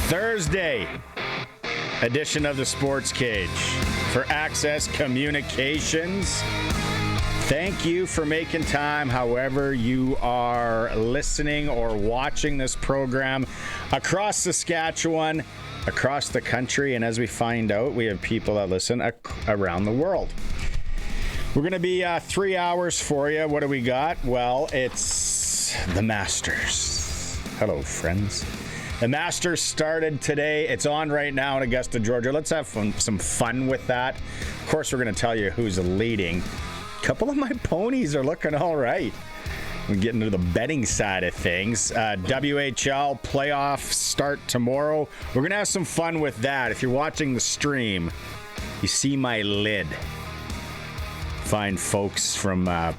Thursday edition of the Sports Cage for Access Communications. Thank you for making time, however you are listening or watching this program across Saskatchewan, across the country, and as we find out, we have people that listen around the world. We're going to be 3 hours for you. What do we got? Well, it's the Masters. Hello, friends. The Masters started today. It's on right now in Augusta, Georgia. Let's have some fun with that. Of course, we're going to tell you who's leading. A couple of my ponies are looking all right. We're getting to the betting side of things. WHL playoffs start tomorrow. We're going to have some fun with that. If you're watching the stream, you see my lid. Fine folks from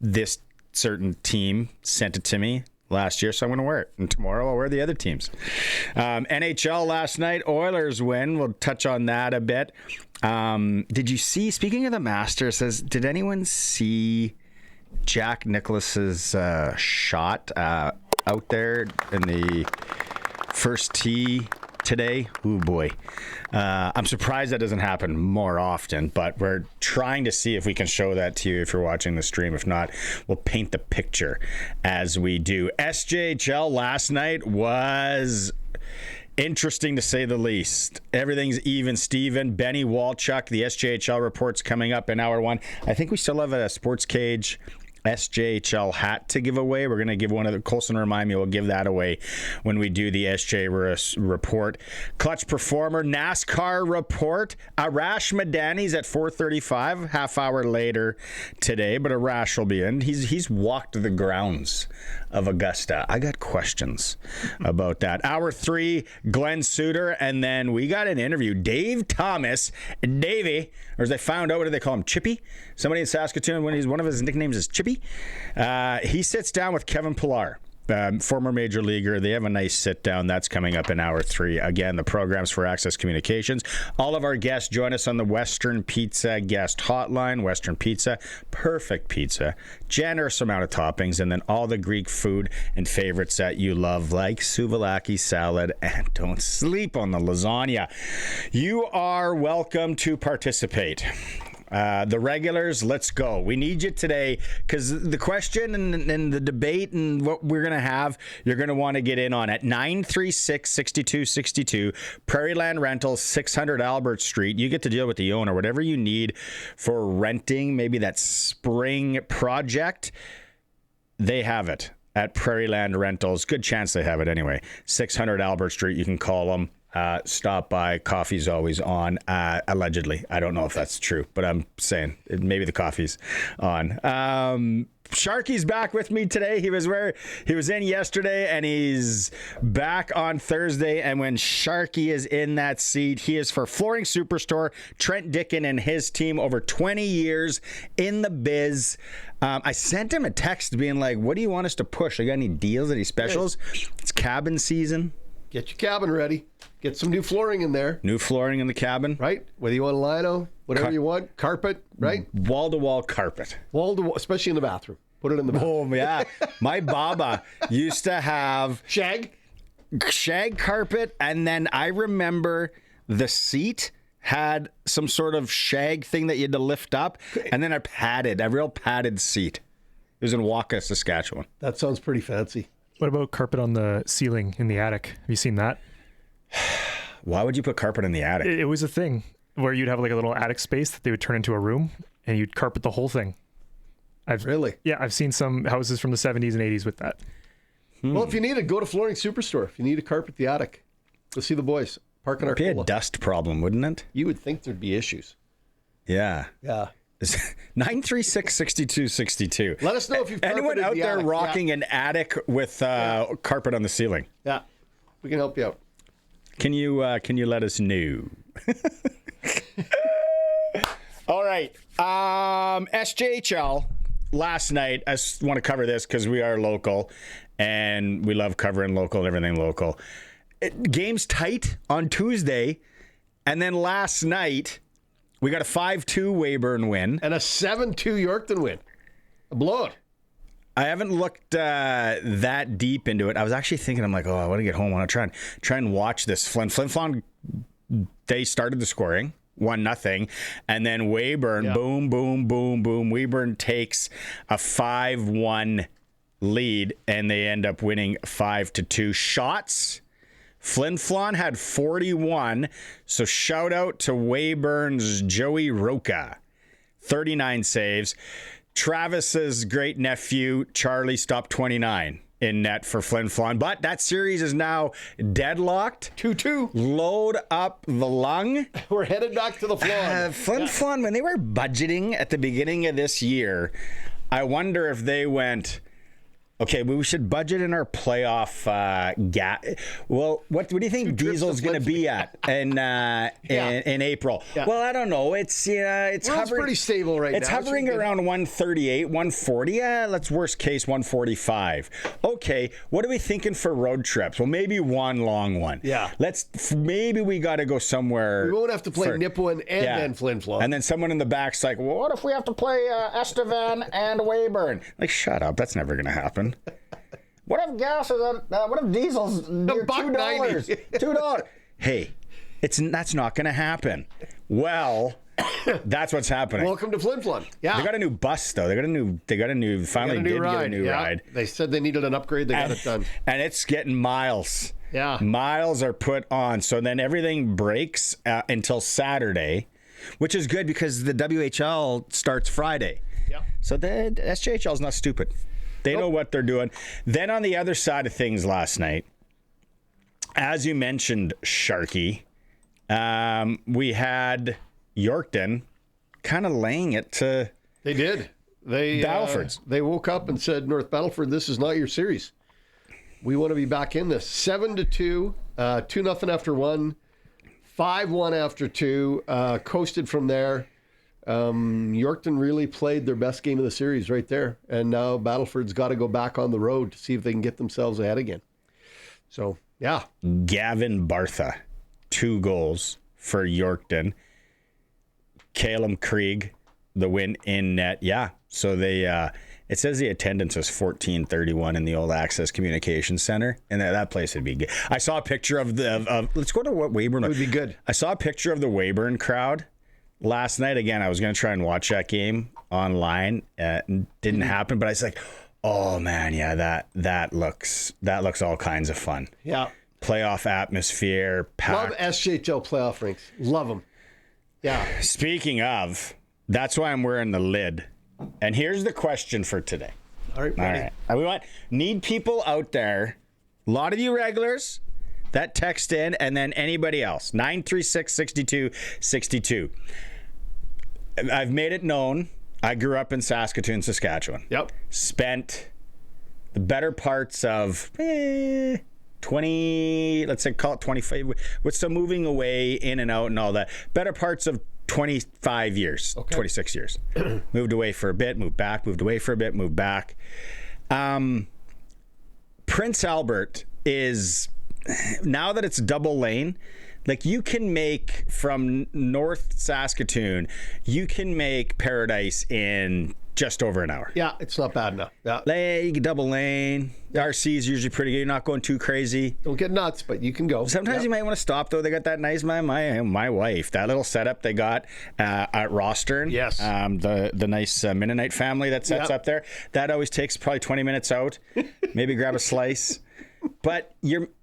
this certain team sent it to me last year, so I'm going to wear it. And tomorrow I'll wear the other teams. NHL last night, Oilers win. We'll touch on that a bit. Did you see, speaking of the Masters, did anyone see Jack Nicklaus's shot out there in the first tee today? Oh boy. I'm surprised that doesn't happen more often, but we're trying to see if we can show that to you if you're watching the stream. If not, we'll paint the picture as we do. SJHL last night was interesting to say the least. Everything's even Steven. Benny Walchuk, the SJHL Report's coming up in hour one. I think we still have a SportsCage SJHL hat to give away. We're going to give one of the, Colson remind me, we'll give that away when we do the SJ Report. Clutch Performer, NASCAR Report. Arash Madani's at 4:35, half hour later today, but Arash will be in. He's walked the grounds of Augusta. I got questions about that. Hour three, Glen Suitor, and then we got an interview. Dave Thomas, Davey, or as I found out, what do they call him? Chippy? Somebody in Saskatoon, one of his nicknames is Chippy. He sits down with Kevin Pillar, former major leaguer. They have a nice sit down. That's coming up in hour three. Again, the programs for Access Communications. All of our guests join us on the Western Pizza guest hotline. Western Pizza, perfect pizza, generous amount of toppings, and then all the Greek food and favorites that you love, like souvlaki salad, and don't sleep on the lasagna. You are welcome to participate. The regulars, let's go. We need you today because the question and the debate and what we're going to have, you're going to want to get in on at 936-6262, Prairie Land Rentals, 600 Albert Street. You get to deal with the owner, whatever you need for renting, maybe that spring project, they have it at Prairie Land Rentals. Good chance they have it anyway. 600 Albert Street, you can call them. Stop by. Coffee's always on. Allegedly. I don't know if that's true, but I'm saying maybe the coffee's on. Sharky's back with me today. He was in yesterday, and he's back on Thursday. And when Sharky is in that seat, he is for Flooring Superstore, Trent Dickin and his team, over 20 years in the biz. I sent him a text being like, what do you want us to push? I got any deals, any specials? It's cabin season. Get your cabin ready. Get some new flooring in there. New flooring in the cabin. Right? Whether you want a lino, whatever you want. Carpet, right? Wall-to-wall carpet. Wall-to-wall, especially in the bathroom. Put it in the bathroom. Oh, yeah. My baba used to have shag carpet, and then I remember the seat had some sort of shag thing that you had to lift up, and then a real padded seat. It was in Waka, Saskatchewan. That sounds pretty fancy. What about carpet on the ceiling in the attic? Have you seen that? Why would you put carpet in the attic? It was a thing where you'd have like a little attic space that they would turn into a room, and you'd carpet the whole thing. Really? Yeah, I've seen some houses from the 70s and 80s with that. Well, if you need it, go to Flooring Superstore. If you need to carpet the attic, go see the boys. Park in our It'd be a dust problem, wouldn't it? You would think there'd be issues. Yeah. Yeah. 936-6262. Let us know if you've anyone out there attic. rocking an attic with carpet on the ceiling. Yeah, we can help you out. Can you let us know? All right. SJHL last night. I want to cover this because we are local and we love covering local and everything local. Game's tight on Tuesday, and then last night we got a 5-2 Weyburn win and a 7-2 Yorkton win. A blowout. I haven't looked that deep into it. I was actually thinking, I'm like, I want to get home. I want to try and watch this. Flin Flon, they started the scoring, 1-0, and then Weyburn, boom, boom, boom, boom. Weyburn takes a 5-1 lead, and they end up winning 5-2. Shots. Flin Flon had 41, so shout out to Weyburn's Joey Roca, 39 saves. Travis's great nephew, Charlie, stopped 29 in net for Flin Flon. But that series is now deadlocked. 2-2. Load up the lung. We're headed back to the Flon. Flin Flon, when they were budgeting at the beginning of this year, I wonder if they went, okay, we should budget in our playoff gap. Well, what do you think Diesel's going to be at in April? Yeah. Well, I don't know. It's hovering, pretty stable right now. It's hovering around 138, 140. Yeah, let's worst case 145. Okay, what are we thinking for road trips? Well, maybe one long one. Yeah. Maybe we got to go somewhere. We won't have to play Nipawin and then Flin Flon. And then someone in the back's like, well, what if we have to play Estevan and Weyburn? Like, shut up. That's never going to happen. What if gas is what if diesel's near $2? $2. Hey, that's not going to happen. Well, that's what's happening. Welcome to Flin Flon. Yeah, they got a new bus though. They got a new ride. They said they needed an upgrade. They got it done, and it's getting miles. Yeah, miles are put on. So then everything breaks until Saturday, which is good because the WHL starts Friday. Yeah. So the SJHL is not stupid. They know what they're doing. Then on the other side of things last night, as you mentioned, Sharky, we had Yorkton kind of laying it to They did. Battlefords. They woke up and said, North Battleford, this is not your series. We want to be back in this. 7-2, 2-0 after 1, 5-1 after 2, coasted from there. Yorkton really played their best game of the series right there. And now Battleford's got to go back on the road to see if they can get themselves ahead again. So, yeah. Gavin Bartha, 2 goals for Yorkton. Caleb Krieg, the win in net. Yeah. So they, it says the attendance was 1431 in the old Access Communication Center. And that place would be good. I saw a picture of let's go to what Weyburn. It would be good. I saw a picture of the Weyburn crowd last night. Again, I was going to try and watch that game online. Didn't happen, but I was like, oh man, yeah, that looks all kinds of fun. Yeah. Playoff atmosphere. Packed. Love SJHL playoff rinks. Love them. Yeah. Speaking of, that's why I'm wearing the lid. And here's the question for today. All right. We need people out there, a lot of you regulars that text in, and then anybody else. 936-6262. I've made it known. I grew up in Saskatoon, Saskatchewan. Yep. Spent the better parts of 20, let's say call it 25, with some moving away, in and out and all that. Better parts of 25 years, okay. 26 years. Moved away for a bit, moved back, moved away for a bit, moved back. Prince Albert is, now that it's double lane, like you can make from North Saskatoon, you can make Paradise in just over an hour. Yeah, it's not bad enough. Yeah. Like double lane. The RC is usually pretty good. You're not going too crazy. Don't get nuts, but you can go. Sometimes you might want to stop though. They got that nice my wife. That little setup they got at Rostern. Yes. The nice Mennonite family that sets up there. That always takes probably 20 minutes out. Maybe grab a slice. But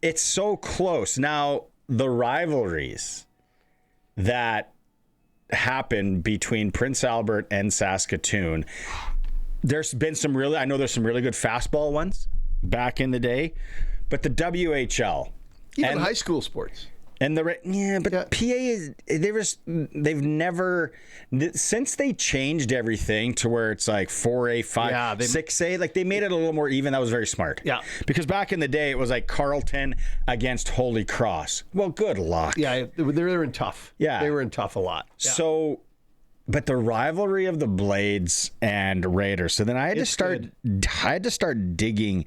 it's so close. Now the rivalries that happen between Prince Albert and Saskatoon. There's been some really good fastball ones back in the day, but the WHL, even high school sports, and PA is they've never, since they changed everything to where it's like 4A, 5, 6A, like they made it a little more even. That was very smart. Yeah, because back in the day it was like Carleton against Holy Cross. Well, good luck. Yeah, they were in tough. Yeah, they were in tough a lot. Yeah. So, but the rivalry of the Blades and Raiders. So then I had to start digging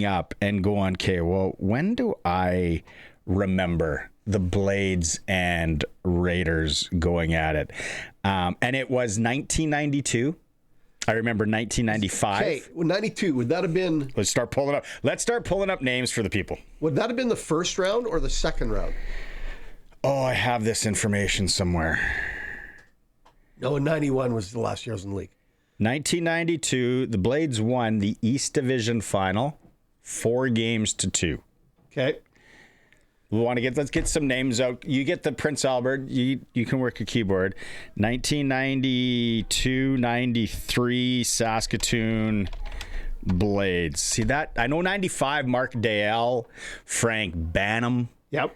up and going, okay, well, when do I remember the Blades and Raiders going at it? And it was 1992. I remember 1995. Okay, well, 92. Would that have been? Let's start pulling up. Let's start pulling up names for the people. Would that have been the first round or the second round? Oh, I have this information somewhere. No, 91 was the last year I was in the league. 1992, the Blades won the East Division final, 4-2. Okay. Let's get some names out. You get the Prince Albert. You can work a keyboard. 1992-93 Saskatoon Blades. See that? I know 95 Mark Dale, Frank Banham. Yep.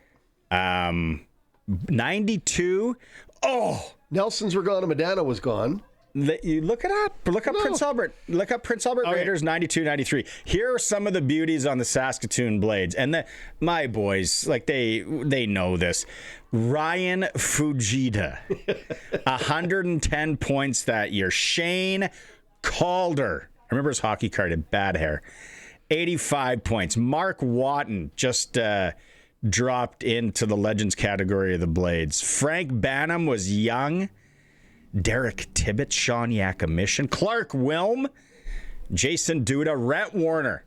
92. Oh, Nelson's were gone and Madani was gone. You look it up. Look up Prince Albert. Look up Prince Albert Raiders 92-93. Here are some of the beauties on the Saskatoon Blades. And my boys, like they know this. Ryan Fujita, 110 points that year. Shane Calder. I remember his hockey card had bad hair. 85 points. Mark Watton just dropped into the Legends category of the Blades. Frank Banham was young. Derek Tibbett, Sean Yakamishin, Clark Wilm, Jason Duda, Rhett Warner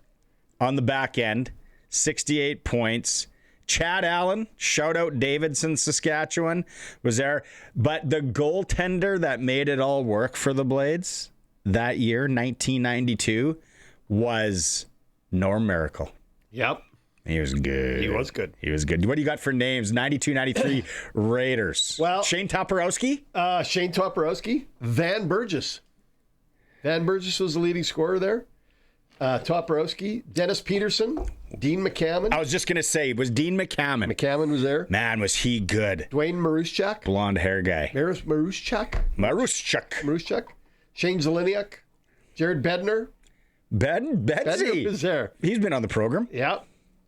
on the back end, 68 points. Chad Allen, shout out Davidson, Saskatchewan, was there. But the goaltender that made it all work for the Blades that year, 1992, was Norm Miracle. Yep. He was good. He was good. He was good. What do you got for names? 92-93 Raiders. Well, Shane Toporowski? Shane Toporowski. Van Burgess. Van Burgess was the leading scorer there. Toporowski. Dennis Peterson. Dean McCammon. I was just going to say, was Dean McCammon. McCammon was there. Man, was he good. Dwayne Maruschak. Blonde hair guy. Maruschak. Shane Zeliniak. Jared Bednar. Bedsy was there. He's been on the program. Yeah.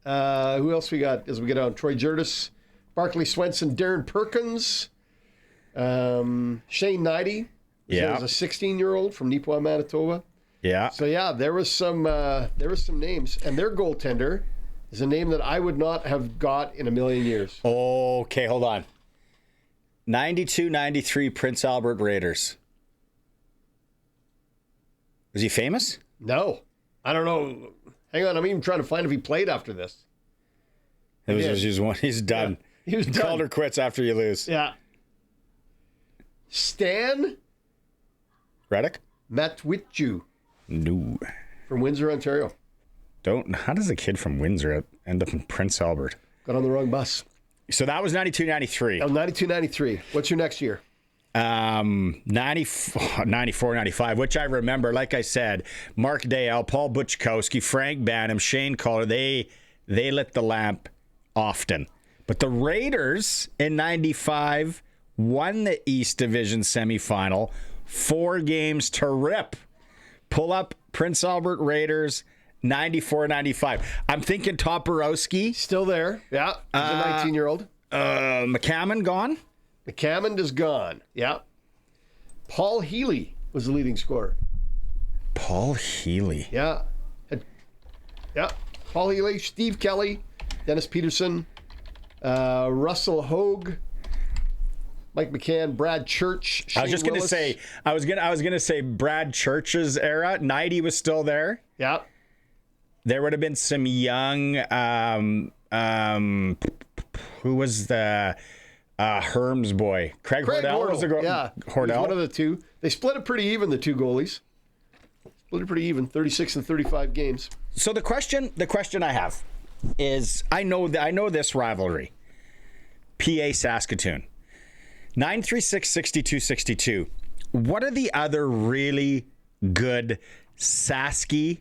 Who else we got as we get on? Troy Jurtis, Barkley Swenson, Darren Perkins, Shane Knighty. Yeah, was a 16-year-old from Neepawa, Manitoba. Yeah. So yeah, there was some names, and their goaltender is a name that I would not have got in a million years. Okay, hold on. 92-93 Prince Albert Raiders. Was he famous? No, I don't know. Hang on, I'm even trying to find if he played after this. He's done. Yeah, he was done. Called her quits after you lose. Yeah. Stan Reddick? Matwitju. No. From Windsor, Ontario. How does a kid from Windsor end up in Prince Albert? Got on the wrong bus. So that was 92-93. 92-93. What's your next year? 94-95, which I remember. Like I said, Mark Dale, Paul Buchkowski, Frank Banham, Shane Calder, they lit the lamp often. But the Raiders in 95 won the East Division semifinal, 4-0. Pull up Prince Albert Raiders 94-95. I'm thinking Toporowski. Still there. Yeah. He's a 19-year-old. McCammon gone? McCammon is gone. Yeah. Paul Healy was the leading scorer. Paul Healy. Yeah. Yeah. Paul Healy, Steve Kelly, Dennis Peterson, Russell Hogue, Mike McCann, Brad Church. Shane I was just going to say, I was gonna say Brad Church's era. 90 was still there. Yeah. There would have been some young. Who was the Herms boy? Craig Hordell was the goal. Yeah, Hordell. One of the two. They split it pretty even. The two goalies split it pretty even. 36 and 35 games. So the question I have is, I know this rivalry. PA Saskatoon. 936-6262. What are the other really good Sasky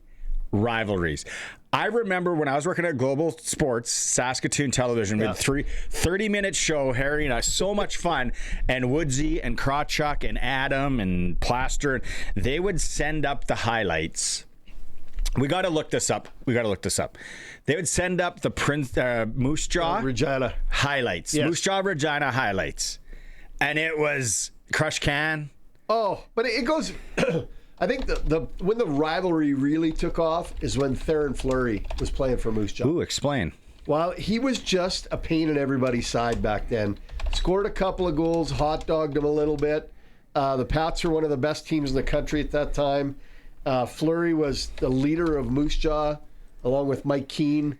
rivalries? I remember when I was working at Global Sports, Saskatoon Television, with 30-minute show, Harry and I, so much fun, and Woodsy and Krawchuk and Adam and Plaster, they would send up the highlights. We got to look this up. They would send up the Moose Jaw Regina highlights. Yes. Moose Jaw Regina highlights. And it was Crush Can. Oh, but it goes... I think when the rivalry really took off is when Theron Fleury was playing for Moose Jaw. Ooh, explain. Well, he was just a pain in everybody's side back then. Scored a couple of goals, hot dogged him a little bit, The Pats were one of the best teams in the country at that time. Fleury was the leader of Moose Jaw, along with Mike Keane.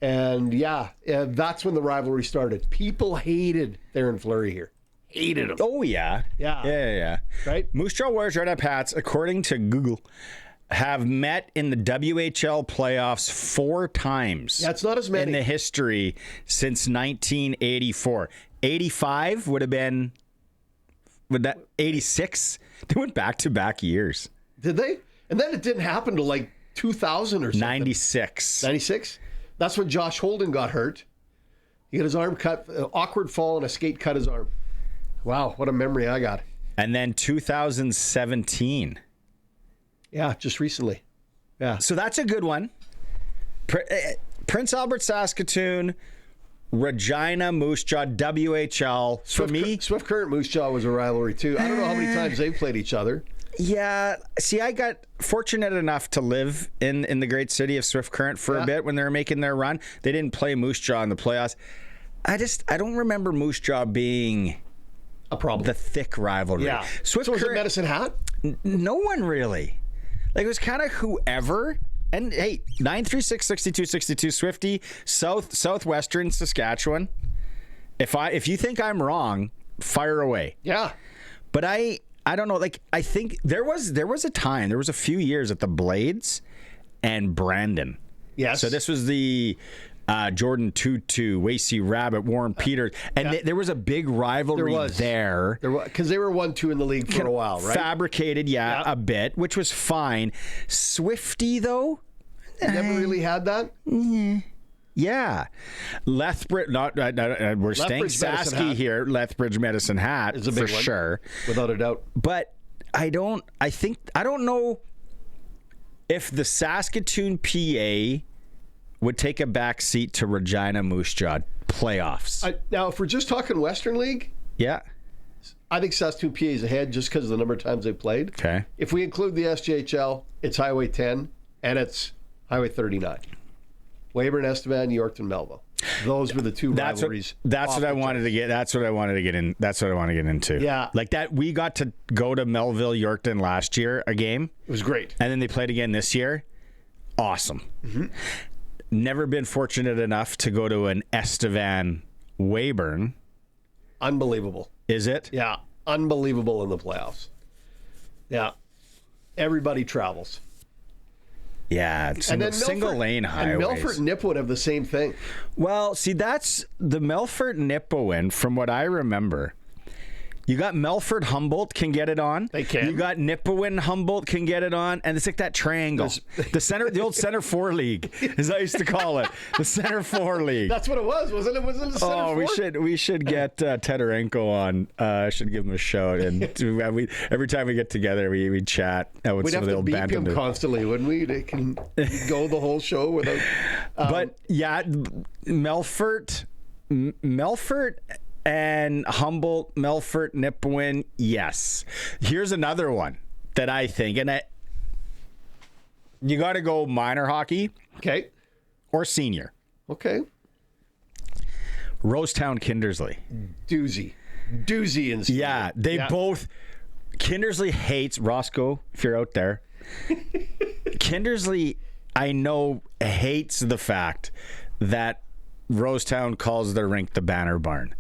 And that's when the rivalry started. People hated Theron Fleury here. Hated him. Oh, yeah. Yeah. Right? Moose Jaw Warriors Red Hat Pats, according to Google, have met in the WHL playoffs 4 times. That's not as many. In the history since 1984. 85 would have been, 86? They went back-to-back years. Did they? And then it didn't happen till like 2000 or something. 96. 96? That's when Josh Holden got hurt. He got his arm cut, awkward fall, and a skate cut his arm. Wow, what a memory I got. And then 2017. Yeah, just recently. Yeah. So that's a good one. Prince Albert, Saskatoon, Regina, Moose Jaw, WHL. For me, Swift Current Moose Jaw was a rivalry too. I don't know how many times they've played each other. Yeah. See, I got fortunate enough to live in the great city of Swift Current for a bit when they were making their run. They didn't play Moose Jaw in the playoffs. I don't remember Moose Jaw being a problem. The thick rivalry. Yeah. Swift so was Current, it Medicine Hat? No one really. Like, it was kind of whoever. And hey, 936-6262 Swifty, Southwestern Saskatchewan. If you think I'm wrong, fire away. Yeah. But I don't know. Like, I think there was a time, there was a few years at the Blades and Brandon. Yes. So this was the Jordan Tutu, Wasey Rabbit, Warren Peters, and there was a big rivalry there. Because they were 1-2 in the league for a while, right? Fabricated, a bit, which was fine. Swifty, though, never really had that. Yeah, Lethbridge. We're staying Sasky here. Lethbridge Medicine Hat is a big one, sure, without a doubt. But I don't know if the Saskatoon PA would take a back seat to Regina Moose Jaw playoffs. Now, if we're just talking Western League, I think Saskatoon PA is ahead just because of the number of times they played. Okay. If we include the SJHL, it's Highway 10 and it's Highway 39. Weyburn, Estevan, Yorkton, Melville. Those were the two rivalries. That's what I wanted to get. That's what I wanted to get in. That's what I want to get into. Yeah, like that. We got to go to Melville, Yorkton last year, a game. It was great. And then they played again this year. Awesome. Mm-hmm. Never been fortunate enough to go to an Estevan Weyburn. Unbelievable. Is it? Yeah, unbelievable in the playoffs. Yeah, everybody travels. Yeah, single lane highways. And Melfort and Nipawin have the same thing. Well, see, that's the Melfort Nipawin, from what I remember. You got Melfort Humboldt can get it on. They can. You got Nipawin Humboldt can get it on, and it's like that triangle. The old Center 4 League, as I used to call it, the Center 4 League. That's what it was, wasn't it? Was it the Center 4? We should get Tedarenko on. I should give him a shout, and every time we get together, we chat with some of the old We'd band. have to beep him constantly, wouldn't we? They can go the whole show without. But yeah, Melfort. And Humboldt, Melfort, Nipawin, yes. Here's another one that I think, and you got to go minor hockey, okay, or senior, okay. Rosetown, Kindersley, doozy in senior. Yeah, they both. Kindersley hates Roscoe. If you're out there, Kindersley, I know, hates the fact that Rosetown calls their rink the Banner Barn.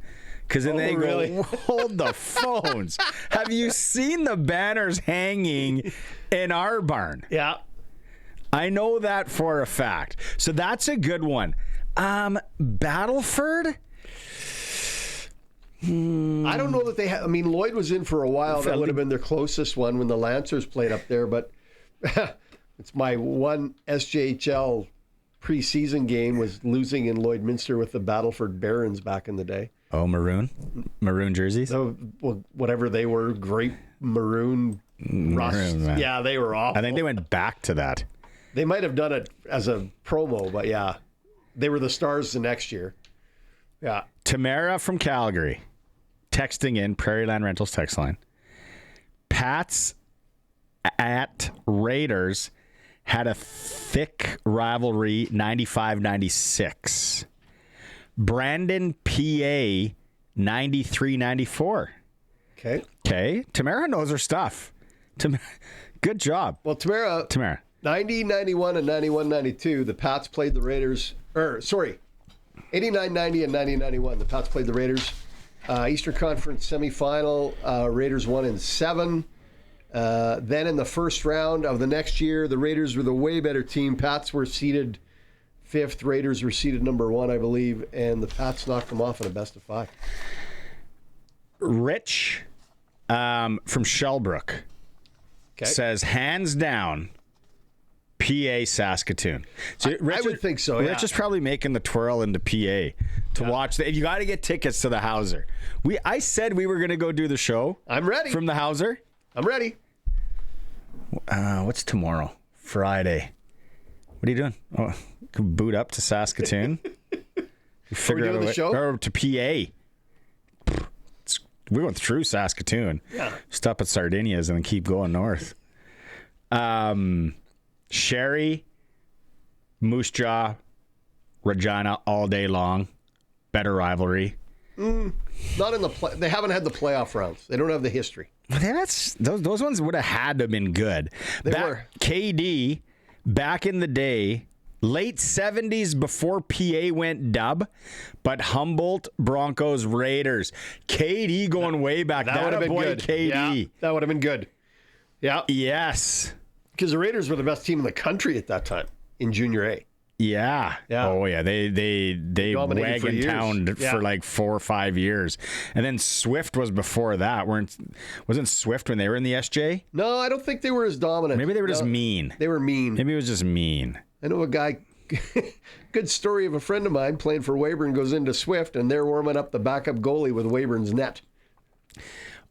Because then they go, hold the phones. Have you seen the banners hanging in our barn? Yeah. I know that for a fact. So that's a good one. Battleford? I don't know that they have. I mean, Lloyd was in for a while. That would have been their closest one when the Lancers played up there. But it's my one SJHL preseason game was losing in Lloydminster with the Battleford Barons back in the day. Oh, maroon jerseys. So, whatever they were, grape maroon, rust. Yeah, they were awful. I think they went back to that. They might have done it as a promo, but yeah, they were the Stars the next year. Yeah. Tamara from Calgary, texting in Prairie Land Rentals text line. Pats at Raiders had a thick rivalry 95-96. Brandon, PA, 93-94. Okay. Okay. Tamara knows her stuff. Good job. Well, Tamara. 90, 91, and 91, 92, the Pats played the Raiders. 89, 90, and 90, 91. The Pats played the Raiders. Eastern Conference semifinal, Raiders won in 7. Then in the first round of the next year, the Raiders were the way better team. Pats were seeded 5th. Raiders were seeded number 1, I believe. And the Pats knocked them off in a best of 5. Rich from Shellbrook says, hands down, PA Saskatoon. So I would think so, yeah. Rich is probably making the twirl into PA to watch. You got to get tickets to the Hauser. I said we were going to go do the show. I'm ready. From the Hauser. I'm ready. What's tomorrow? Friday. What are you doing? Oh, can boot up to Saskatoon. Figure out the show? Or to PA. We went through Saskatoon. Yeah. Stop at Sardinia's and then keep going north. Sherry, Moose Jaw, Regina all day long. Better rivalry. Not in the they haven't had the playoff rounds. They don't have the history. Those ones would have had to have been good. They were. KD, back in the day, late 70s before PA went dub, but Humboldt, Broncos, Raiders. KD going way back. That would have been good. KD. Yeah, that would have been good. Yeah. Yes. Because the Raiders were the best team in the country at that time in Junior A. Yeah. Oh yeah. They wagon towned for like 4 or 5 years, and then Swift was before that. Wasn't Swift when they were in the SJ? No, I don't think they were as dominant. Maybe they were just mean. They were mean. Maybe it was just mean. I know a guy. Good story of a friend of mine playing for Weyburn goes into Swift, and they're warming up the backup goalie with Weyburn's net.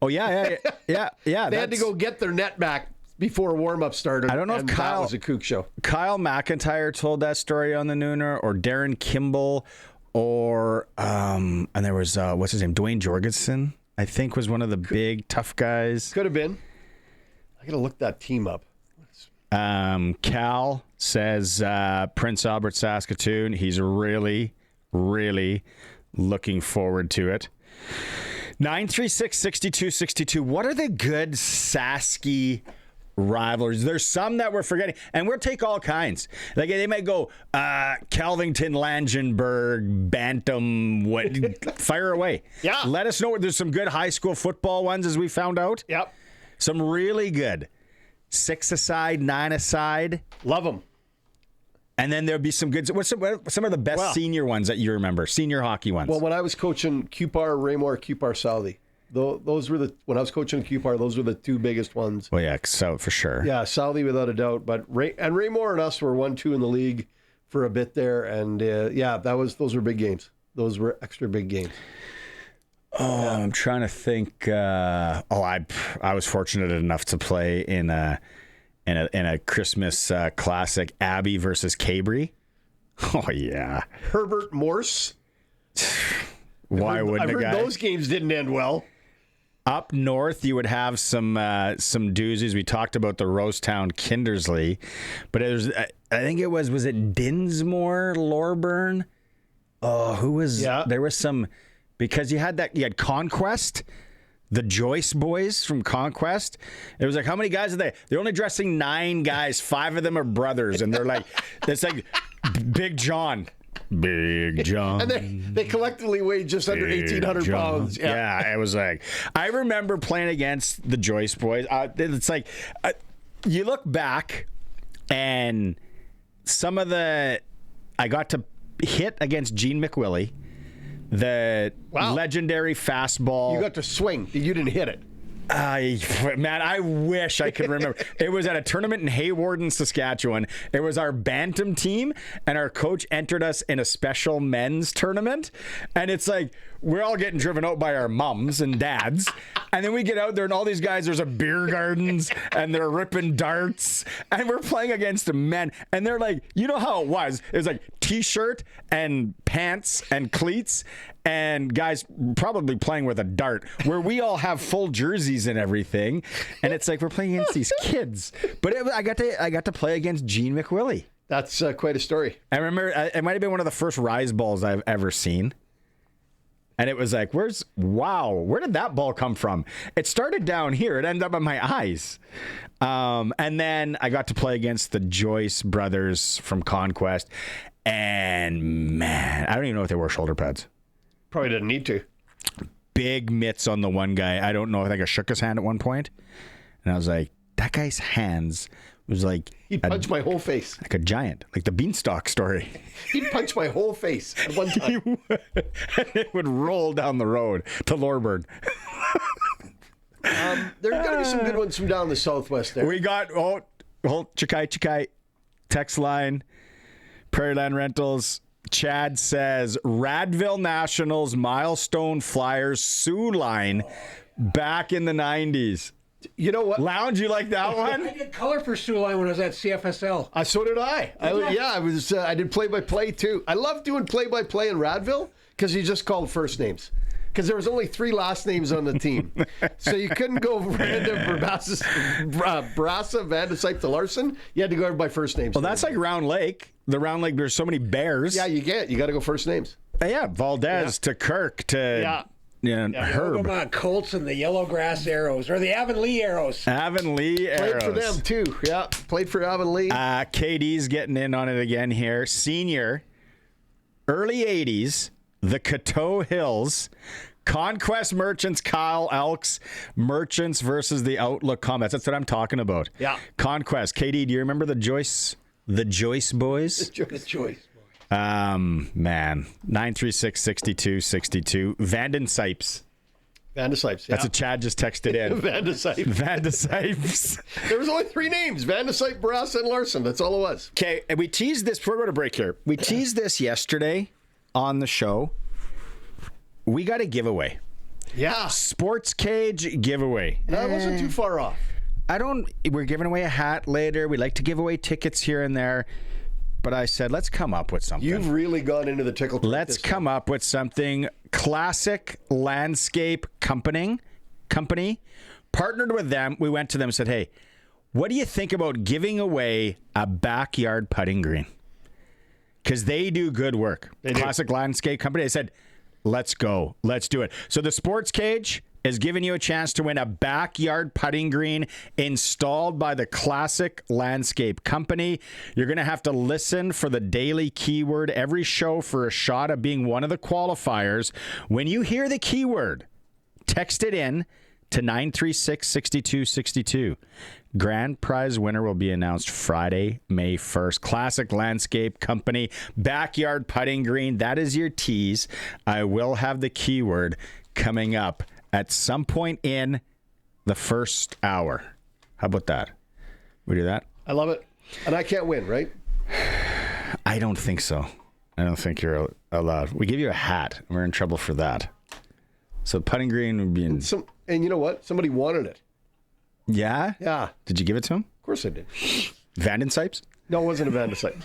Oh yeah. They had to go get their net back before warm-up started. I don't know if that was a kook show. Kyle McIntyre told that story on the Nooner, or Darren Kimball, or and there was what's his name, Dwayne Jorgensen, I think was one of the big tough guys. Could have been. I gotta look that team up. Cal says Prince Albert, Saskatoon. He's really, really looking forward to it. 936-6262. What are the good Sasky rivalries? There's some that we're forgetting, and we'll take all kinds. Like they might go Calvington, Langenberg, Bantam, fire away. Yeah. Let us know. There's some good high school football ones, as we found out. Yep. Some really good 6-a-side, 9-a-side. Love them. And then there'll be some good. What's some of the best senior ones that you remember? Senior hockey ones. Well, when I was coaching Cupar Raymore, Cupar Southey. Those were when I was coaching Cupar, those were the two biggest ones. Well, yeah, so for sure. Yeah, Southey without a doubt. But Raymore and us were 1-2 in the league for a bit there, and those were big games. Those were extra big games. Oh, I'm trying to think. I was fortunate enough to play in a Christmas classic, Abbey versus Cabry. Oh yeah, Herbert Morse. Why wouldn't I've heard those games didn't end well. Up north, you would have some doozies. We talked about the Rosetown Kindersley, but I think it was it Dinsmore, Lorburn? Oh, who was? Yeah. There was some, because you had Conquest, the Joyce boys from Conquest. It was like, how many guys are they? They're only dressing 9 guys. 5 of them are brothers, and they're like, it's like Big John. Big John. And they collectively weighed just under 1,800 pounds. Yeah, it was like, I remember playing against the Joyce boys. It's like, you look back, and some of I got to hit against Gene McWillie, the legendary fastball. You got to swing. You didn't hit it. Man, I wish I could remember. It was at a tournament in Hawarden, Saskatchewan. It was our Bantam team, and our coach entered us in a special men's tournament. And it's like, we're all getting driven out by our mums and dads. And then we get out there, and all these guys, there's a beer gardens, and they're ripping darts. And we're playing against the men. And they're like, you know how it was? It was like T-shirt and pants and cleats, and guys probably playing with a dart, where we all have full jerseys and everything, and it's like we're playing against these kids. But I got to play against Gene McWillie. That's quite a story. I remember it might have been one of the first rise balls I've ever seen. And it was like, where did that ball come from? It started down here. It ended up in my eyes. And then I got to play against the Joyce brothers from Conquest. And man, I don't even know if they wore shoulder pads. Probably didn't need to. Big mitts on the one guy. I don't know. I think I shook his hand at one point. And I was like, that guy's hands was like... He'd punch my whole face. Like a giant. Like the Beanstalk story. He'd punch my whole face at one time. It would roll down the road to Lorburn. There's got to be some good ones from down the southwest there. We got, Chikai, text line, Prairie Land Rentals. Chad says, Radville Nationals, Milestone Flyers, Sioux Line, back in the 90s. You know what? Lounge, you like that one? I did color for Sioux Line when I was at CFSL. So did I. I did play-by-play too. I love doing play-by-play in Radville because you just called first names. Because there was only 3 last names on the team. So you couldn't go random Brassa, Vandesipe to Larson. You had to go by first names. Well, that's like Round Lake. The Round Lake, there's so many bears. Yeah, you got to go first names. Yeah, Valdez to Kirk to Herb. Colts and the Yellowgrass Arrows, or the Avonlea Arrows. Avonlea Arrows. Played for them, too. Yeah, played for Avonlea. KD's getting in on it again here. Senior, early 80s, the Coteau Hills, Conquest Merchants, Kyle Elks, Merchants versus the Outlook Comets. That's what I'm talking about. Yeah. Conquest. KD, do you remember the Joyce boys? The Joyce boys. Man, 936-6262. Vandensipes. Vandesipes, yeah. That's what Chad just texted in. Vandesipes. There was only 3 names. Vandesipe, Barassa, and Larson. That's all it was. Okay, and we teased this before we go to break here. We teased this yesterday on the show. We got a giveaway. Yeah. SportsCage giveaway. That wasn't too far off. We're giving away a hat later. We like to give away tickets here and there. But I said, let's come up with something. You've really gone into the tickle. Let's come up with something. Classic Landscape Company partnered with them. We went to them and said, hey, what do you think about giving away a backyard putting green? Because they do good work. Classic Landscape Company. They said, let's go. Let's do it. So the Sports Cage is giving you a chance to win a backyard putting green installed by the Classic Landscape Company. You're going to have to listen for the daily keyword every show for a shot of being one of the qualifiers. When you hear the keyword, text it in to 936-6262. Grand prize winner will be announced Friday, May 1st. Classic Landscape Company, backyard putting green. That is your tease. I will have the keyword coming up at some point in the first hour. How about that? We do that? I love it. And I can't win, right? I don't think so. I don't think you're allowed. We give you a hat, and we're in trouble for that. So putting green would be in... And you know what? Somebody wanted it. Yeah? Yeah. Did you give it to him? Of course I did. Vandensipes? No, it wasn't a Vandesipe.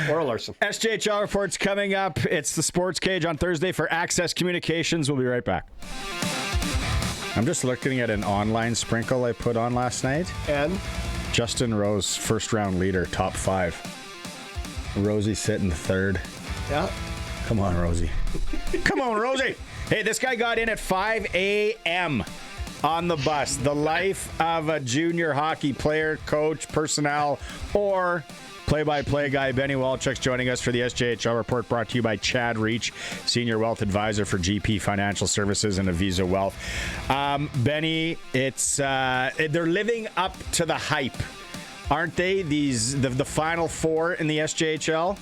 Or a Larson. SJHL Report's coming up. It's the Sports Cage on Thursday for Access Communications. We'll be right back. I'm just looking at an online sprinkle I put on last night. And? Justin Rose, first round leader, top 5. Rosie sitting third. Yeah. Come on, Rosie. Come on, Rosie. Hey, this guy got in at 5 a.m. on the bus. The life of a junior hockey player, coach, personnel, or play-by-play guy. Benny Walchuk's joining us for the SJHL Report, brought to you by Chad Reach, Senior Wealth Advisor for GP Financial Services and Avisa Wealth. Benny, it's they're living up to the hype, aren't they? The Final Four in the SJHL?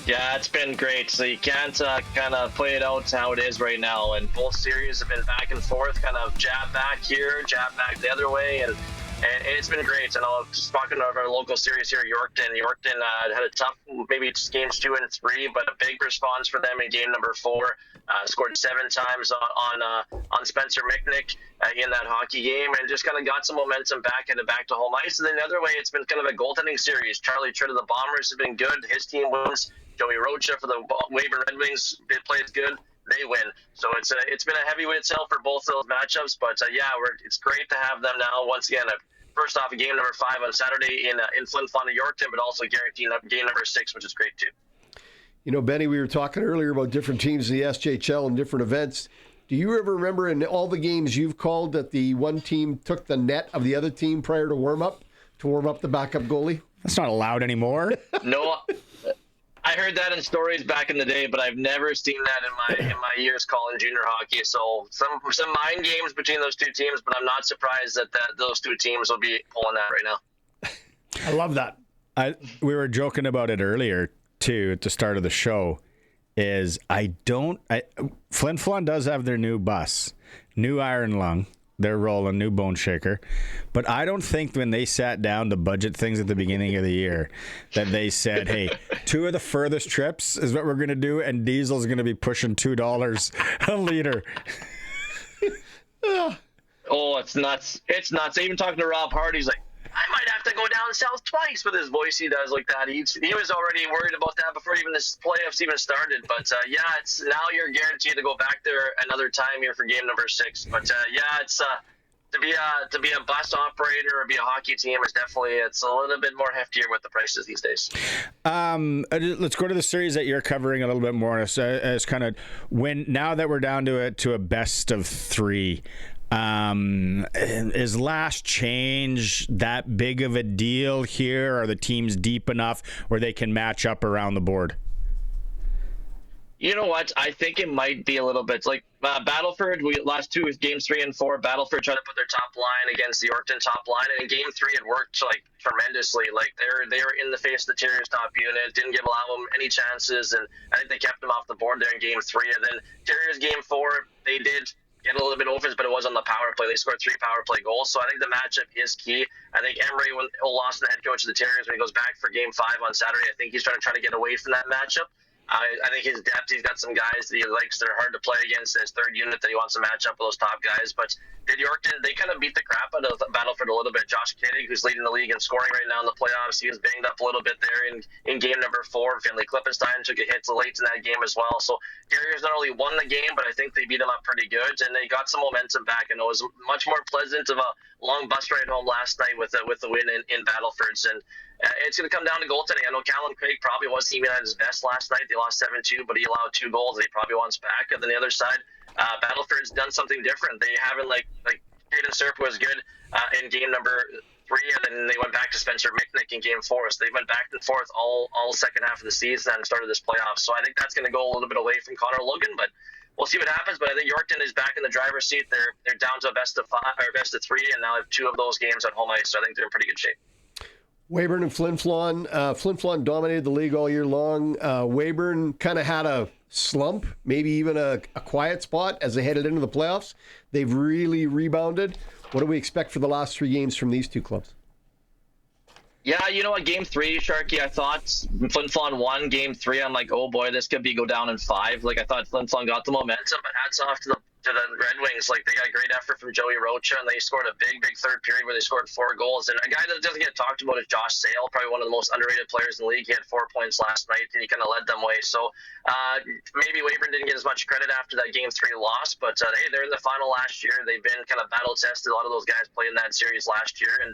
Yeah, it's been great. So you can't kind of play it out how it is right now. And both series have been back and forth, kind of jab back here, jab back the other way. And it's been great. And I'll just talking about our local series here, Yorkton. Yorkton had a tough, maybe it's games 2 and 3, but a big response for them in game number 4. Scored 7 times on Spencer Micknick in that hockey game, and just kind of got some momentum back to home ice. And then the other way, it's been kind of a goaltending series. Charlie Tritt of the Bombers has been good. His team wins. Joey Rocha for the Weyburn Red Wings plays good. They win. So it's been a heavyweight sell for both those matchups. But it's great to have them now. Once again, first off, game number 5 on Saturday in Flin Flon and Yorkton, but also guaranteeing game number 6, which is great too. You know, Benny, we were talking earlier about different teams in the SJHL and different events. Do you ever remember in all the games you've called that the one team took the net of the other team prior to warm up the backup goalie? That's not allowed anymore. No, I heard that in stories back in the day, but I've never seen that in my years calling junior hockey. So some mind games between those two teams, but I'm not surprised that those two teams will be pulling that right now. I love that. We were joking about it earlier too at the start of the show. Flin Flon does have their new bus, new iron lung. They're rolling, new bone shaker. But I don't think when they sat down to budget things at the beginning of the year that they said, hey, 2 of the furthest trips is what we're going to do, and diesel's going to be pushing $2 a liter. Oh, it's nuts. It's nuts. Even talking to Rob Hart, he's like, I might have to go down south twice with his voice he does like that. He was already worried about that before even this playoffs even started. But yeah, it's now you're guaranteed to go back there another time here for game number 6. But yeah, it's to be a bus operator or be a hockey team is definitely it's a little bit more heftier with the prices these days. Let's go to the series that you're covering a little bit more as kind of now that we're down to a best of 3. Is last change that big of a deal here? Are the teams deep enough where they can match up around the board? You know what? I think it might be a little bit like Battleford. Last 2 games 3 and 4. Battleford tried to put their top line against the Yorkton top line, and in game 3 it worked like tremendously. Like they were in the face of the Terriers top unit, didn't allow them any chances, and I think they kept them off the board there in game 3. And then Terriers game 4, they did get a little bit over, but it was on the power play. They scored 3 power play goals, so I think the matchup is key. I think Emery, when Lawson, the head coach of the Terriers, when he goes back for game 5 on Saturday, I think he's trying to get away from that matchup. I think his depth, he's got some guys that he likes that are hard to play against, his third unit that he wants to match up with those top guys. But did Yorkton, they kind of beat the crap out of Battleford a little bit. Josh Kittig, who's leading the league in scoring right now in the playoffs, he was banged up a little bit there in game number 4. Finley Klippenstein took a hit late in that game as well. So Terriers not only won the game, but I think they beat him up pretty good, and they got some momentum back. And it was much more pleasant of a long bus ride home last night with the win in Battleford's. And it's going to come down to goaltending. I know Callum Craig probably wasn't even at his best last night. They lost 7-2, but he allowed 2 goals that he probably wants back. And then the other side, Battleford's done something different. They haven't like Caden Serp was good in game number 3, and then they went back to Spencer Micknick in game 4. So they went back and forth all second half of the season and started this playoff. So I think that's going to go a little bit away from Connor Logan, but we'll see what happens. But I think Yorkton is back in the driver's seat. They're down to a best of 5 or best of 3, and now have 2 of those games at home ice. So I think they're in pretty good shape. Weyburn and Flin Flon. Flin Flon dominated the league all year long. Weyburn kind of had a slump, maybe even a quiet spot as they headed into the playoffs. They've really rebounded. What do we expect for the last 3 games from these 2 clubs? Yeah, you know what? Game 3, Sharky, I thought Flin Flon won game 3. I'm like, oh boy, this could go down in 5. Like I thought Flin Flon got the momentum, but hats off to the Red Wings. Like they got a great effort from Joey Rocha, and they scored a big third period where they scored 4 goals. And a guy that doesn't get talked about is Josh Sale, probably one of the most underrated players in the league. He had 4 points last night, and he kind of led them away. So maybe Weyburn didn't get as much credit after that game 3 loss, but hey, they're in the final last year. They've been kind of battle tested. A lot of those guys played in that series last year, and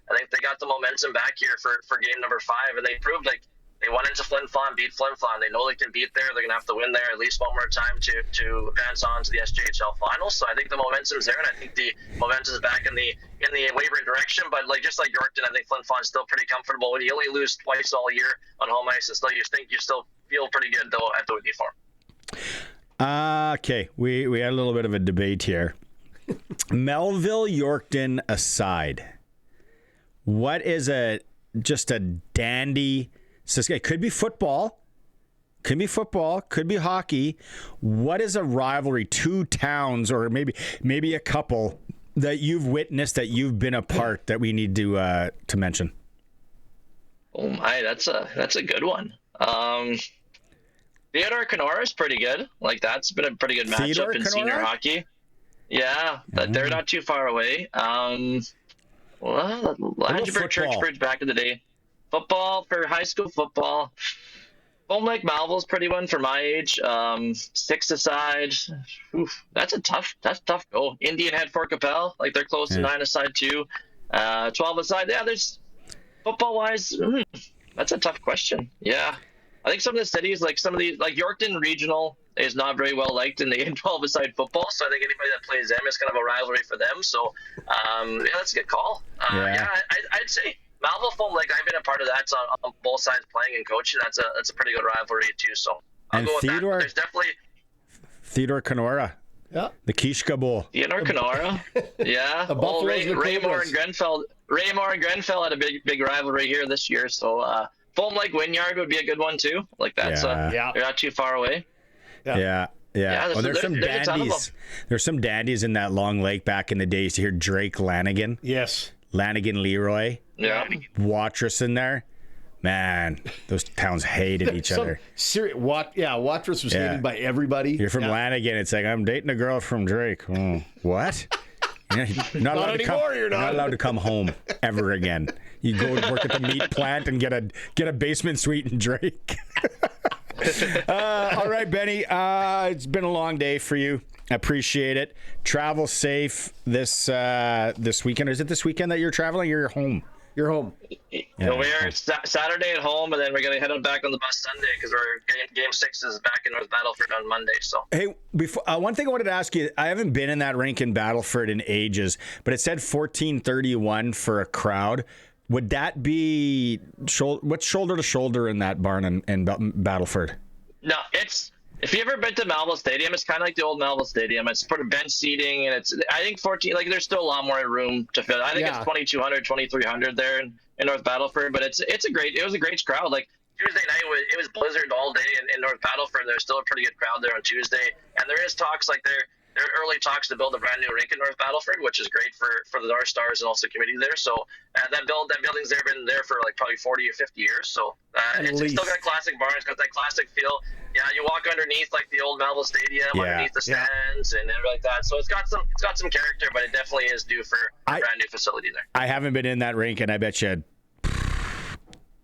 I think they got the momentum back here for game number 5, and they proved like they went into Flin Flon, beat Flin Flon. They know they can beat there. They're going to have to win there at least one more time to advance on to the SJHL finals. So I think the momentum's there, and I think the momentum's back in the Weyburn direction. But just like Yorkton, I think Flin Flon's still pretty comfortable. When you only lose twice all year on home ice, and still you still feel pretty good though at the Whitney Farm. Okay, we had a little bit of a debate here. Melville Yorkton aside, what is just a dandy? It could be football, could be hockey. What is a rivalry, 2 towns, or maybe a couple that you've witnessed, that you've been a part, that we need to mention? Oh my, that's a good one. Theodore Kenora is pretty good. Like that's been a pretty good matchup in senior hockey. Yeah, they're not too far away. Langenberg Churchbridge back in the day. Football, for high school football, Home Lake Malville's pretty one for my age. 6 aside, that's tough goal. Indian Head Fort Capel, like they're close to 9 aside too. 12 aside, yeah. There's football wise, that's a tough question. Yeah, I think some of the cities, like some of these, like Yorkton Regional is not very well liked in the A12 aside football. So I think anybody that plays them is kind of a rivalry for them. So, that's a good call. I'd say Malville Foam, like I've been a part of that on both sides playing and coaching. That's a pretty good rivalry too. So I'll go with that. There's definitely Theodore Kenora. Yeah. The Kishka Bowl. Theodore Kenora. Yeah. Raymore and Grenfell had a big rivalry here this year. So Foam Lake Wynyard would be a good one too. Like that's they're not too far away. Yeah. There's some dandies. There's some dandies in that Long Lake back in the days. To hear Drake Lanigan. Yes. Lanigan Leroy. Yeah. Watrous in there. Man, those towns hated each other. Watrous was hated by everybody. You're from Lanigan. It's like, I'm dating a girl from Drake. Oh, what? You're not allowed to come home ever again. You go work at the meat plant and get a basement suite in Drake. All right, Benny. It's been a long day for you. I appreciate it. Travel safe this weekend. Is it this weekend that you're traveling or you're home? You're home. So we're Saturday at home, and then we're going to head on back on the bus Sunday because Game 6 is back in North Battleford on Monday. So hey, before one thing I wanted to ask you, I haven't been in that rink in Battleford in ages, but it said 1431 for a crowd. Would that be what's shoulder to shoulder in that barn in Battleford? No, if you ever been to Melville Stadium, it's kind of like the old Melville Stadium. It's for bench seating, and I think 14. Like there's still a lot more room to fit. I think it's 2,200, 2,300 there in North Battleford. But it was a great crowd. Like Tuesday night it was blizzard all day in North Battleford. There's still a pretty good crowd there on Tuesday, and there is talks like there are early talks to build a brand new rink in North Battleford, which is great for the North Stars and also community there. So that building's been there for like probably 40 or 50 years. So it's still got classic barn. It's got that classic feel. Yeah, you walk underneath like the old Melville Stadium, underneath the stands and everything like that. So it's got some character, but it definitely is due for a brand new facility there. I haven't been in that rink, and I bet you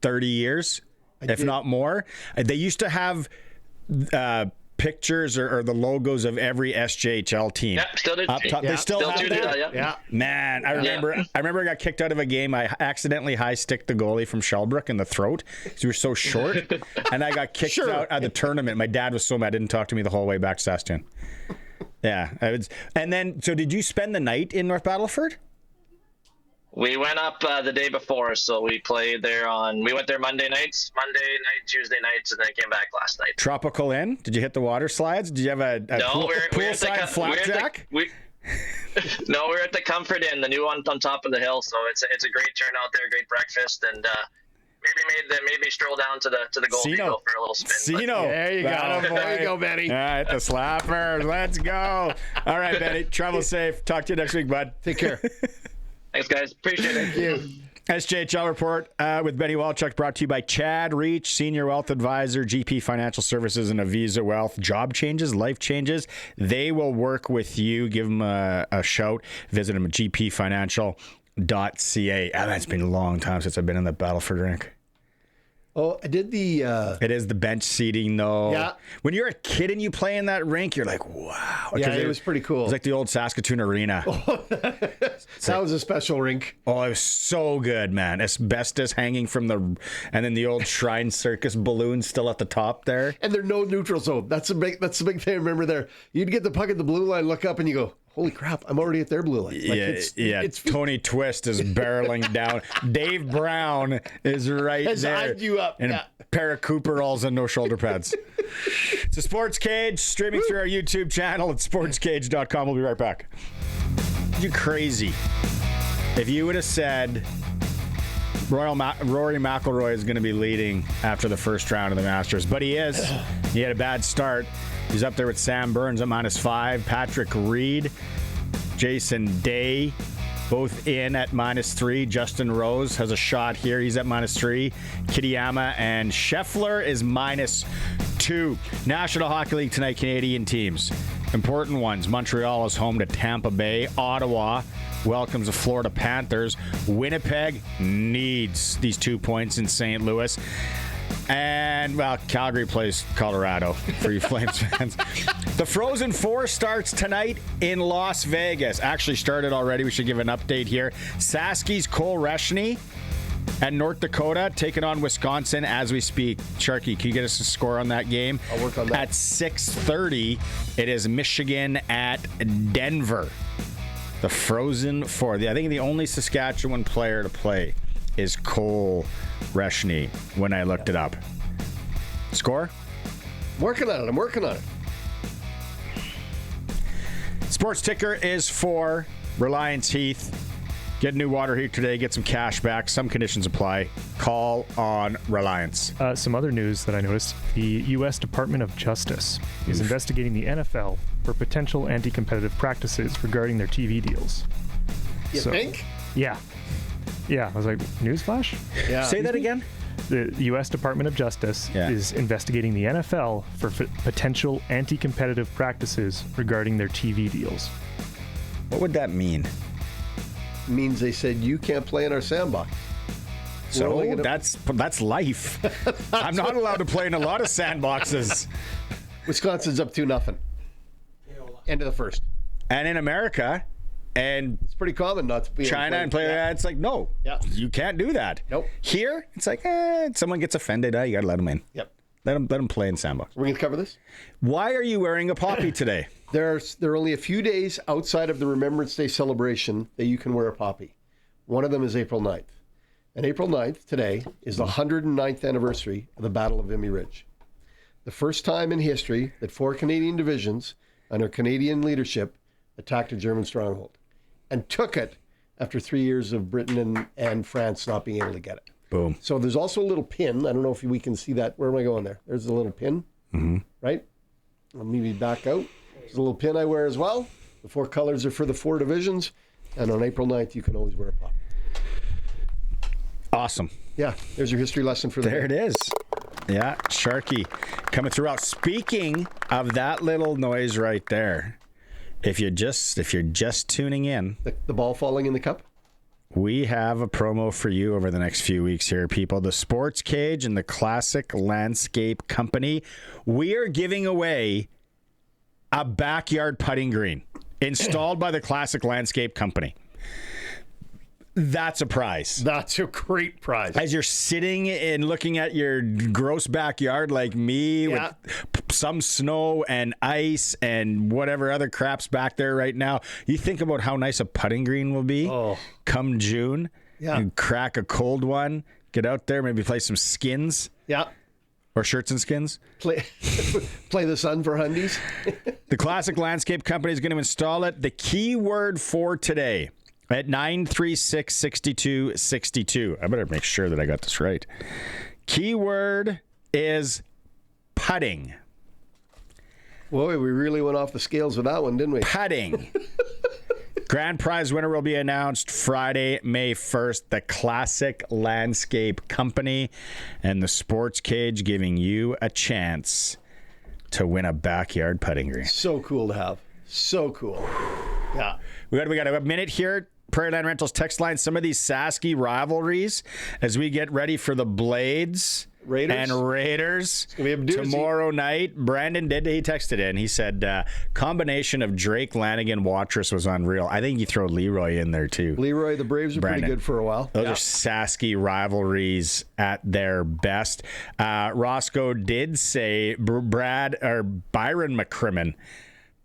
30 years, if not more. They used to have pictures or the logos of every SJHL team. Yeah, still do. Up top. They still have that? Yeah. Man, I remember I got kicked out of a game. I accidentally high-sticked the goalie from Shellbrook in the throat because he was so short, and I got kicked out of the tournament. My dad was so mad, didn't talk to me the whole way back to Saskatchewan. Yeah. And then, so did you spend the night in North Battleford? We went up the day before, so we played there we went there Monday night, Tuesday nights, and then came back last night. Tropical Inn? Did you hit the water slides? Did you have a poolside flapjack? No, we're at the Comfort Inn, the new one on top of the hill, so it's a great turnout there, great breakfast, and maybe stroll down to the Gold Eagle for a little spin. Sino. There you go. There you go, Benny. All right, the slappers. Let's go. All right, Benny. Travel safe. Talk to you next week, bud. Take care. Thanks, guys. Appreciate it. Thank you. SJHL Report with Benny Walchuk, brought to you by Chad Reach, Senior Wealth Advisor, GP Financial Services, and Avisa Wealth. Job changes, life changes, they will work with you. Give them a shout. Visit them at gpfinancial.ca. It's been a long time since I've been in the Battleford rink. Oh, I did the... It is the bench seating, though. Yeah. When you're a kid and you play in that rink, you're like, wow. Yeah, it was pretty cool. It was like the old Saskatoon Arena. That was a special rink. Oh, it was so good, man. Asbestos hanging from and then the old Shrine Circus balloon still at the top there. And there's no neutral zone. That's the big thing I remember there. You'd get the puck at the blue line, look up, and you go, holy crap, I'm already at their blue line. It's Tony Twist is barreling down. Dave Brown is right has there. eyed you up. And a pair of Cooperalls and no shoulder pads. It's a Sports Cage, streaming through our YouTube channel at sportscage.com. We'll be right back. You're crazy. If you would have said Rory McIlroy is going to be leading after the first round of the Masters, but he is. He had a bad start. He's up there with Sam Burns at -5. Patrick Reed, Jason Day, both in at -3. Justin Rose has a shot here. He's at -3. Kitayama and Scheffler is -2. National Hockey League tonight, Canadian teams. Important ones. Montreal is home to Tampa Bay. Ottawa welcomes the Florida Panthers. Winnipeg needs these 2 points in St. Louis. And, well, Calgary plays Colorado for you Flames fans. The Frozen Four starts tonight in Las Vegas. Actually started already. We should give an update here. Saski's Cole Reshny And North Dakota taking on Wisconsin as we speak. Sharky, can you get us a score on that game? I'll work on that. At 6:30, it is Michigan at Denver. The Frozen Four. I think the only Saskatchewan player to play is Cole Reshny when I looked it up. Score? I'm working on it. Sports ticker is for Reliance Heath. Get a new water heater today. Get some cash back. Some conditions apply. Call on Reliance. Some other news that I noticed. The U.S. Department of Justice is investigating the NFL for potential anti-competitive practices regarding their TV deals. You think? Yeah. I was like, newsflash? Yeah. Say that again? The U.S. Department of Justice is investigating the NFL for potential anti-competitive practices regarding their TV deals. What would that mean? Means they said you can't play in our sandbox. So that's life. I'm not allowed to play in a lot of sandboxes. Wisconsin's up 2-0. End of the first. And in America, and It's pretty common not to be China and play that, it's like, no, you can't do that. Nope. Here, it's like, someone gets offended, you got to let them in. Yep. Let them play in sandbox. We're going to cover this. Why are you wearing a poppy today? There are only a few days outside of the Remembrance Day celebration that you can wear a poppy. One of them is April 9th. And April 9th, today, is the 109th anniversary of the Battle of Vimy Ridge. The first time in history that 4 Canadian divisions, under Canadian leadership, attacked a German stronghold and took it after 3 years of Britain and France not being able to get it. Boom. So there's also a little pin. I don't know if we can see that. Where am I going there? There's a little pin, right? Let me back out. There's a little pin I wear as well. The 4 colors are for the 4 divisions. And on April 9th, you can always wear a pop. Awesome. Yeah, there's your history lesson for the There it day. is. Yeah, Sharky coming through. Speaking of that little noise right there, if you're just tuning in, The ball falling in the cup? we have a promo for you over the next few weeks here, people. The SportsCage and the Classic Landscape Company. We are giving away a backyard putting green installed by the Classic Landscape Company. That's a prize. That's a great prize. As you're sitting and looking at your gross backyard like me with some snow and ice and whatever other crap's back there right now, you think about how nice a putting green will be come June. Yeah. You crack a cold one, get out there, maybe play some skins. Yeah. Or shirts and skins. Play the sun for hundies. The Classic Landscape Company is going to install it. The key word for today at 936-6262. I better make sure that I got this right. Keyword is putting. Boy, we really went off the scales with that one, didn't we? Putting. Grand prize winner will be announced Friday, May 1st. The Classic Landscape Company and the SportsCage giving you a chance to win a backyard putting green. So cool to have. So cool. Yeah. We got a minute here. Prairie Land Rentals text line. Some of these Saskatchewan rivalries as we get ready for the Blades and Raiders It's gonna be a doozy. tomorrow night. Brandon he texted in. He said combination of Drake, Lanigan, Watrous was unreal. I think you throw Leroy in there too. Leroy, the Braves are Brandon. pretty good for a while. Those are Saskatchewan rivalries at their best. Roscoe did say Byron McCrimmon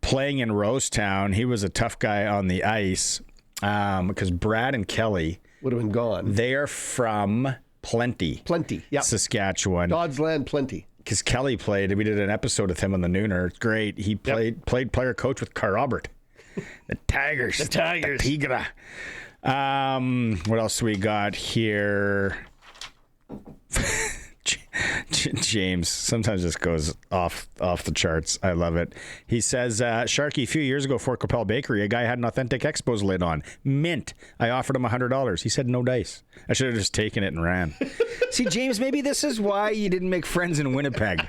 playing in Rosetown. He was a tough guy on the ice because Brad and Kelly Would have been gone. they are from Plenty, Yeah. Saskatchewan. God's land, plenty. Because Kelly played, we did an episode with him on the Nooner. It's great. He played player coach with Carl Robert. The Tigers. The Tigra. What else we got here? James sometimes just goes off the charts. I love it. He says, Sharky, a few years ago, Fort Capel Bakery, a guy had an Authentic Expos lid on. Mint. I offered him $100. He said no dice. I should have just taken it and ran. See, James, maybe this is why you didn't make friends in Winnipeg.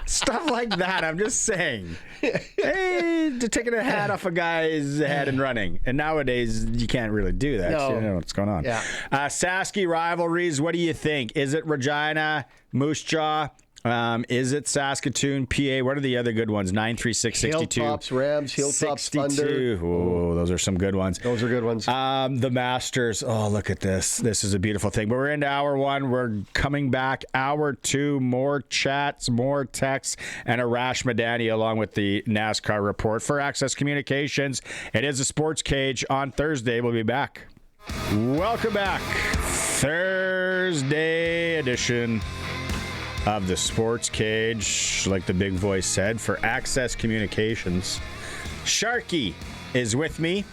Stuff like that. I'm just saying. Hey, just taking a hat off a guy's head and running. And nowadays, you can't really do that. No. So you don't know what's going on. Yeah. Saskatchewan rivalries, what do you think? Is it Regina, Moose Jaw, Is it Saskatoon, PA? What are the other good ones? 93662. Hilltops, Rams, Hilltops, 62. Thunder. Oh, those are some good ones. Those are good ones. The Masters. Oh, look at this. This is a beautiful thing. But we're into hour one. We're coming back. Hour two, more chats, more texts, and Arash Madani along with the NASCAR report for Access Communications. It is a Sports Cage on Thursday. We'll be back. Welcome back. Thursday edition of the Sports Cage, like the big voice said, for Access Communications. Sharky is with me.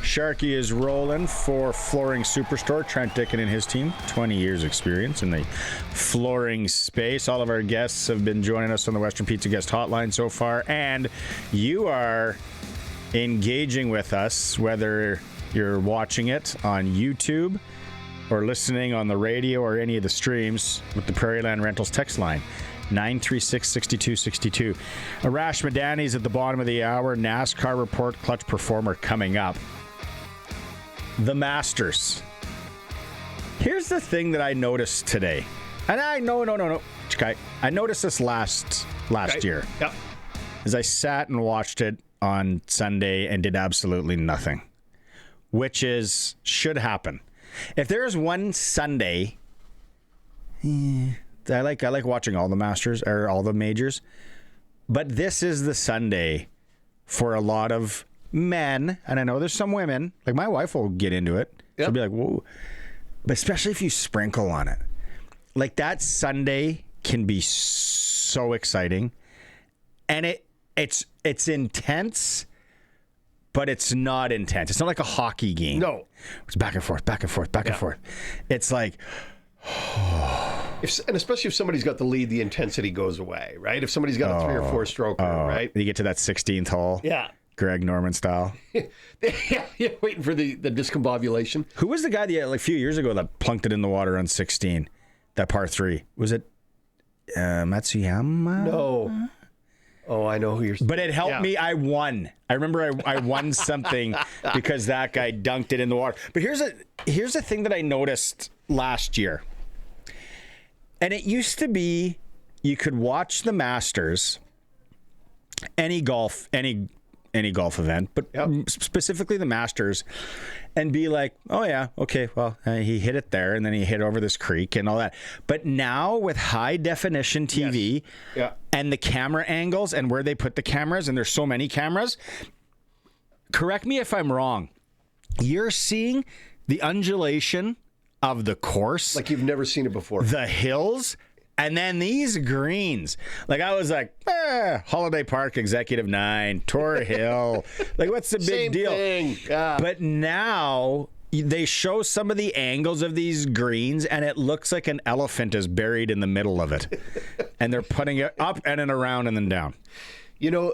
Sharky is rolling for Flooring Superstore. Trent Dickin and his team, 20 years experience in the flooring space. All of our guests have been joining us on the Western Pizza Guest Hotline so far, and you are engaging with us, whether you're watching it on YouTube or listening on the radio or any of the streams, with the Prairie Land Rentals text line, 936-6262. Arash Madani's at the bottom of the hour. NASCAR Report Clutch Performer coming up. The Masters. Here's the thing that I noticed today. And I noticed this last year. Yep. As I sat and watched it on Sunday and did absolutely nothing, which should happen. If there's one Sunday, I like watching all the Masters or all the majors, but this is the Sunday for a lot of men, and I know there's some women, like my wife will get into it. Yep. She'll be like, whoa. But especially if you sprinkle on it. Like that Sunday can be so exciting. And it's intense, but it's not intense. It's not like a hockey game. No. It's back and forth, back and forth, back and forth. It's like, and especially if somebody's got the lead, the intensity goes away, right? If somebody's got a 3 or 4 stroker, right? You get to that 16th hole. Yeah. Greg Norman style. Yeah, waiting for the discombobulation. Who was the guy a few years ago that plunked it in the water on 16? That par 3. Was it Matsuyama? No. Oh, I know who you're... But it helped me. I won. I remember I won something because that guy dunked it in the water. But here's the thing that I noticed last year. And it used to be you could watch the Masters, any golf event, but specifically the Masters, and be like, oh yeah, okay, well, he hit it there, and then he hit over this creek and all that. But now with high definition TV and the camera angles and where they put the cameras, and there's so many cameras, correct me if I'm wrong, you're seeing the undulation of the course. Like you've never seen it before. The hills. And then these greens, like I was like, Holiday Park, Executive 9, Tor Hill. Like, what's the big Same deal? Thing. Yeah. But now they show some of the angles of these greens, and it looks like an elephant is buried in the middle of it. And they're putting it up and then around and then down. You know,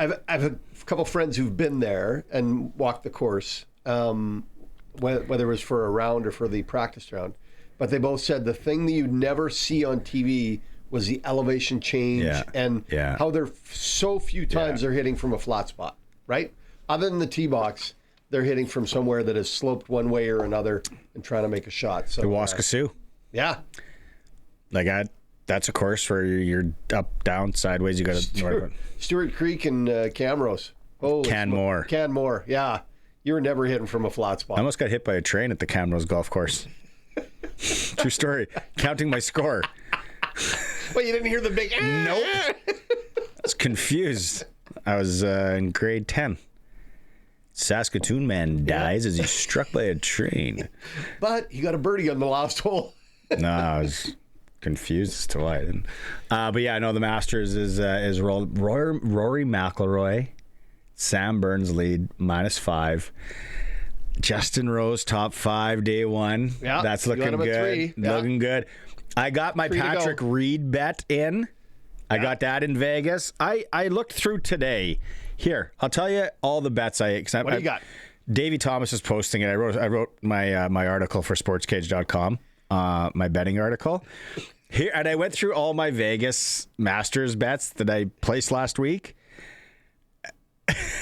I've a couple friends who've been there and walked the course, whether it was for a round or for the practice round. But they both said the thing that you'd never see on TV was the elevation change and how they're so few times they're hitting from a flat spot, right? Other than the tee box, they're hitting from somewhere that is sloped one way or another and trying to make a shot. So, the Waskesiu. Yeah. Like, that's a course where you're up, down, sideways. You got to Stewart Creek and Camrose. Oh, Canmore, yeah. You were never hitting from a flat spot. I almost got hit by a train at the Camrose Golf Course. True story. Counting my score. Well, you didn't hear the big... Nope. I was confused. I was in grade 10. Saskatoon man dies as he's struck by a train. But he got a birdie on the last hole. No, I was confused as to why I didn't. But yeah, I know the Masters is rolled. Rory McIlroy, Sam Burns lead, -5. Justin Rose, top 5, day 1. Yeah, that's looking good. Looking good. I got my Patrick Reed bet in. I got that in Vegas. I looked through today. Here, I'll tell you all the bets what do you got? Davey Thomas is posting it. I wrote my article for SportsCage.com, my betting article. Here, and I went through all my Vegas Masters bets that I placed last week.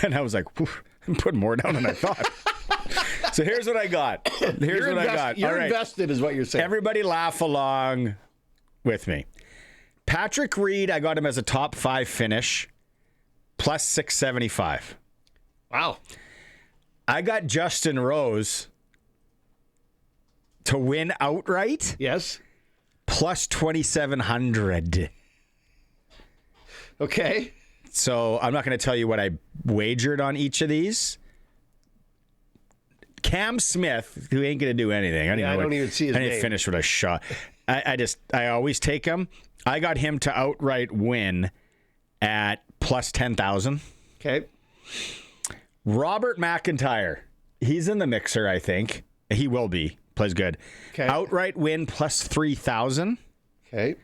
And I was like, I'm putting more down than I thought. So here's what I got. You're All right. invested is what you're saying. Everybody laugh along with me. Patrick Reed, I got him as a top 5 finish, plus 675. Wow. I got Justin Rose to win outright, Yes. plus 2,700. Okay. So I'm not going to tell you what I wagered on each of these. Cam Smith, who ain't going to do anything. I don't even see his I didn't name. finish what I shot. I always take him. I got him to outright win at plus 10,000. Okay. Robert McIntyre, he's in the mixer, I think. He will be. Plays good. Okay. Outright win plus 3,000. Okay.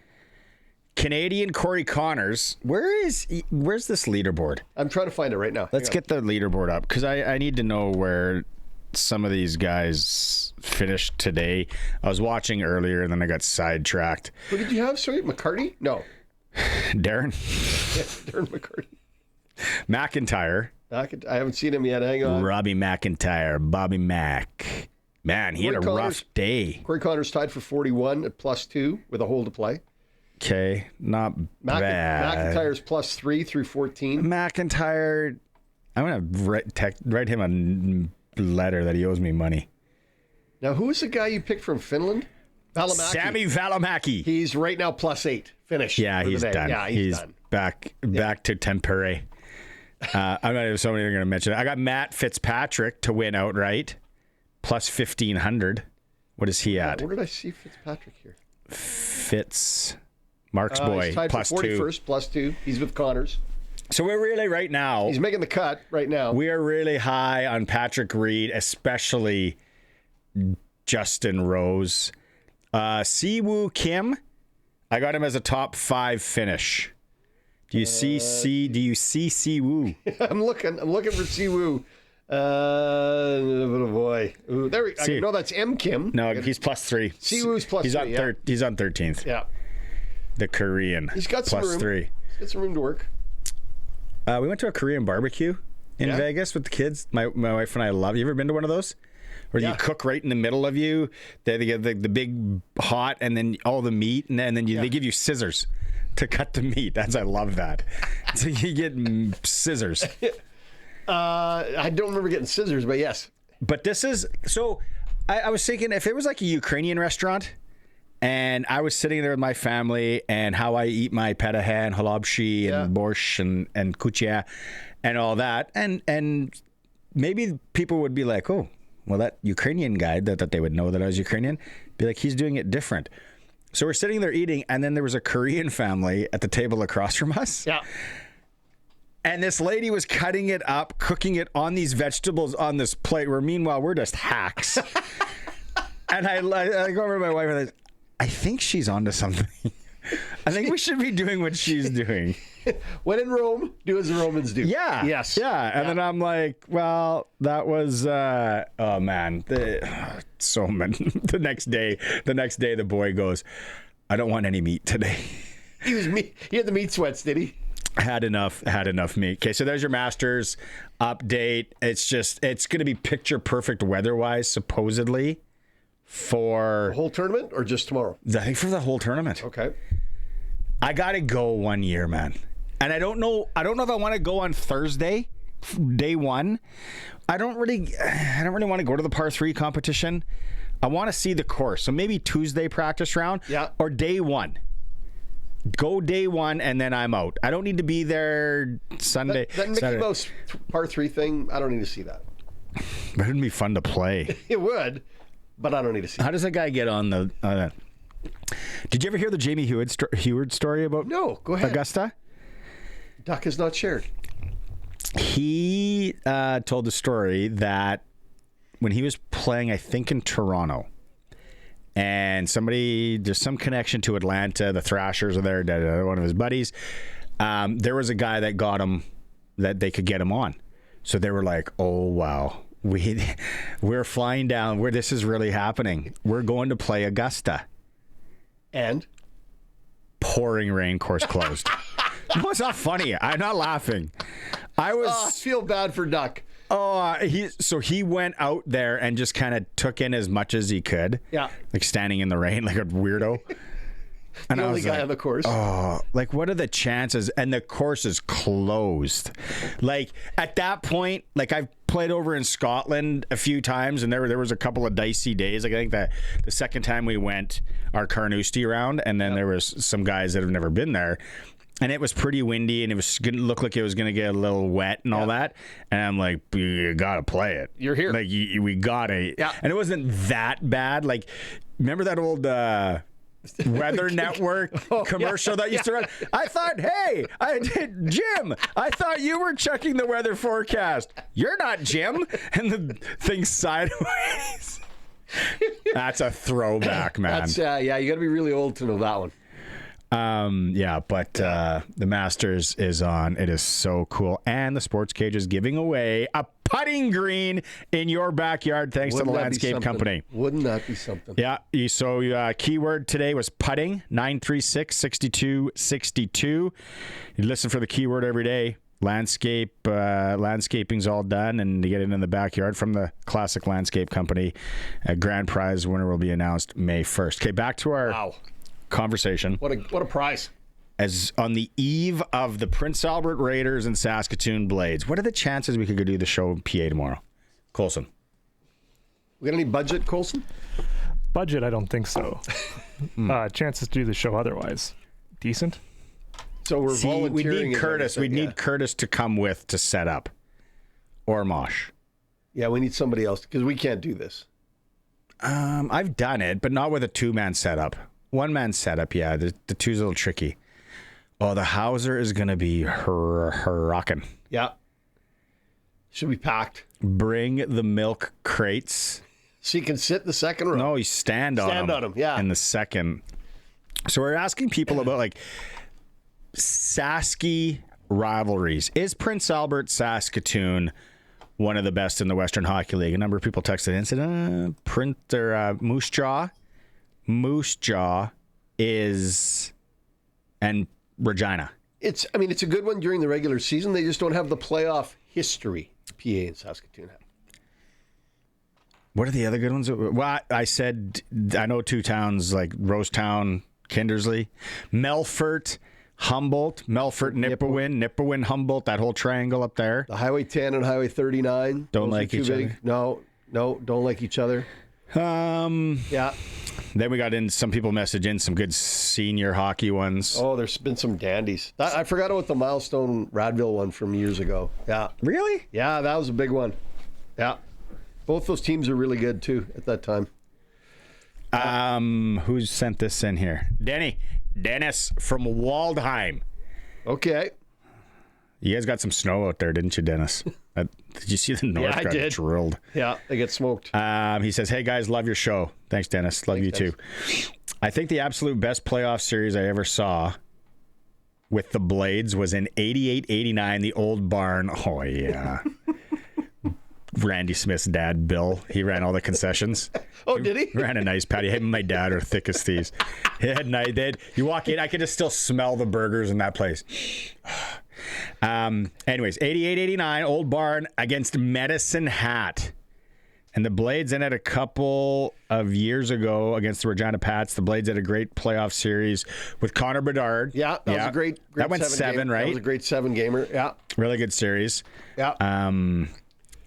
Canadian Corey Connors. Where's this leaderboard? I'm trying to find it right now. Let's get the leaderboard up because I need to know where some of these guys finished today. I was watching earlier and then I got sidetracked. Who did you have? Sorry, McCarty? No. Darren Darren McCarty. McIntyre. I haven't seen him yet. Hang on. Robbie McIntyre. Bobby Mack. Man, he had a rough day. Corey Connors tied for 41 at plus 2 with a hole to play. Okay, not bad. McIntyre's plus 3 through 14. McIntyre, I'm going to write him a letter that he owes me money. Now, who is the guy you picked from Finland? Valimaki. Sammy Valimaki. He's right now plus 8. Finished. Yeah, he's done. Yeah, he's done. back to tempore. I'm not even somebody going to mention it. I got Matt Fitzpatrick to win outright, plus 1,500. What is he at? Where did I see Fitzpatrick here? Mark's boy, he's tied plus for 41st, 2. Plus 2. He's with Connors. So we're really right now. He's making the cut right now. We are really high on Patrick Reed, especially Justin Rose. Siwoo Kim, I got him as a top 5 finish. Do you see Siwoo? I'm looking for Siwoo. Oh boy. Ooh, there we go. No, that's M. Kim. No, he's plus 3. Siwoo's plus 3. He's on 13th. Yeah. The Korean. He's got some plus room. 3. He's got some room to work. We went to a Korean barbecue in Vegas with the kids. My wife and I love. You ever been to one of those? Where you cook right in the middle of you. They get the big hot and then all the meat, and then they give you scissors to cut the meat. I love that. So you get scissors. I don't remember getting scissors, but yes. But this is so. I was thinking if it was like a Ukrainian restaurant, and I was sitting there with my family, and how I eat my petahan, halabshi, and borscht, and kuchia, and all that, and maybe people would be like, oh, well, that Ukrainian guy that they would know that I was Ukrainian, be like, he's doing it different. So we're sitting there eating, and then there was a Korean family at the table across from us. Yeah. And this lady was cutting it up, cooking it on these vegetables on this plate, where meanwhile we're just hacks. And I go over to my wife and I think she's onto something. I think we should be doing what she's doing. When in Rome, do as the Romans do. Yeah. Yes. Yeah. And then I'm like, well, that was, oh man. The next day, the boy goes, I don't want any meat today. He had the meat sweats, did he? Had enough meat. Okay, so there's your Masters update. It's going to be picture perfect weather-wise, supposedly, for The whole tournament or just tomorrow? I think for the whole tournament. Okay. I got to go 1 year, man. And I don't know if I want to go on Thursday, day 1. I don't really want to go to the par 3 competition. I want to see the course. So maybe Tuesday practice round or day 1. Go day 1 and then I'm out. I don't need to be there Sunday. That Mickey Mouse par 3 thing, I don't need to see that. But it'd be fun to play. It would, but I don't need to see How does that guy get on the... Did you ever hear the Jamie Heward story about go ahead. Augusta? Duck has not shared. He told the story that when he was playing, I think in Toronto, and there's some connection to Atlanta, the Thrashers are there, one of his buddies, there was a guy that got him, that they could get him on. So they were like, oh, wow, we're flying down, where this is really happening. We're going to play Augusta. And? Pouring rain, course closed. No, it's not funny. I'm not laughing. I feel bad for Duck. He went out there and just kind of took in as much as he could. Yeah. Like standing in the rain like a weirdo. And The I only was guy like, on the course. oh, like, what are the chances? And the course is closed. Like, at that point, like, I've played over in Scotland a few times, and there was a couple of dicey days. Like, I think that the second time we went, our Carnoustie round, and then there was some guys that have never been there. And it was pretty windy, and it was going to look like it was going to get a little wet and all that. And I'm like, you got to play it. You're here. Like, we got to. Yeah. And it wasn't that bad. Like, remember that old Weather Network commercial that used to run? I thought, hey, Jim, I thought you were checking the weather forecast. You're not Jim. And the thing's sideways. That's a throwback, man. That's yeah, you got to be really old to know that one. But the Masters is on. It is so cool. And the SportsCage is giving away a putting green in your backyard thanks to the Landscape Company. Wouldn't that be something? Yeah. So keyword today was putting, 936-6262. You listen for the keyword every day. Landscaping's all done, and to get it in the backyard from the Classic Landscape Company. A grand prize winner will be announced May 1st. Okay, back to our conversation. What a prize. As on the eve of the Prince Albert Raiders and Saskatoon Blades, what are the chances we could go do the show in PA tomorrow? Colson. We got any budget, Colson? Budget, I don't think so. Chances to do the show otherwise. Decent. So we're volunteering. We need Curtis. We need Curtis to come with to set up. Or Mosh. Yeah, we need somebody else because we can't do this. I've done it, but not with a two-man setup. One-man setup, yeah. The two's a little tricky. Oh, the Hauser is going to be rocking. Yeah. Should be packed. Bring the milk crates. So you can sit in the second row. No, you stand on them. Yeah. In the second. So we're asking people about, like, Saskatchewan rivalries. Is Prince Albert Saskatoon one of the best in the Western Hockey League? A number of people texted in and said, Moose Jaw is, and Regina. It's a good one during the regular season. They just don't have the playoff history PA and Saskatoon have. What are the other good ones? Well, I said, I know two towns like Rosetown, Kindersley, Melfort, Humboldt, Melfort, Nipawin, Humboldt, that whole triangle up there. The Highway 10 and Highway 39. Don't like each other. No, don't like each other. Yeah. Then we got in some people message in some good senior hockey ones. Oh, there's been some dandies. I forgot about the Milestone Radville one from years ago. Yeah. Really? Yeah, that was a big one. Yeah. Both those teams are really good too at that time. Who sent this in here? Dennis from Waldheim. Okay. You guys got some snow out there, didn't you, Dennis? Did you see the north got drilled? Yeah, they get smoked. He says, hey, guys, love your show. Thanks, Dennis. Love you, too. I think the absolute best playoff series I ever saw with the Blades was in 88-89, the old barn. Oh, yeah. Randy Smith's dad, Bill, he ran all the concessions. Oh, did he? Ran a nice patty. Him and my dad are thick as thieves. You walk in, I could just still smell the burgers in that place. Anyways, 88-89, Old Barn against Medicine Hat. And the Blades in it a couple of years ago against the Regina Pats. The Blades had a great playoff series with Connor Bedard. Yeah, that was a great that went 7, right? That was a great 7 gamer. Yeah. Really good series. Yeah.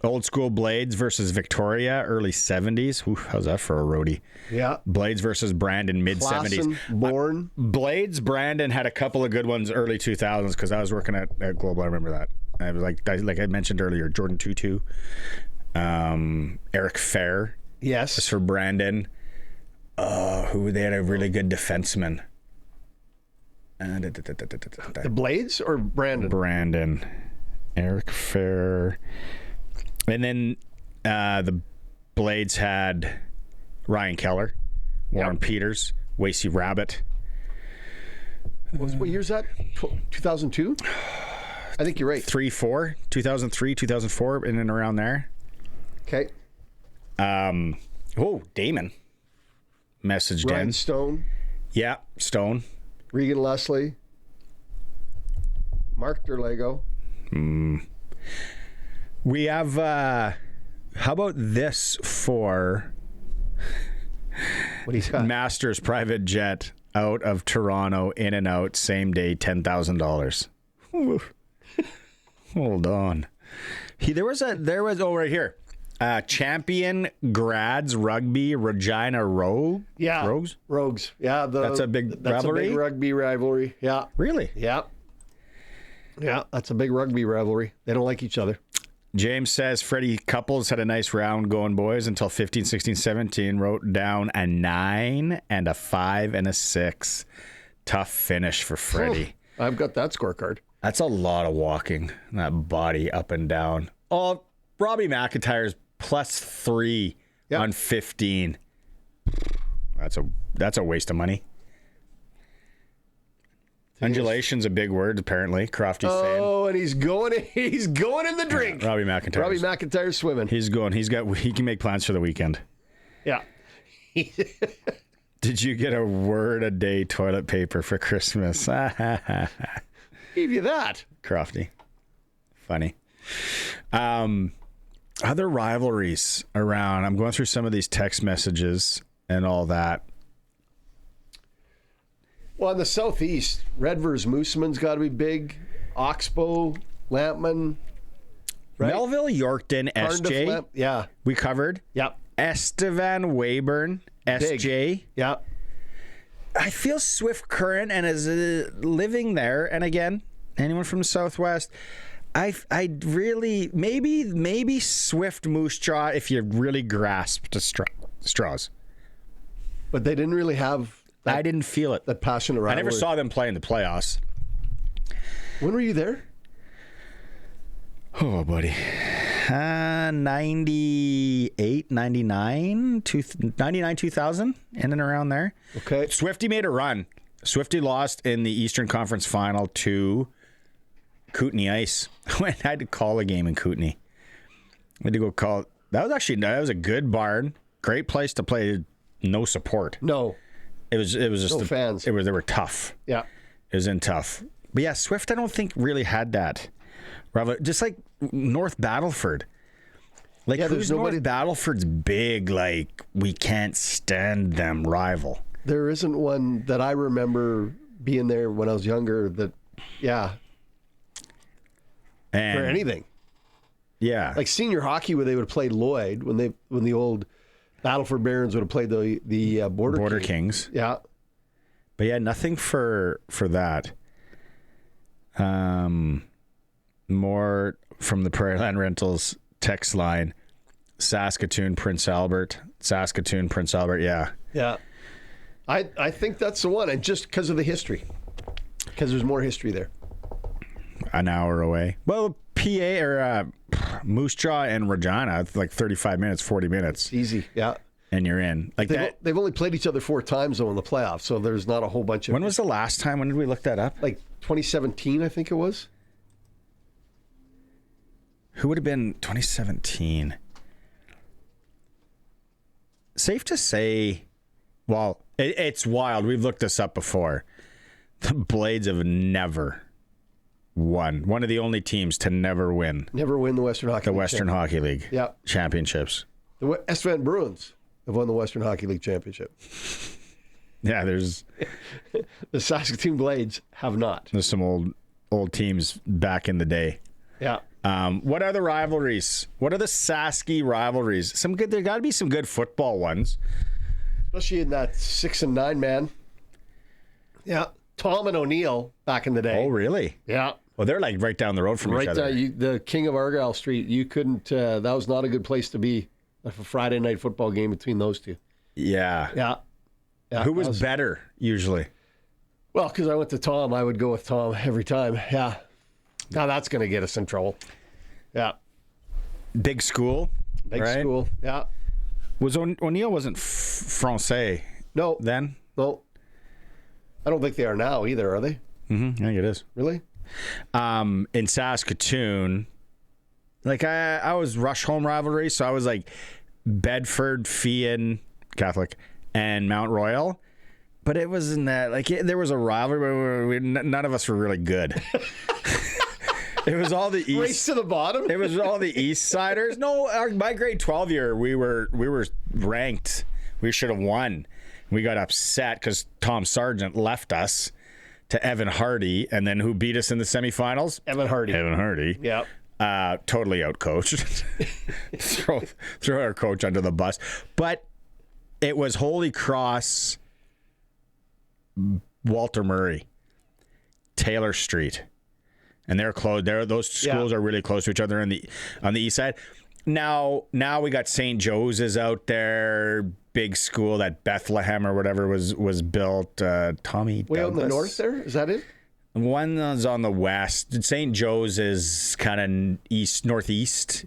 Old school Blades versus Victoria, early 70s. Ooh, how's that for a roadie? Yeah. Blades versus Brandon, mid 70s. Born. Blades, Brandon had a couple of good ones early 2000s because I was working at Global. I remember that. I was like I mentioned earlier, Jordan Tutu, Eric Fair. Yes. Was for Brandon. They had a really good defenseman. The Blades or Brandon? Brandon. Eric Fair. And then the Blades had Ryan Keller, Warren Peters, Wasey Rabbit. What year is that? 2002? I think you're right. 3-4, 2003, 2004, in and around there. Okay. Damon messaged Ryan in. Stone. Yeah, Stone. Regan Leslie. Mark Derlego. We have, how about this for What he's got? Masters private jet? out of Toronto, in and out, same day, $10,000. Hold on. There was right here. Champion Grads Rugby Regina Rogues. Rogues. Yeah, that's a big rivalry. That's a big rugby rivalry. Yeah. Really? Yeah. Yeah, that's a big rugby rivalry. They don't like each other. James says Freddie Couples had a nice round going, boys, until 15, 16, 17. Wrote down a 9 and a 5 and a 6. Tough finish for Freddie. I've got that scorecard. That's a lot of walking. That body up and down. Oh, Robbie McIntyre's +3 on 15. That's a waste of money. Undulation's a big word, apparently. Crofty's saying. Oh, and he's going in the drink. Robbie McIntyre's swimming. He's going. He can make plans for the weekend. Yeah. Did you get a word a day toilet paper for Christmas? Gave you that. Crofty. Funny. Other rivalries around. I'm going through some of these text messages and all that. Well, in the southeast, Redvers Mooseman's got to be big. Oxbow, Lampman. Right? Melville, Yorkton, SJ. Yeah. We covered. Yep. Estevan, Weyburn, SJ. Yeah. I feel Swift Current and as living there, and again, anyone from the Southwest, I really maybe Swift Moose Jaw if you really grasp the straws. But they didn't really have. I didn't feel it. That passionate rivalry. I never saw them play in the playoffs. When were you there? Oh, buddy. 98, 99, 99, 2000, in and around there. Okay. Swifty made a run. Swifty lost in the Eastern Conference Final to Kootenay Ice. I had to call a game in Kootenay. I had to go call. That was a good barn. Great place to play. No support. No. It was just no fans. They were tough. Yeah. It was in tough. But yeah, Swift I don't think really had that. Just like North Battleford. Like who's North Battleford's big, like we can't stand them rival? There isn't one that I remember being there when I was younger that and, for anything. Yeah. Like senior hockey where they would have played Lloyd when the old Battleford Barons would have played the Border Kings. Yeah. But yeah, nothing for that. More from the Prairie Land Rentals text line. Saskatoon, Prince Albert, yeah. Yeah. I think that's the one, and just because of the history. Because there's more history there. An hour away. Well, PA or Moose Jaw and Regina, it's like 35 minutes, 40 minutes. Easy, yeah. And you're in. Like they've only played each other 4 times, though, in the playoffs, so there's not a whole bunch of... When was the last time? When did we look that up? Like 2017, I think it was. Who would have been 2017? Safe to say, well, it's wild. We've looked this up before. The Blades have never won. One of the only teams to never win. Never win the Western Hockey League. Western Hockey League championships. The Estevan Bruins have won the Western Hockey League championship. Yeah, there's... The Saskatoon Blades have not. There's some old teams back in the day. Yeah. What are the rivalries? What are the Sasky rivalries? Some good. There got to be some good football ones, especially in that 6 and 9 man. Yeah, Tom and O'Neill back in the day. Oh, really? Yeah. Well, they're like right down the road from each other. The king of Argyle Street. You couldn't. That was not a good place to be for a Friday night football game between those two. Yeah. Yeah. Who was better usually? Well, because I went to Tom, I would go with Tom every time. Yeah. Now that's going to get us in trouble. Yeah. Big school. Big school. Yeah. Was O'Neill wasn't Francais? No. Then? No. I don't think they are now either, are they? Mm-hmm. I think it is. Really? In Saskatoon, like I was rush home rivalry, so I was like Bedford, Fian, Catholic, and Mount Royal. But it wasn't that, like, there was a rivalry, but none of us were really good. It was all the East. Race to the bottom? It was all the East Siders. No, my grade 12 year, we were ranked. We should have won. We got upset because Tom Sargent left us to Evan Hardy, and then who beat us in the semifinals? Evan Hardy. Yeah. Totally outcoached. throw our coach under the bus. But it was Holy Cross, Walter Murray, Taylor Street. And they're close. Those schools are really close to each other on the east side. Now we got St. Jose's out there, big school that Bethlehem or whatever was built. Tommy Way out in the Douglas. north there? Is that it? One is on the west. St. Joe's is kind of northeast,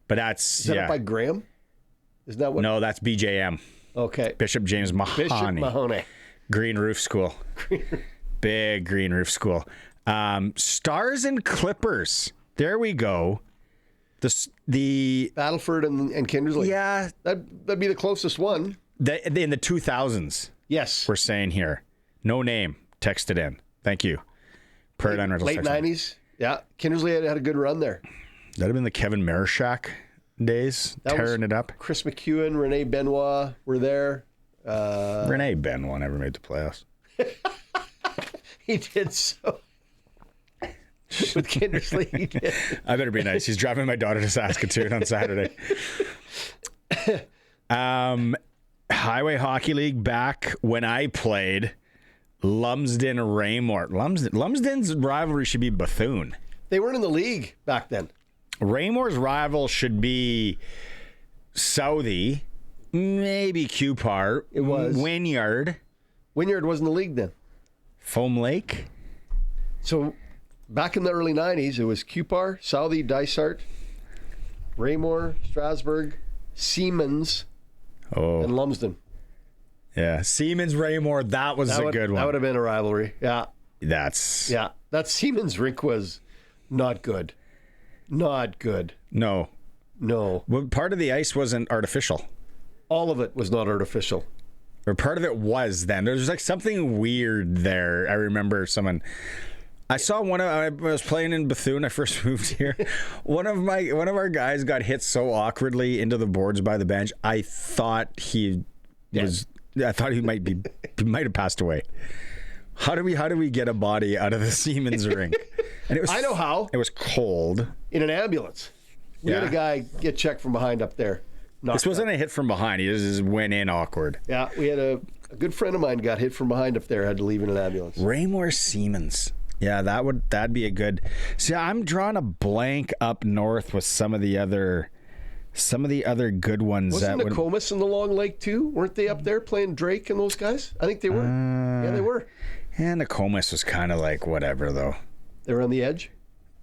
but that's Is that up by Graham? Is that what? No, that's BJM. Okay. Bishop James Mahoney. Bishop Mahoney. Green roof school. Big green roof school. Stars and Clippers. There we go. The Battleford and Kindersley. Yeah, that'd be the closest one. In the 2000s. Yes. We're saying here. No name. Text it in. Thank you. Late 90s. Yeah. Kindersley had a good run there. That'd have been the Kevin Marishak days, tearing it up. Chris McEwen, Rene Benoit were there. Rene Benoit never made the playoffs. He did so. With Kindersley, he did. I better be nice. He's driving my daughter to Saskatoon on Saturday. Highway Hockey League back when I played. Lumsden Raymore. Lumsden's rivalry should be Bethune. They weren't in the league back then. Raymore's rival should be Southie, maybe Cupar. It was. Wynyard. Wynyard wasn't in the league then. Foam Lake. So back in the early 90s, it was Cupar, Southie, Dysart, Raymore, Strasbourg, Siemens, and Lumsden. Yeah, Siemens Raymore, that was a good one. That would have been a rivalry. Yeah. That Siemens rink was not good. Not good. No. No. Well, part of the ice wasn't artificial. All of it was not artificial. Or part of it was then. There's like something weird there. I remember I saw I was playing in Bethune. I first moved here. One of our guys got hit so awkwardly into the boards by the bench. I thought he might have passed away. How do we get a body out of the Siemens rink? And I know how. It was cold. In an ambulance. We had a guy get checked from behind up there. This wasn't a hit from behind. He just went in awkward. Yeah, we had a good friend of mine got hit from behind up there. Had to leave in an ambulance. Raymore Siemens. Yeah, that'd be a good. See, I'm drawing a blank up north with some of the other good ones. Wasn't Nokomis in the Long Lake too? Weren't they up there playing Drake and those guys? I think they were. Yeah, they were. And Nokomis was kind of like whatever though. They were on the edge.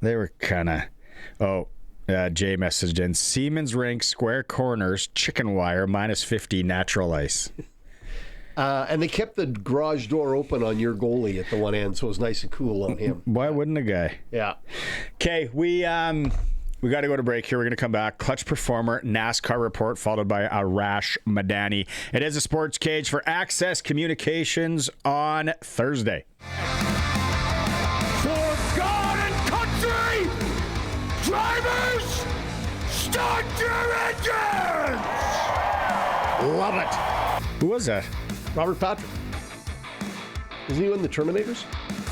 They were kind of. Jay messaged in Siemens rink, square corners, chicken wire, -50 natural ice. And they kept the garage door open on your goalie at the one end, so it was nice and cool on him. Why wouldn't a guy? Yeah. Okay, we got to go to break here. We're going to come back. Clutch Performer, NASCAR Report, followed by Arash Madani. It is a Sports Cage for Access Communications on Thursday. For God and country, drivers, start your engines! Love it. Who was that? Robert Patrick. Isn't he in the Terminators?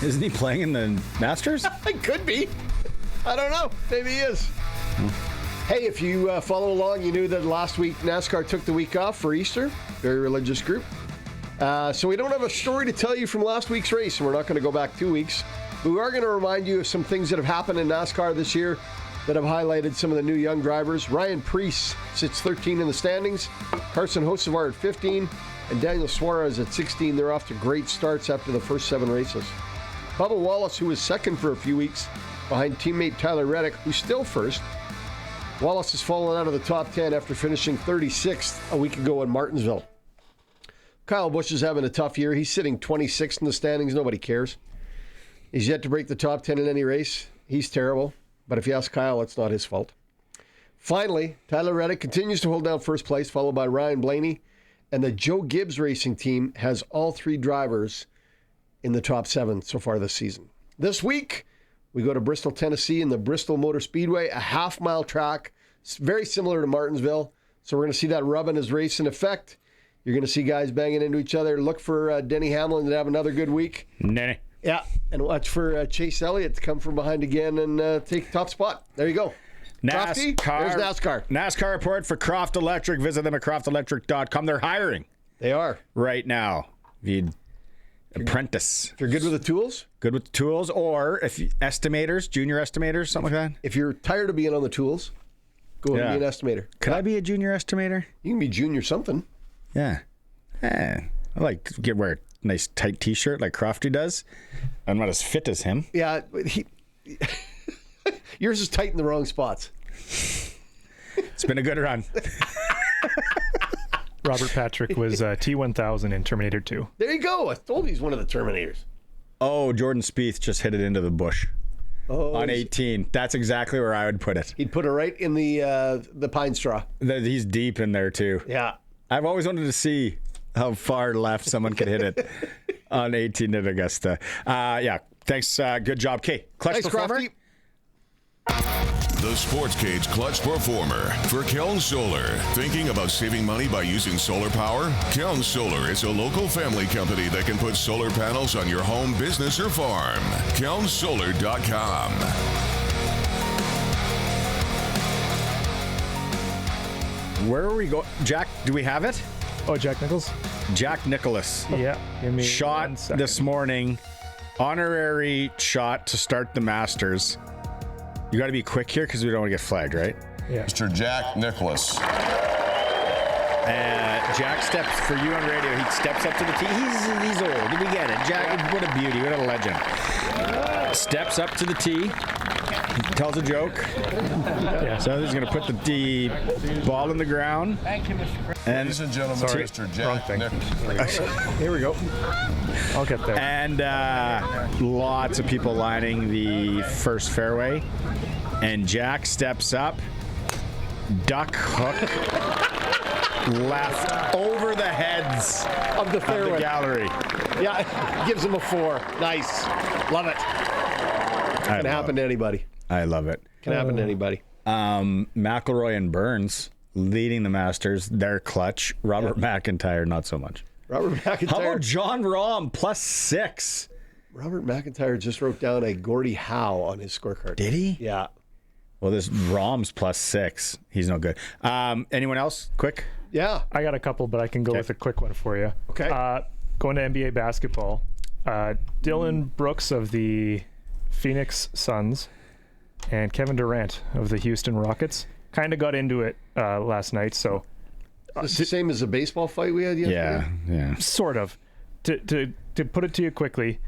Isn't he playing in the Masters? It could be. I don't know. Maybe he is. Hey, if you follow along, you knew that last week NASCAR took the week off for Easter. Very religious group. So we don't have a story to tell you from last week's race, and we're not going to go back 2 weeks. But we are going to remind you of some things that have happened in NASCAR this year that have highlighted some of the new young drivers. Ryan Preece sits 13 in the standings. Carson Hocevar at 15. And Daniel Suarez at 16. They're off to great starts after the first 7 races. Bubba Wallace, who was second for a few weeks behind teammate Tyler Reddick, who's still first. Wallace has fallen out of the top 10 after finishing 36th a week ago in Martinsville. Kyle Busch is having a tough year. He's sitting 26th in the standings. Nobody cares. He's yet to break the top 10 in any race. He's terrible. But if you ask Kyle, it's not his fault. Finally, Tyler Reddick continues to hold down first place, followed by Ryan Blaney. And the Joe Gibbs Racing Team has all 3 drivers in the top 7 so far this season. This week, we go to Bristol, Tennessee in the Bristol Motor Speedway, a half-mile track. It's very similar to Martinsville. So we're going to see that rub in his race in effect. You're going to see guys banging into each other. Look for Denny Hamlin to have another good week. Nah. Yeah, and watch for Chase Elliott to come from behind again and take the top spot. There you go. Crofty, there's NASCAR. NASCAR report for Croft Electric. Visit them at croftelectric.com. They're hiring. They are. Right now. Apprentice. If you're good with the tools. Good with the tools, or if estimators, junior estimators, something like that. If you're tired of being on the tools, go and be an estimator. Could I be a junior estimator? You can be junior something. Yeah. I like to wear a nice tight t-shirt like Crofty does. I'm not as fit as him. Yeah, yours is tight in the wrong spots. It's been a good run. Robert Patrick was T1000 in Terminator 2. There you go. I told you he's one of the Terminators. Oh, Jordan Spieth just hit it into the bush on 18. That's exactly where I would put it. He'd put it right in the pine straw. He's deep in there, too. Yeah. I've always wanted to see how far left someone could hit it on 18 at Augusta. Yeah, thanks. Good job. Okay, Clutch Performer. Crofty. The SportsCage Clutch Performer for Keln Solar. Thinking about saving money by using solar power? Keln Solar is a local family company that can put solar panels on your home, business, or farm. KelnSolar.com. Where are we going? Jack, do we have it? Oh, Jack Nichols? Jack Nicholas. Yeah. Give me Shot 1 second. this morning. Honorary shot to start the Masters. You got to be quick here because we don't want to get flagged, right? Yeah. Mr. Jack Nicholas. Jack steps, for you on radio, he steps up to the tee. He's old. We get it. Jack, what a beauty. What a legend. Steps up to the tee. Tells a joke. Yeah. So he's going to put the ball in the ground. Thank you, Mr. President. Ladies and gentlemen, Mr. Jack Nicholas. Here we go. I'll get there. And lots of people lining the first fairway. And Jack steps up. Duck hook. Left over the heads Of the fairway. of the gallery. Yeah, gives him a 4. Nice. Love it. Can happen to anybody. I love it. Can happen to anybody. McIlroy and Burns leading the Masters. They're clutch. Robert McIntyre, not so much. Robert McIntyre. How about John Rahm, +6? Robert McIntyre just wrote down a Gordie Howe on his scorecard. Did he? Yeah. Well, this Rahm's +6. He's no good. Anyone else? Quick. Yeah. I got a couple, but I can go with a quick one for you. Okay. Going to NBA basketball. Dylan Brooks of the Phoenix Suns and Kevin Durant of the Houston Rockets kind of got into it last night. So It's the same as the baseball fight we had yesterday? Yeah. sort of. To put it to you quickly,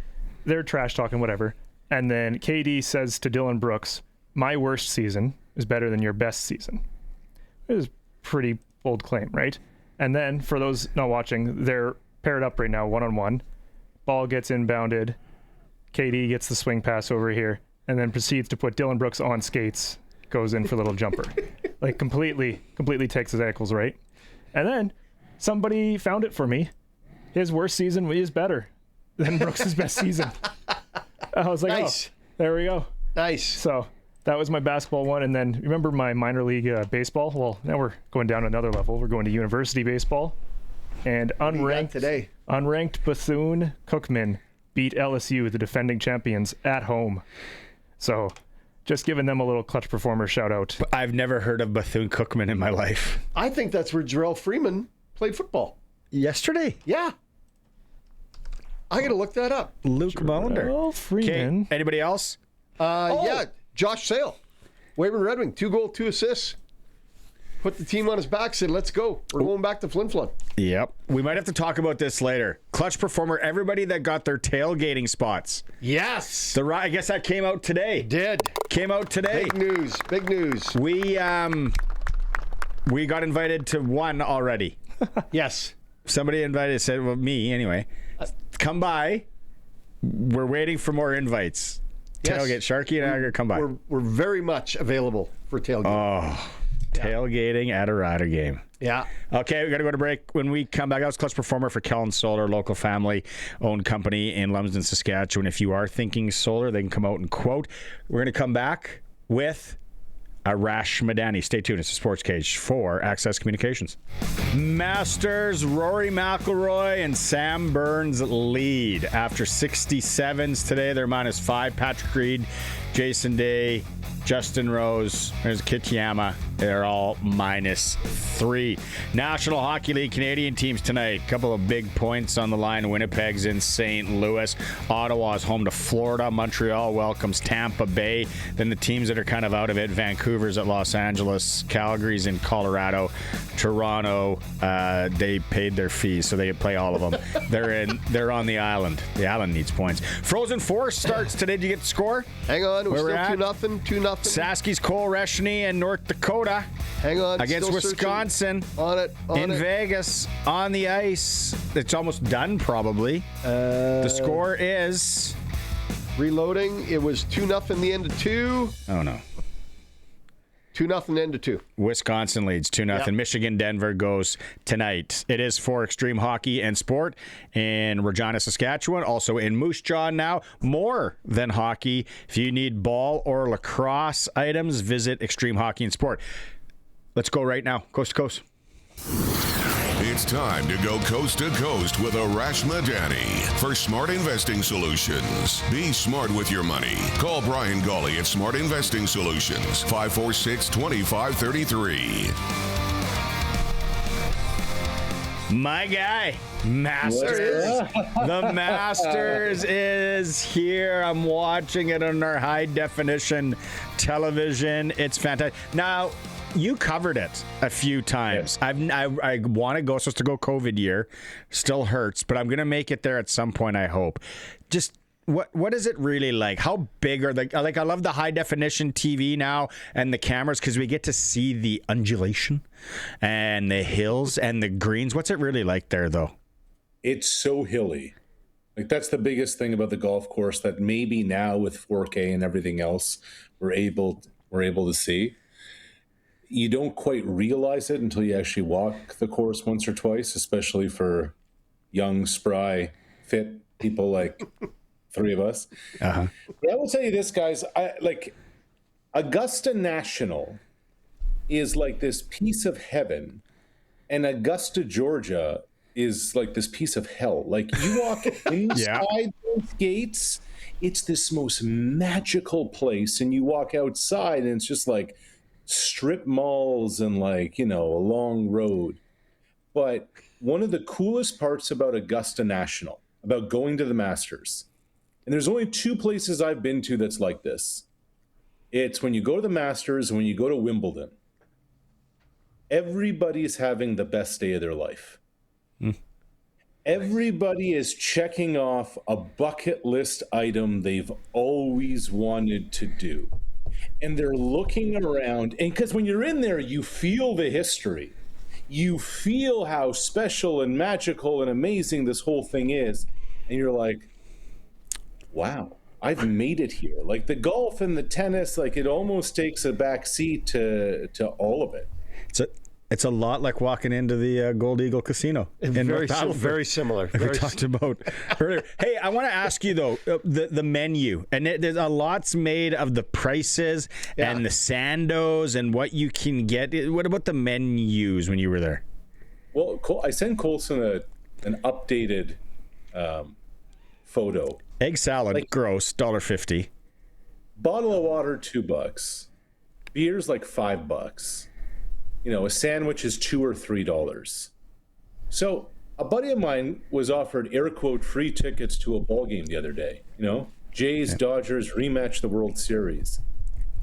they're trash talking, whatever. And then KD says to Dylan Brooks, "My worst season is better than your best season." It is a pretty bold claim, right? And then for those not watching, they're paired up right now, 1-on-1. Ball gets inbounded. KD gets the swing pass over here and then proceeds to put Dylan Brooks on skates, goes in for a little jumper. Like completely takes his ankles, right? And then somebody found it for me. His worst season is better than Brooks' best season. I was like, Nice. oh, there we go. Nice. So that was my basketball one. And then remember my minor league baseball? Well, now we're going down another level. We're going to university baseball. And today? unranked Bethune-Cookman beat LSU, the defending champions, at home. So just giving them a little clutch performer shout out. I've never heard of Bethune-Cookman in my life. I think that's where Jarrell Freeman played football. Yesterday, Yeah. I got to look that up. Luke Mullender. Oh, Freeman. Okay, anybody else? Yeah, Josh Sale. Weyburn Red Wing, 2 goals, 2 assists. Put the team on his back, said, let's go. We're going back to Flin Flon. Yep. We might have to talk about this later. Clutch performer, everybody that got their tailgating spots. Yes. I guess that came out today. Did. Came out today. Big news. Big news. We got invited to one already. Yes. Somebody invited, said, well, me anyway. Come by. We're waiting for more invites. Yes. Tailgate. Sharky and I are going to come by. We're very much available for tailgate. Oh, tailgating at a Rider game. Yeah. Okay, we got to go to break. When we come back, that was Clutch Performer for Keln Solar, local family-owned company in Lumsden, Saskatchewan. If you are thinking solar, they can come out and quote. We're going to come back with Arash Madani. Stay tuned. It's the Sports Cage for Access Communications. Masters, Rory McIlroy and Sam Burns lead after 67s today. They're -5. Patrick Reed, Jason Day, Justin Rose, there's Kitayama. They're all -3. National Hockey League Canadian teams tonight. A couple of big points on the line. Winnipeg's in St. Louis. Ottawa's home to Florida. Montreal welcomes Tampa Bay. Then the teams that are kind of out of it. Vancouver's at Los Angeles. Calgary's in Colorado. Toronto, they paid their fees, so they can play all of them. They're on the island. The island needs points. Frozen Four starts today. Did you get the score? Hang on. It was Where still we're 2-0. Saski's Cole Reshny and North Dakota. Hang on. Against still Wisconsin. On it. Vegas, on the ice. It's almost done, probably. The score is... Reloading. It was 2-0 the end of 2. Oh, no. 2-0 end of 2. Wisconsin leads 2-0. Yep. Michigan, Denver goes tonight. It is for Extreme Hockey and Sport in Regina, Saskatchewan. Also in Moose Jaw now. More than hockey. If you need ball or lacrosse items, visit Extreme Hockey and Sport. Let's go right now. Coast to coast. It's time to go coast to coast with Arash Madani for Smart Investing Solutions. Be smart with your money. Call Brian Gawley at Smart Investing Solutions, 546-2533. My guy, Masters. The Masters is here. I'm watching it on our high definition television. It's fantastic. Now, you covered it a few times. I want to go. It's supposed to go COVID year. Still hurts, but I'm going to make it there at some point, I hope. Just what is it really like? How big are I love the high definition TV now and the cameras because we get to see the undulation and the hills and the greens. What's it really like there, though? It's so hilly. Like, that's the biggest thing about the golf course that maybe now with 4K and everything else we're able to see. You don't quite realize it until you actually walk the course once or twice, especially for young, spry, fit people like three of us. Uh-huh. But I will tell you this, guys. Augusta National is like this piece of heaven, and Augusta, Georgia is like this piece of hell. Like, you walk inside those gates, it's this most magical place, and you walk outside, and it's just like strip malls and like, a long road. But one of the coolest parts about Augusta National, about going to the Masters, and there's only 2 places I've been to that's like this. It's when you go to the Masters and when you go to Wimbledon. Everybody's having the best day of their life. Everybody is checking off a bucket list item they've always wanted to do. And they're looking around, and because when you're in there, you feel the history. You feel how special and magical and amazing this whole thing is. And you're like, wow, I've made it here. Like, the golf and the tennis, like, it almost takes a back seat to all of it. It's a lot like walking into the Gold Eagle Casino. Very similar. We talked about earlier. Hey, I want to ask you, though, the menu. And there's a lot's made of the prices and the sandos and what you can get. What about the menus when you were there? Well, I sent Colson an updated photo. Egg salad, gross, $1.50. Bottle of water, $2. Beer's like $5. A sandwich is $2 or $3. So a buddy of mine was offered air quote free tickets to a ball game the other day. Jays, Dodgers rematch the World Series.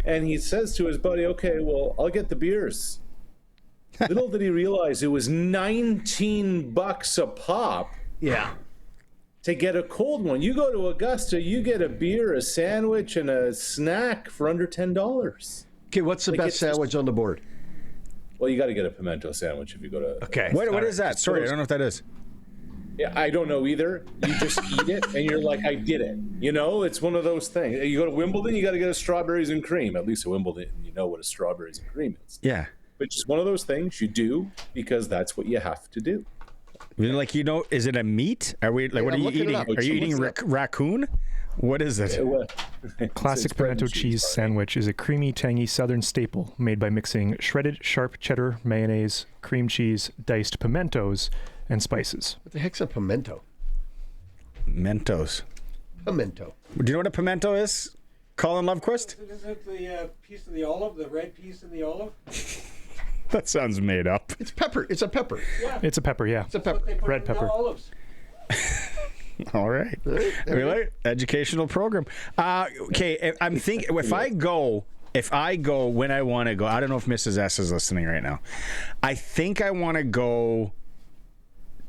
And he says to his buddy, okay, well, I'll get the beers. Little did he realize it was $19 a pop. Yeah. To get a cold one. You go to Augusta, you get a beer, a sandwich, and a snack for under $10. Okay, what's the best sandwich on the board? Well, you got to get a pimento sandwich if you go to... Okay. What is that? Sorry, I don't know what that is. Yeah, I don't know either. You just eat it, and you're like, I did it. It's one of those things. You go to Wimbledon, you got to get a strawberries and cream. At least at Wimbledon, you know what a strawberries and cream is. Yeah. But just one of those things you do because that's what you have to do. Like, is it a meat? Are we like? What are you eating? Are you eating raccoon? What is it? Classic It's bread and pimento cheese sandwich is a creamy, tangy southern staple made by mixing shredded sharp cheddar, mayonnaise, cream cheese, diced pimentos, and spices. What the heck's a pimento? Mentos. Pimento. Do you know what a pimento is? Colin Lovequist? Is it the piece of the olive, the red piece in the olive? That sounds made up. It's pepper. It's a pepper. It's a pepper, yeah. It's a pepper. Red pepper. Olives. All right. We like educational program. Okay, I'm thinking if I go when I want to go, I don't know if Mrs. S is listening right now. I think I want to go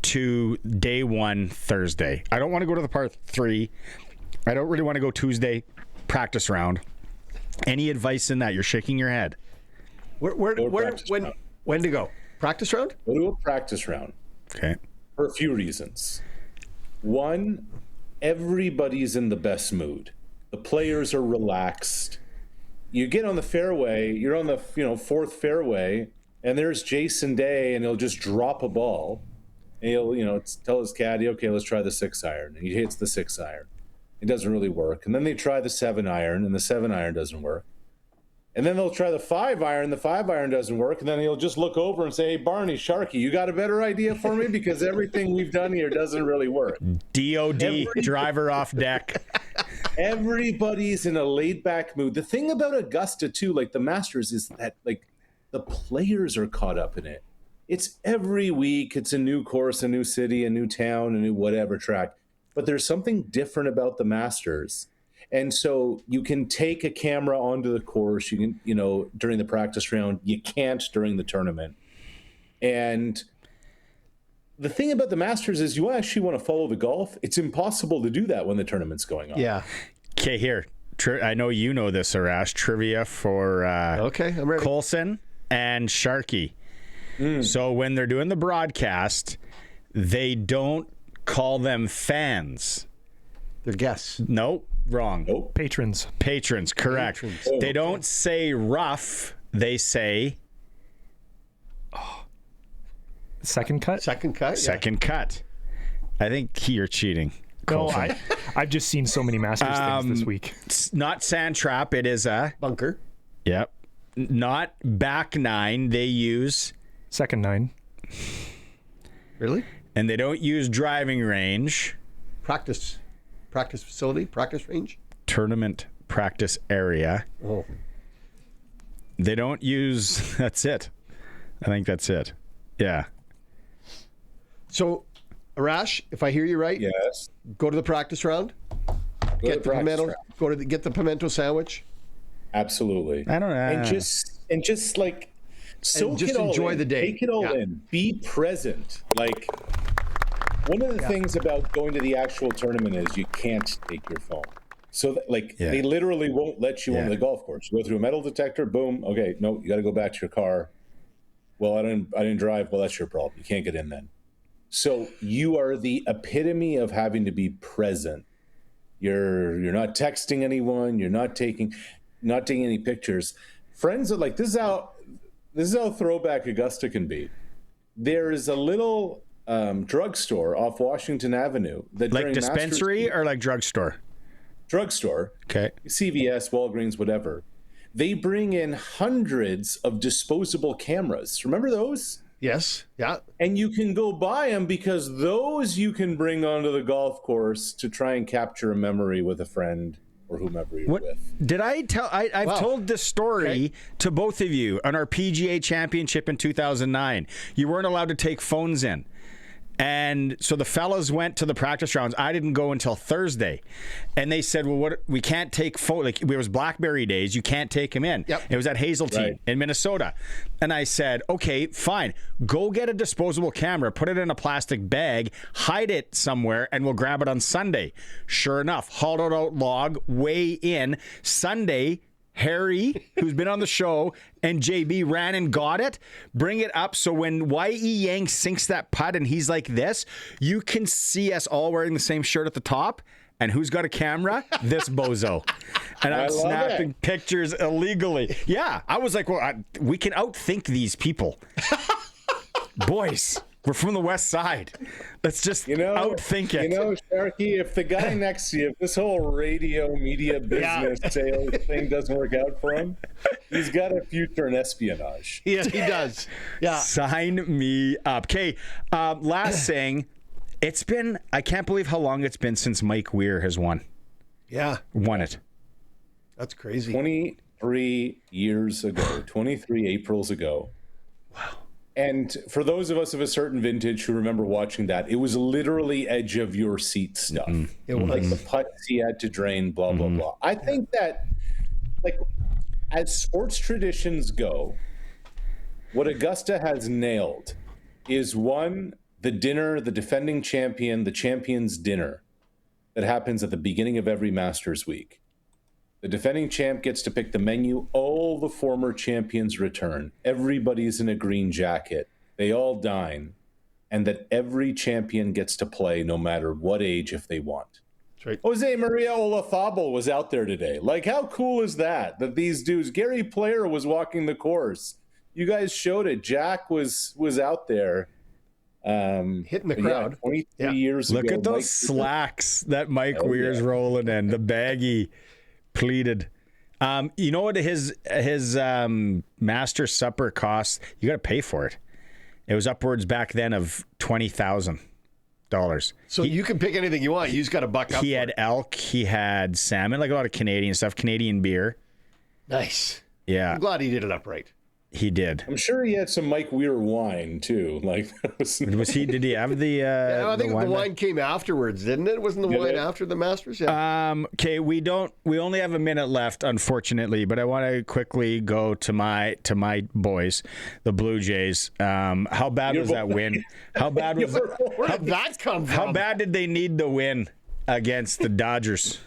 to day 1 Thursday. I don't want to go to the part 3. I don't really want to go Tuesday practice round. Any advice in that? You're shaking your head. When to go? Practice round? Go to a practice round. Okay. For a few reasons. One, everybody's in the best mood. The players are relaxed. You get on the fairway, you're on the 4th fairway, and there's Jason Day, and he'll just drop a ball. And he'll tell his caddy, okay, let's try the 6-iron. And he hits the 6-iron. It doesn't really work. And then they try the 7-iron, and the 7-iron doesn't work. And then they'll try the 5-iron, the 5-iron doesn't work, and then he'll just look over and say, hey, Barney, Sharky, you got a better idea for me? Because everything we've done here doesn't really work. DOD, driver off deck. Everybody's in a laid-back mood. The thing about Augusta, too, like the Masters, is that like the players are caught up in it. It's every week. It's a new course, a new city, a new town, a new whatever track. But there's something different about the Masters. And so you can take a camera onto the course. You can, during the practice round. You can't during the tournament. And the thing about the Masters is you actually want to follow the golf. It's impossible to do that when the tournament's going on. Yeah. Okay, here. I know you know this, Arash. Trivia for okay, I'm ready. Colson and Sharky. So when they're doing the broadcast, they don't call them fans. They're guests. Nope, wrong. Nope. Patrons. Patrons, correct. Patrons. They don't say rough. They say Second cut? Second cut? Yeah. second cut. I think you're cheating. No, Colson. I've just seen so many Masters things this week. It's not sand trap. It is a Bunker. Yep. Not back 9. They use Second 9. Really? and they don't use driving range. Practice facility, practice range. Tournament practice area. Oh. They don't use. That's it. I think that's it. Yeah. So, Arash, if I hear you right, Yes. go to the practice round. Get the pimento sandwich. Absolutely. I don't know. And just like soak just it all enjoy in. the day. Take it all Yeah. in. Be present. Like one of the things about going to the actual tournament is you can't take your phone. So they literally won't let you on the golf course. You go through a metal detector, boom. Okay, no, you got to go back to your car. Well, I didn't drive. Well, that's your problem. You can't get in then. So you are the epitome of having to be present. You're not texting anyone. You're not taking any pictures. Friends are like, this is how throwback Augusta can be. There is a little drugstore off Washington Avenue that like during dispensary Masters, or like drugstore? drugstore. Okay. CVS, Walgreens, whatever. They bring in hundreds of disposable cameras. Remember those? Yes. Yeah. And you can go buy them because those you can bring onto the golf course to try and capture a memory with a friend or whomever you're with. Did I tell? I've told this story to both of you on our PGA Championship in 2009. You weren't allowed to take phones in. And so the fellas went to the practice rounds. I didn't go until Thursday. And they said, well, we can't take phones. Like, it was BlackBerry days. You can't take them in. Yep. It was at Hazeltine in Minnesota. And I said, okay, fine. Go get a disposable camera, put it in a plastic bag, hide it somewhere, and we'll grab it on Sunday. Sure enough, hauled out log, way in. Sunday, Harry, who's been on the show, and JB ran and got it. Bring it up so when Y.E. Yang sinks that putt and he's like this, you can see us all wearing the same shirt at the top. And who's got a camera? This bozo. And I'm snapping pictures illegally. Yeah, I was like, well, we can outthink these people. Boys, We're from the West Side. Let's just outthink it. Sharky, if the guy next to you, if this whole radio media business sales thing doesn't work out for him, he's got a future in espionage. Yes, he does. Yeah. Sign me up. Okay, last thing. It's been, I can't believe how long it's been since Mike Weir has won. Yeah. Won it. That's crazy. 23 years ago, 23 Aprils ago. Wow. And for those of us of a certain vintage who remember watching that, it was literally edge of your seat stuff. It was. Like the putts he had to drain, blah, blah, blah. I think that, like, as sports traditions go, what Augusta has nailed is one, the dinner, the defending champion, the champion's dinner that happens at the beginning of every Masters week. The defending champ gets to pick the menu. All the former champions return. Everybody's in a green jacket. They all dine. And that every champion gets to play no matter what age if they want. That's right. Jose Maria Olazabal was out there today. Like, how cool is that? That these dudes, Gary Player was walking the course. You guys showed it. Jack was out there. Hitting the crowd. 23 years ago. Look at those slacks that Mike Weir's rolling in. The baggy pleated. You know what his master supper costs? You got to pay for it. It was upwards back then of $20,000. So you can pick anything you want. You just got to buck up. He had elk. He had salmon, like a lot of Canadian stuff, Canadian beer. Nice. Yeah. I'm glad he did it upright. He did. I'm sure he had some Mike Weir wine too. Like, was he? Did he have the? I think the wine came afterwards, didn't it? Wasn't the wine after the Masters? Yeah. Okay, we only have a minute left, unfortunately, but I want to quickly go to my boys, the Blue Jays. How bad was that win? How bad was where did that come from? How bad did they need the win against the Dodgers?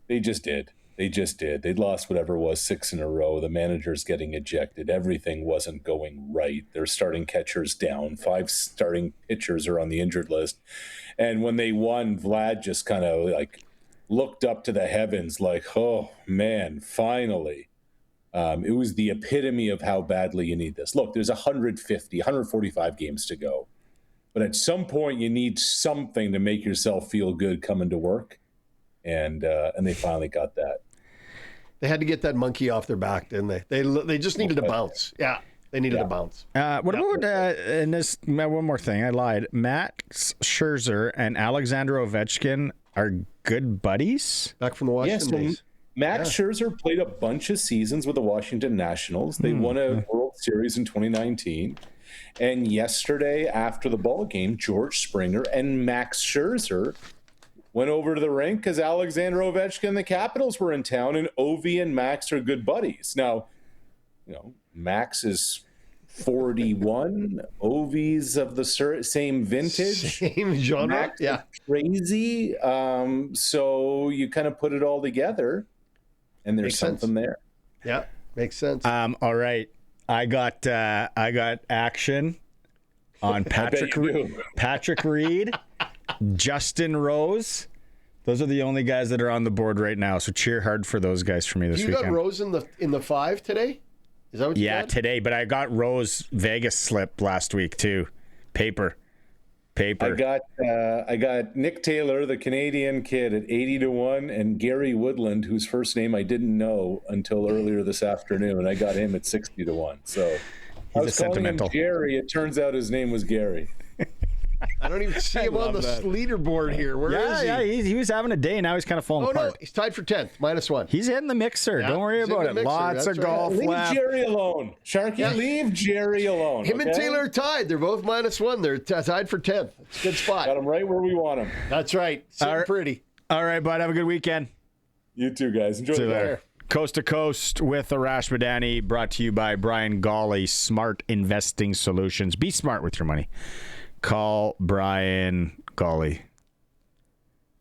They just did. They'd lost whatever it was 6 in a row. The manager's getting ejected. Everything wasn't going right. Their starting catcher's down. 5 starting pitchers are on the injured list. And when they won, Vlad just kind of like looked up to the heavens like, oh, man, finally. It was the epitome of how badly you need this. Look, there's 145 games to go. But at some point, you need something to make yourself feel good coming to work. And they finally got that. They had to get that monkey off their back, didn't they? They just needed a bounce. Yeah, they needed a bounce. What about and this? One more thing, I lied. Max Scherzer and Alexander Ovechkin are good buddies. Back from the Washington days. Max Scherzer played a bunch of seasons with the Washington Nationals. They won a World Series in 2019. And yesterday, after the ball game, George Springer and Max Scherzer went over to the rink because Alexander Ovechkin and the Capitals were in town, and Ovi and Max are good buddies. Now, Max is 41. Ovi's of the same vintage. Same genre. Max is crazy. So you kind of put it all together, and there's something there. Yeah, makes sense. All right. I got action on Patrick Reed. Justin Rose. Those are the only guys that are on the board right now. So cheer hard for those guys for me this weekend. You got Rose in the 5 today? Is that what you got? Today. But I got Rose Vegas slip last week too. Paper. I got Nick Taylor, the Canadian kid, at 80-1, and Gary Woodland, whose first name I didn't know until earlier this afternoon. I got him at 60-1. So I was calling him Jerry. It turns out his name was Gary. I don't even see him on the leaderboard here. Where is he? Yeah, he was having a day. Now he's kind of falling apart. No, he's tied for 10th, -1. He's in the mixer. Don't worry about it. Lots of golf left. Leave Jerry alone. Sharky, leave Jerry alone. Him and Taylor are tied. They're both -1. They're tied for 10th. It's a good spot. Got him right where we want him. That's right. Sitting pretty. All right, bud. Have a good weekend. You too, guys. Enjoy the day. Coast to Coast with Arash Madani, brought to you by Brian Gawley, Smart Investing Solutions. Be smart with your money. Call Brian Gawley.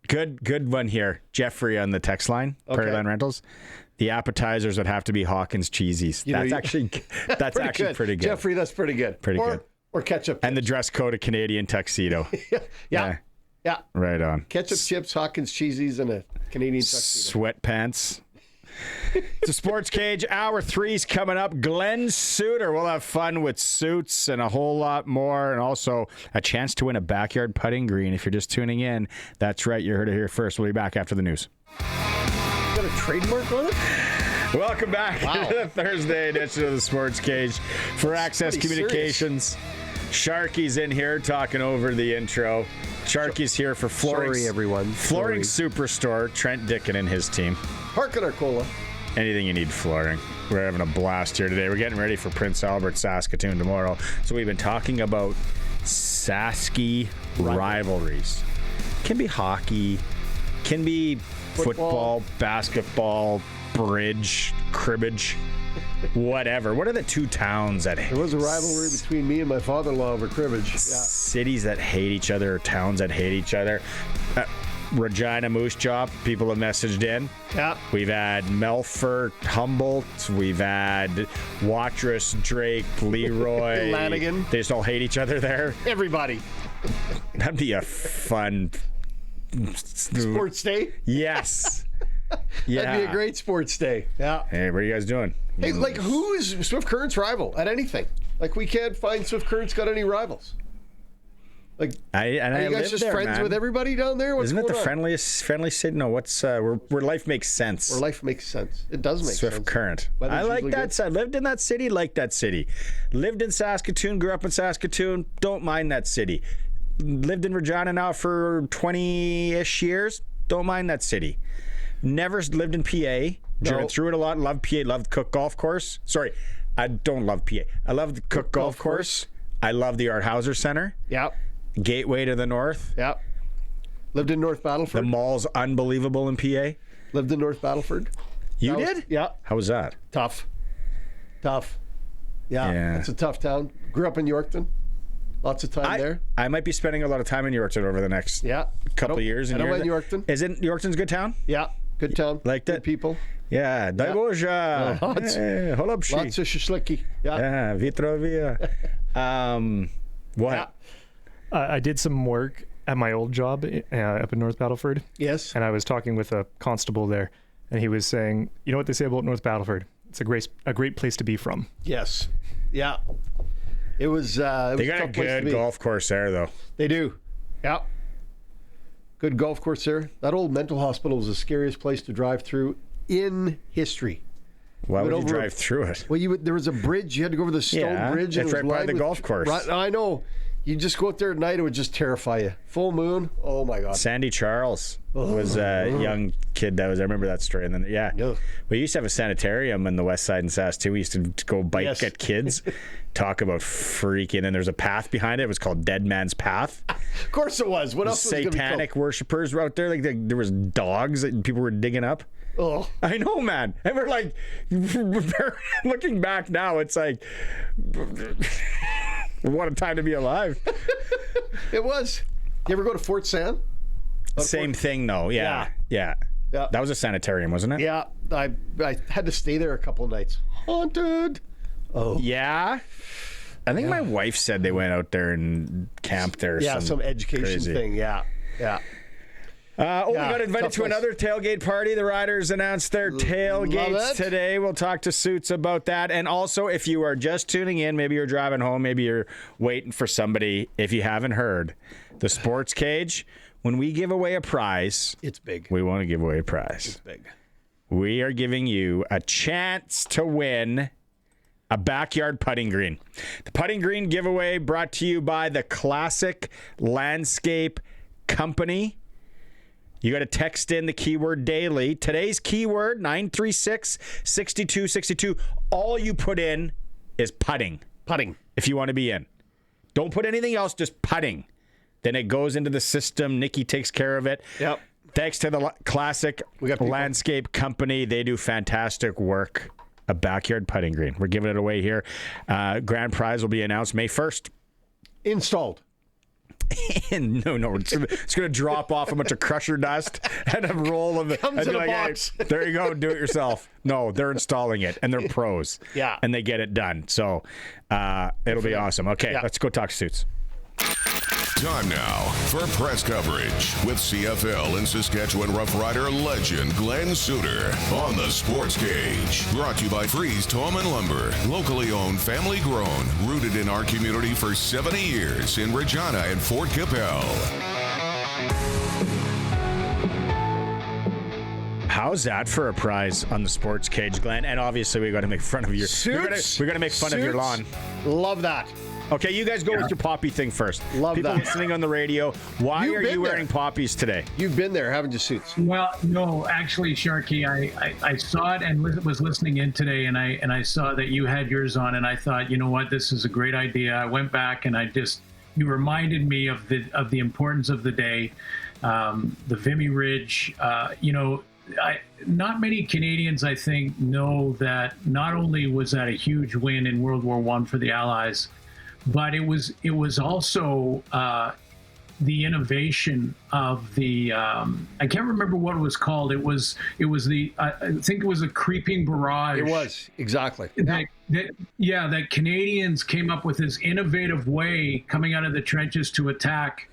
Good one here. Jeffrey on the text line, Prairie Rentals. The appetizers would have to be Hawkins Cheesies. That's actually pretty good. Jeffrey, that's pretty good. Good. Or ketchup. And the dress code, a Canadian tuxedo. Yeah. Right on. Ketchup chips, Hawkins Cheesies, and a Canadian tuxedo. Sweatpants. It's a Sports Cage. Hour 3's coming up. Glen Suitor. We'll have fun with suits and a whole lot more, and also a chance to win a backyard putting green. If you're just tuning in, that's right. You heard it here first. We'll be back after the news. Got a trademark on it? Welcome back to the Thursday edition of the Sports Cage for Access Communications. Sharky's in here talking over the intro. Sharky's here for flooring. Sorry, everyone. Flooring Superstore. Trent Dickin and his team. Park in Arcola. Anything you need flooring. We're having a blast here today. We're getting ready for Prince Albert, Saskatoon tomorrow. So we've been talking about Saskatchewan rivalries. Can be hockey, can be football, basketball, bridge, cribbage, whatever. What are the two towns that... There was a rivalry between me and my father-in-law over cribbage. Cities that hate each other, or towns that hate each other. Regina Moose Jaw, people have messaged in. Yeah. We've had Melfort, Humboldt. We've had Watrous, Drake, Leroy. Lanigan. They just all hate each other there. Everybody. That'd be a fun... Sports day? Yes. Yeah. That'd be a great sports day. Yeah. Hey, what are you guys doing? Hey, like, who is Swift Current's rival at anything? Like, we can't find Swift Current's got any rivals. Like, are you guys just friends with everybody down there? What's Isn't it the going on? friendly city? No, what's where life makes sense? Where life makes sense. It does make Swift sense. Current. Weather's I like usually that good. side. Lived in that city, like that city. Lived in Saskatoon, grew up in Saskatoon, don't mind that city. Lived in Regina now for 20-ish years, don't mind that city. Never lived in PA. Driven through it a lot. Love PA. Loved Cook Golf Course. Sorry, I don't love PA. I love the Cook Golf Course. I love the Art Hauser Center. Yeah. Gateway to the north. Yeah. Lived in North Battleford. The mall's unbelievable in PA. Lived in North Battleford. You That was- did? Yeah. How was that? Tough. Yeah. It's a tough town. Grew up in Yorkton. Lots of time there. I might be spending a lot of time in Yorkton over the next couple of years. I don't mind Yorkton. Isn't Yorkton's a good town? Yeah. Good town. Like Good that? people. Yeah. Daj Bože. Lots of shishlicky. Yeah. Yeah. Vitrovia. What? Yeah. I did some work at my old job up in North Battleford. Yes. And I was talking with a constable there, and he was saying, you know what they say about North Battleford? It's a great place to be from. Yes. Yeah. It was. They a got a tough place to good be. golf course there, though. They do. Yeah. Good golf course there. That old mental hospital was the scariest place to drive through in history. Why would you over drive through it? Well, there was a bridge. You had to go over the stone bridge. And it's it was right by lined the with- golf course. Right, I know. You just go out there at night, it would just terrify you. Full moon. Oh my God. Sandy Charles was a young kid that was. I remember that story. And then we used to have a sanitarium in the west side in Sask too. We used to go bike at kids. Talk about freaking. And there's a path behind it. It was called Dead Man's Path. Of course it was. What else was it gonna be called? Satanic worshippers were out there. Like there was dogs that people were digging up. Oh. I know, man. And we're like, looking back now, it's like, what a time to be alive. It was. You ever go to Fort Sam? Same thing, though. Yeah. That was a sanitarium, wasn't it? Yeah. I had to stay there a couple of nights. Haunted. Oh. Yeah. I think my wife said they went out there and camped there. Yeah, some education crazy thing. Yeah. We got invited to another tailgate party. The Riders announced their tailgates today. We'll talk to Suits about that. And also, if you are just tuning in, maybe you're driving home, maybe you're waiting for somebody. If you haven't heard, the Sports Cage, when we give away a prize, it's big. We want to give away a prize. It's big. We are giving you a chance to win a backyard putting green. The putting green giveaway brought to you by the Classic Landscape Company. You got to text in the keyword daily. Today's keyword, 936-6262. All you put in is putting. Putting. If you want to be in. Don't put anything else, just putting. Then it goes into the system. Nikki takes care of it. Yep. Thanks to the Classic Landscape Company. They do fantastic work. A backyard putting green. We're giving it away here. Grand prize will be announced May 1st. Installed. No, it's going to drop off a bunch of crusher dust and a roll of it. Comes in a box. Hey, there you go, do it yourself. No, they're installing it, and they're pros. Yeah. And they get it done. So it'll be awesome. Okay, let's go talk Suits. Time now for press coverage with CFL and Saskatchewan Rough Rider legend Glen Suitor on the Sports Cage. Brought to you by Freeze Tome and Lumber. Locally owned, family grown, rooted in our community for 70 years in Regina and Fort Capel. How's that for a prize on the Sports Cage, Glenn? And obviously, we got to make fun of your. Suits? We're gonna make fun of your lawn. Love that. Okay, you guys go with your poppy thing first. Love People that. listening on the radio, why You've are been you there. wearing poppies today? You've been there, haven't you, Suits? Well, no, actually, Sharky, I saw it and was listening in today, and I saw that you had yours on, and I thought, you know what, this is a great idea. I went back and you reminded me of the importance of the day, the Vimy Ridge. Not many Canadians, I think, know that not only was that a huge win in World War I for the Allies, but it was also the innovation of the I can't remember what it was called. It was the I think it was a creeping barrage. It was, exactly. That Canadians came up with this innovative way coming out of the trenches to attack.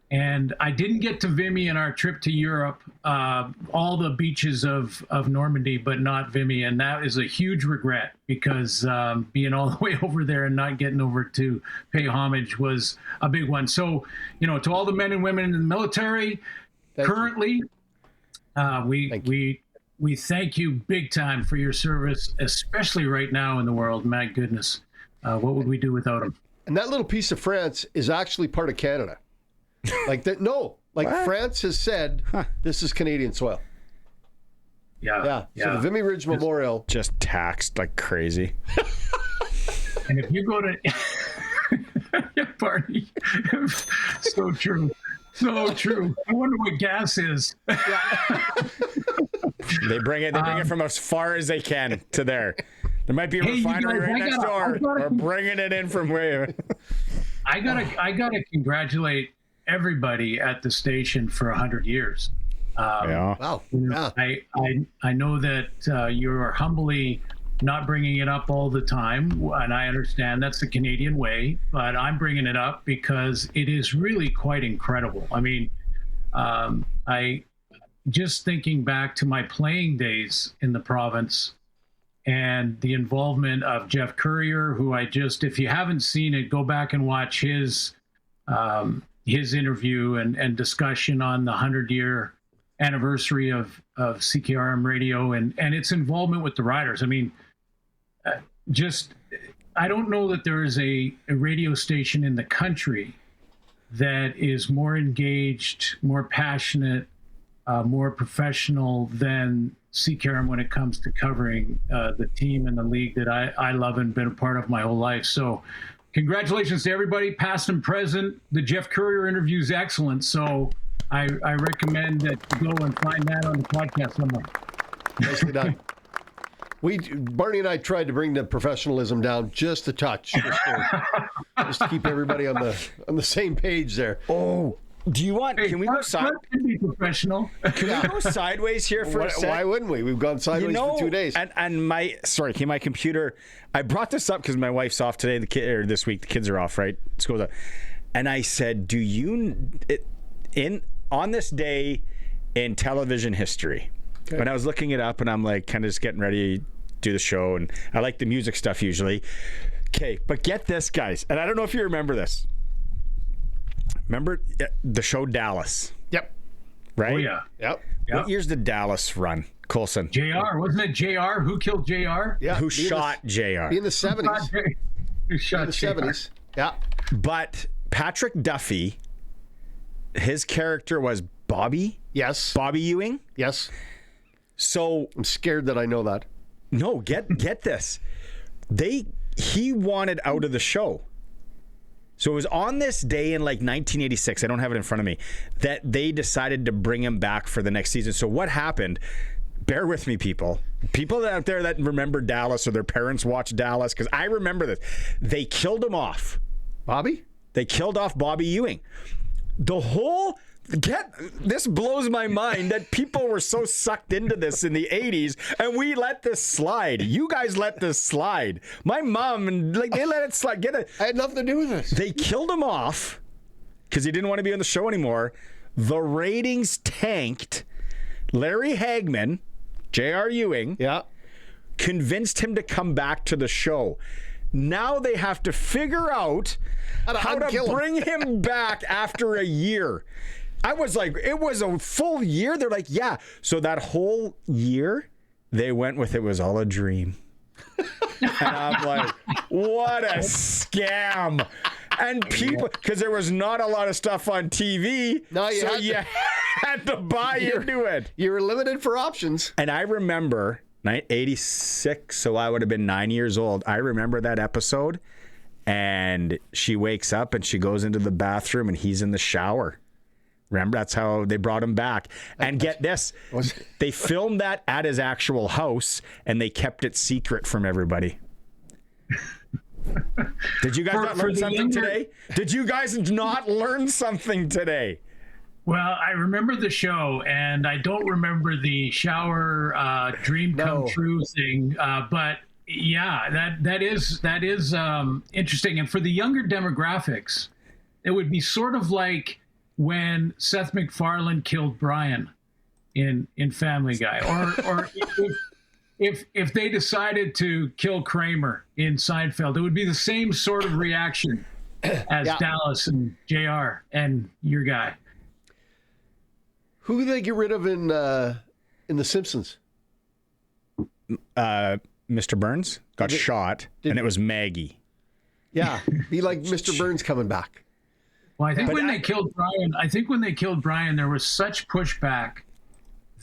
And I didn't get to Vimy in our trip to Europe, all the beaches of Normandy, but not Vimy. And that is a huge regret because being all the way over there and not getting over to pay homage was a big one. So, to all the men and women in the military currently, we thank you big time for your service, especially right now in the world. My goodness, what would we do without them? And that little piece of France is actually part of Canada. Like that? No. Like what? France has said, this is Canadian soil. Yeah. So the Vimy Ridge Memorial just taxed like crazy. And if you go to Barney, so true. So true. I wonder what gas is. They bring it from as far as they can to there. There might be a refinery right next door. Or bringing it in from where. I gotta congratulate everybody at the station for 100 years. Wow. Yeah. I know that you're humbly not bringing it up all the time, and I understand that's the Canadian way, but I'm bringing it up because it is really quite incredible. I mean, I just thinking back to my playing days in the province and the involvement of Jeff Courier, who if you haven't seen it, go back and watch his interview and discussion on the 100-year anniversary of CKRM radio and its involvement with the riders. I mean, I don't know that there is a radio station in the country that is more engaged, more passionate, more professional than CKRM when it comes to covering the team and the league that I love and been a part of my whole life. So congratulations to everybody, past and present. The Jeff Courier interview is excellent, so I recommend that you go and find that on the podcast somewhere. Nicely done. Barney and I tried to bring the professionalism down just a touch, just to keep everybody on the same page there. Oh, do you want? Can we go sideways? Can be professional. Can we go sideways here for a second? Why wouldn't we? We've gone sideways for 2 days. And my computer. I brought this up because my wife's off today. This week the kids are off, right? School's up. And I said, on this day in television history? Okay. When I was looking it up, and I'm like, kind of just getting ready to do the show, and I like the music stuff usually. Okay, but get this, guys, and I don't know if you remember this. Remember the show Dallas? Yep. Right? Oh, yeah. Yep. What years did Dallas run? Coulson. JR, wasn't it JR? Who killed JR? Yeah. Who shot JR? In the 70s. Who shot in the 70s. Yeah. But Patrick Duffy, his character was Bobby? Yes. Bobby Ewing? Yes. So I'm scared that I know that. No, get this. He wanted out of the show. So it was on this day in like 1986, I don't have it in front of me, that they decided to bring him back for the next season. So what happened, bear with me, people out there that remember Dallas or their parents watched Dallas, because I remember this. They killed him off. Bobby? They killed off Bobby Ewing. This blows my mind that people were so sucked into this in the 80s, and we let this slide. You guys let this slide. My mom, they let it slide. I had nothing to do with this. They killed him off because he didn't want to be on the show anymore. The ratings tanked. Larry Hagman, J.R. Ewing, convinced him to come back to the show. Now they have to figure out how to bring him back after a year. I was like, it was a full year. They're like, yeah. So that whole year, they went with it was all a dream. And I'm like, what a scam. And people, because there was not a lot of stuff on TV, you had to buy into it. You were limited for options. And I remember 86, so I would have been 9 years old. I remember that episode, and she wakes up and she goes into the bathroom and he's in the shower. Remember, that's how they brought him back. And get this, they filmed that at his actual house, and they kept it secret from everybody. Did you guys not learn something today? Did you guys not learn something today? Well, I remember the show, and I don't remember the shower dream come true thing. But yeah, that is interesting. And for the younger demographics, it would be sort of like when Seth MacFarlane killed Brian in Family Guy, or if they decided to kill Kramer in Seinfeld, it would be the same sort of reaction as Dallas and JR and your guy. Who did they get rid of in The Simpsons? Mr. Burns got shot, and it was Maggie. Yeah, be like Mr. Burns coming back. Well, I think when they killed Brian, there was such pushback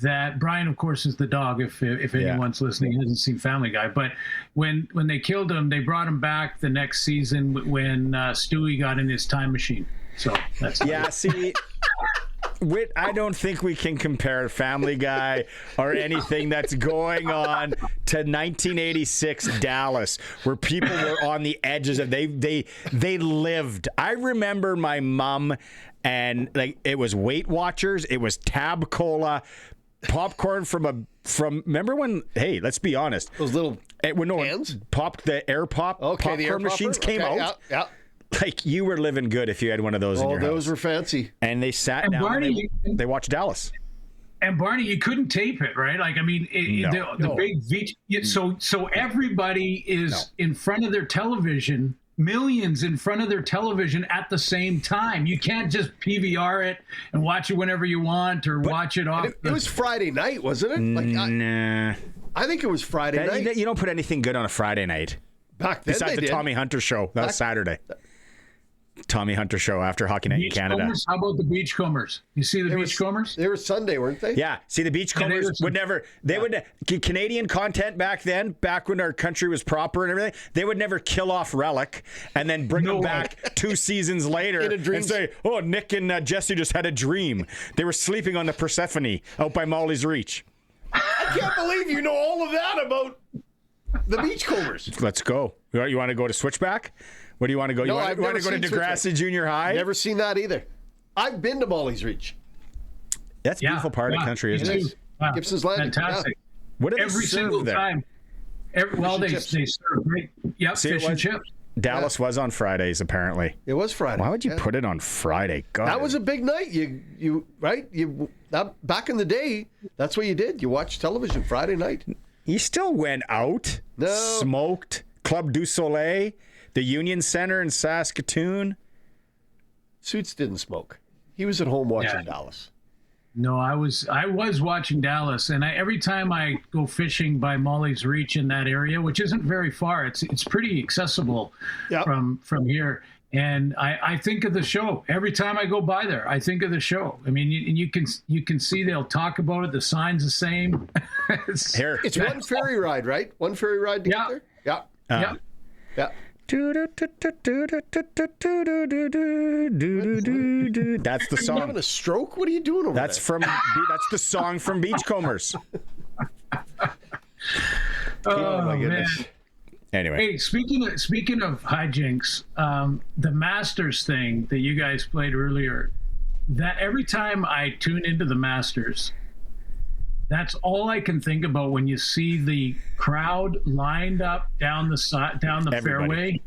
that Brian, of course, is the dog. If anyone's listening hasn't seen Family Guy, but when they killed him, they brought him back the next season when Stewie got in his time machine. So that's see. I don't think we can compare Family Guy or anything that's going on to 1986 Dallas, where people were on the edges of they lived. I remember my mom, and like it was Weight Watchers, it was Tab Cola, popcorn from remember when? Hey, let's be honest, those little cans popped the air pop. Okay, the air machines came out. Yeah. Like you were living good if you had one of those in your house. Those were fancy. And they sat down Barney, and they watched Dallas. And Barney, you couldn't tape it, right? Like, I mean, the big so everybody is in front of their television, millions in front of their television at the same time. You can't just PVR it and watch it whenever you want or watch it off. It was Friday night, wasn't it? Nah. I think it was Friday night. You don't put anything good on a Friday night. Back then, besides the Tommy Hunter show. That was Saturday. Tommy Hunter show after Hockey Night in Canada. How about the Beachcombers? You see the Beachcombers? They were Sunday, weren't they? Yeah. See, the Beachcombers would never. They would Canadian content back then, back when our country was proper and everything. They would never kill off Relic and then bring them back 2 seasons later and say, "Oh, Nick and Jesse just had a dream. They were sleeping on the Persephone out by Molly's Reach." I can't believe you know all of that about the Beachcombers. Let's go. You want to go to Switchback? What do you want to go? You want to go to Degrassi Junior High? Never seen that either. I've been to Molly's Reach. That's a beautiful part of the country, isn't it? Wow. Gibson's Landing. Fantastic. What do they every serve single there? time. They serve great. Yep, fish and chips. Dallas was on Fridays, apparently. It was Friday. Why would you put it on Friday? God, that was a big night. You right? Back in the day, that's what you did. You watched television Friday night. You still went out, smoked, Club du Soleil, the Union Center in Saskatoon. Suits didn't smoke. He was at home watching Dallas. No, I was watching Dallas, and every time I go fishing by Molly's Reach in that area, which isn't very far, it's pretty accessible from here. And I think of the show every time I go by there. I think of the show. I mean, you can see they'll talk about it. The sign's the same. It's one ferry ride, right? One ferry ride to get there. Yeah. That's the song. Are you having a stroke? What are you doing over there? That's the song from Beachcombers. Oh my goodness. Man. Anyway. Hey, speaking of hijinks, the Masters thing that you guys played earlier, that every time I tune into the Masters, that's all I can think about when you see the crowd lined up down the fairway.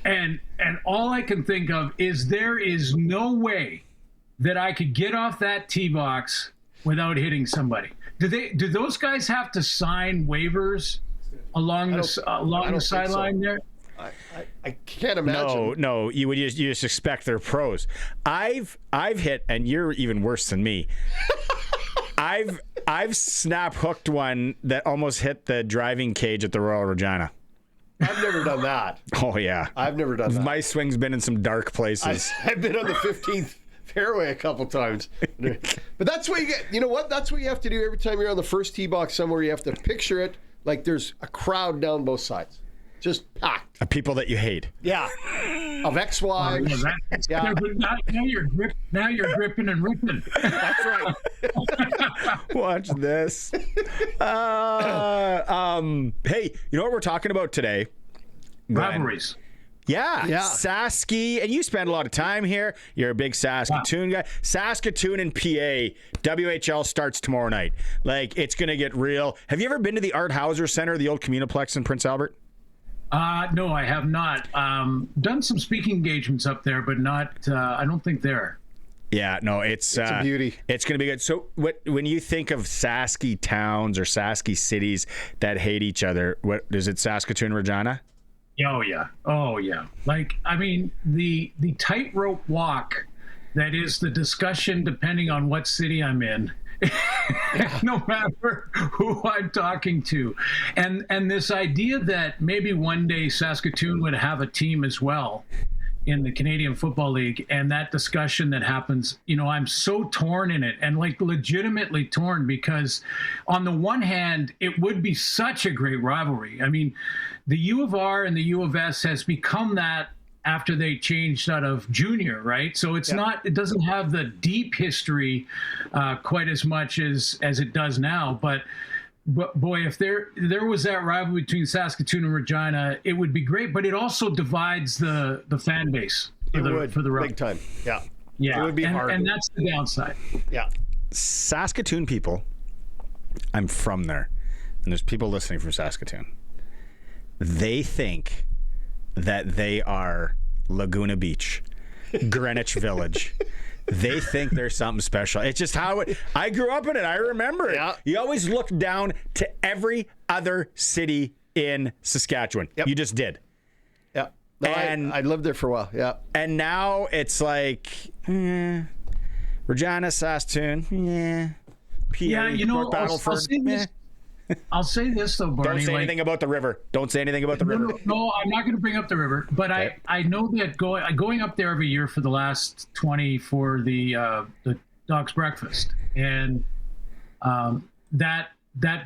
And all I can think of is there is no way that I could get off that tee box without hitting somebody. Do those guys have to sign waivers along the sideline there? I can't imagine. No, you just expect they're pros. I've hit, and you're even worse than me. I've snap hooked one that almost hit the driving cage at the Royal Regina. I've never done that. Oh yeah, I've never done that. My swing's been in some dark places. I've been on the 15th fairway a couple times. But that's what you get. You know what? That's what you have to do every time you're on the first tee box somewhere. You have to picture it like there's a crowd down both sides. Just packed. Of people that you hate. Yeah. Of ex-wives. Yeah. Now you're gripping and ripping. That's right. Watch this. Hey, you know what we're talking about today? Rivalries. Yeah. Sasky, and you spend a lot of time here. You're a big Saskatoon guy. Saskatoon and PA, WHL starts tomorrow night. Like, it's going to get real. Have you ever been to the Art Hauser Center, the old Communiplex in Prince Albert? No, I have not. Done some speaking engagements up there, but not. I don't think there. Yeah, no, it's a beauty. It's going to be good. So, when you think of Sasky towns or Sasky cities that hate each other, what is it? Saskatoon, Regina? Oh yeah. Like, I mean, the tightrope walk that is the discussion depending on what city I'm in. No matter who I'm talking to, and this idea that maybe one day Saskatoon would have a team as well in the Canadian Football League, and that discussion that happens, I'm so torn in it, and like legitimately torn, because on the one hand it would be such a great rivalry. I mean, the U of R and the U of S has become that after they changed out of junior, right? So it's it doesn't have the deep history quite as much as it does now. But boy, if there was that rivalry between Saskatoon and Regina, it would be great. But it also divides the fan base for the rivalry. Big time. Yeah. Yeah. It would be hard. And that's the downside. Yeah. Saskatoon people, I'm from there, and there's people listening from Saskatoon. They think that they are Laguna Beach, Greenwich Village. They think there's something special. It's just how I grew up in it. I remember it. Yeah. You always looked down to every other city in Saskatchewan. Yep. You just did. Yeah. No, I lived there for a while. Yeah. And now it's like, Regina, Saskatoon, PA, North Battleford. I'll say this though, Barney. Don't say anything about the river. Don't say anything about the river. No, I'm not going to bring up the river. But okay. I know that going up there every year for the last 20 for the Doc's Breakfast, and that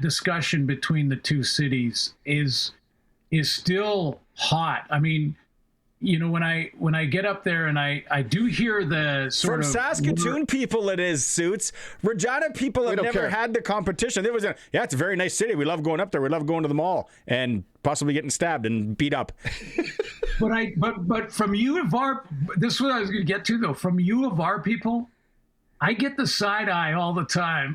discussion between the two cities is still hot. I mean, when I get up there and I do hear the sort from Saskatoon people, it is Suits. Regina people have never had the competition. There was it's a very nice city. We love going up there. We love going to the mall and possibly getting stabbed and beat up. But from U of R, this is what I was going to get to though. From U of R people, I get the side eye all the time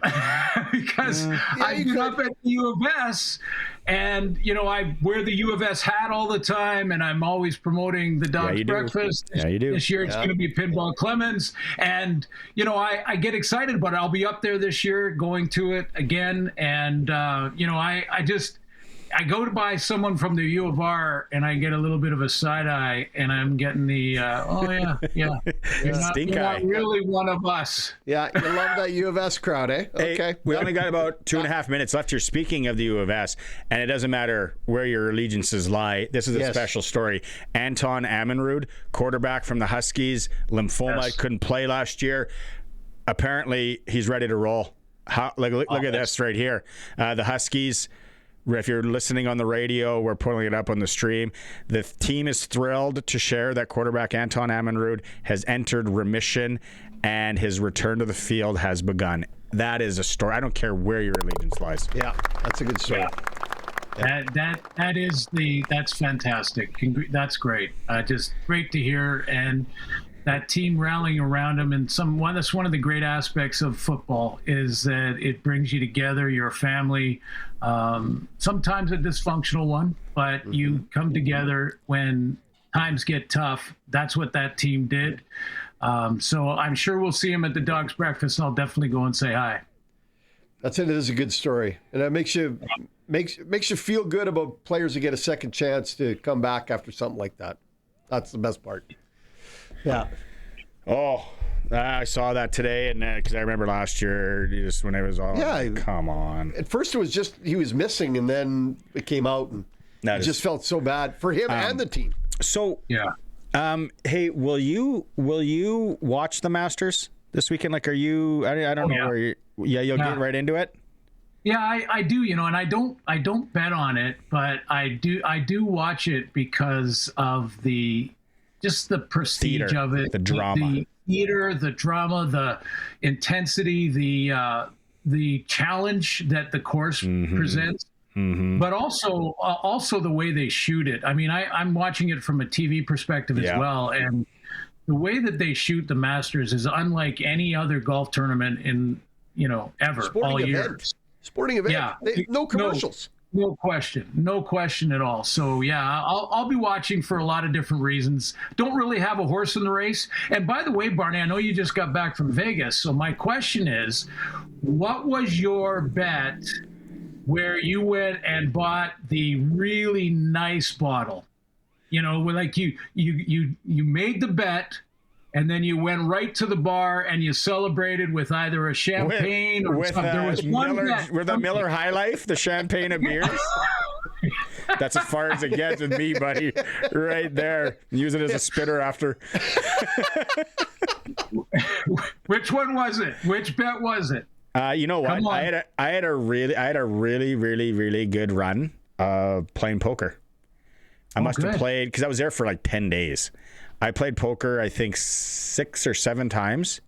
because I grew up at the U of S, and I wear the U of S hat all the time, and I'm always promoting the Doc's Breakfast. Yeah, you do. This year it's going to be Pinball Clemens, and I get excited about it. I'll be up there this year, going to it again, and I go to buy someone from the U of R, and I get a little bit of a side eye, and I'm getting the you're not really one of us. Yeah, you love that U of S crowd, eh? Okay. Hey, we only got about 2.5 minutes left here. Speaking of the U of S, and it doesn't matter where your allegiances lie, this is a special story. Anton Ammanrud, quarterback from the Huskies, lymphoma, couldn't play last year. Apparently, he's ready to roll. Look at this right here. The Huskies. If you're listening on the radio, we're pulling it up on the stream. The team is thrilled to share that quarterback Anton Ammanrud has entered remission and his return to the field has begun. That is a story. I don't care where your allegiance lies. Yeah, that's a good story. Yeah. That's fantastic. That's great. Just great to hear, and that team rallying around him. And that's one of the great aspects of football is that it brings you together. You're a family. Sometimes a dysfunctional one, but you come together when times get tough. That's what that team did. So I'm sure we'll see him at the Dogs Breakfast, and I'll definitely go and say hi. It is a good story, and that makes you feel good about players who get a second chance to come back after something like that. That's the best part. Yeah. Oh, I saw that today, and because I remember last year, just when it was all, come on. At first, it was just he was missing, and then it came out, and it just felt so bad for him and the team. So, hey, will you watch the Masters this weekend? Like, are you? I don't know where you. Yeah, you'll get right into it. Yeah, I do. And I don't bet on it, but I do watch it because of the prestige of it, the drama. The theater, the drama, the intensity, the challenge that the course presents, but also the way they shoot it. I mean, I'm watching it from a TV perspective as well, and the way that they shoot the Masters is unlike any other golf tournament in ever. Sporting event. Yeah, no commercials. No question at all. So yeah, I'll be watching for a lot of different reasons. Don't really have a horse in the race. And by the way, Barney, I know you just got back from Vegas. So my question is, what was your bet where you went and bought the really nice bottle? Like you made the bet, and then you went right to the bar and you celebrated with either a champagne or something. There was one with a Miller High Life, the champagne of beers. That's as far as it gets with me, buddy. Right there. Use it as a spitter after. Which one was it? Which bet was it? You know what? I had a really, really, really good run of playing poker. I must have played, because I was there for like 10 days. I played poker, I think, 6 or 7 times.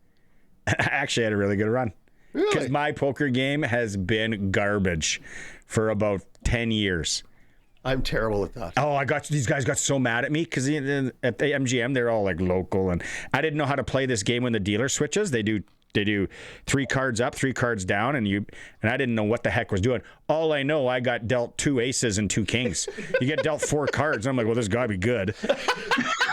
I actually had a really good run. Because my poker game has been garbage for about 10 years. I'm terrible at that. Oh, these guys got so mad at me because at the MGM, they're all like local. And I didn't know how to play this game when the dealer switches. They do 3 cards up, 3 cards down, and I didn't know what the heck was doing. All I know, I got dealt 2 aces and 2 kings. You get dealt 4 cards. I'm like, well, this gotta be good.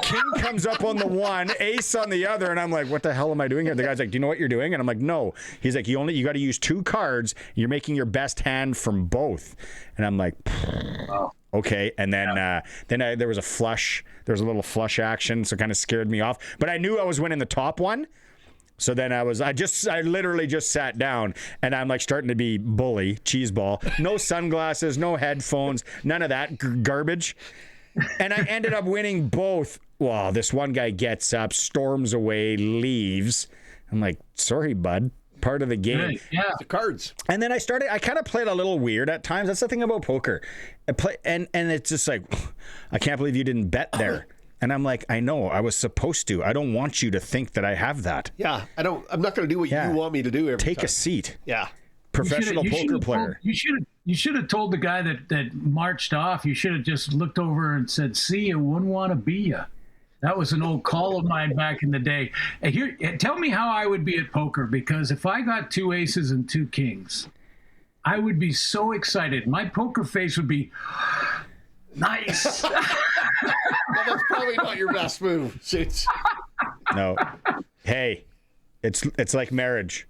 King comes up on the one, ace on the other, and I'm like, what the hell am I doing here? The guy's like, do you know what you're doing? And I'm like, no. He's like, you got to use 2 cards. You're making your best hand from both. And I'm like, okay. And then there was a flush. There was a little flush action, so it kind of scared me off. But I knew I was winning the top one. So then I literally just sat down, and I'm like starting to be bully, cheeseball. No sunglasses, no headphones, none of that garbage. And I ended up winning both. Well, this one guy gets up, storms away, leaves. I'm like, sorry, bud. Part of the game. Yeah, the cards. And then I kind of played a little weird at times. That's the thing about poker. And it's just like, I can't believe you didn't bet there. And I'm like, I know, I was supposed to. I don't want you to think that I have that. Yeah, I'm not going to do what you want me to do every time. Take a seat. Yeah. Professional poker player. You should have told the guy that marched off. You should have just looked over and said, "See you, wouldn't want to be you." That was an old call of mine back in the day. And here, tell me how I would be at poker, because if I got 2 aces and 2 kings, I would be so excited. My poker face would be nice. Well, that's probably not your best move. No. Hey, it's like marriage.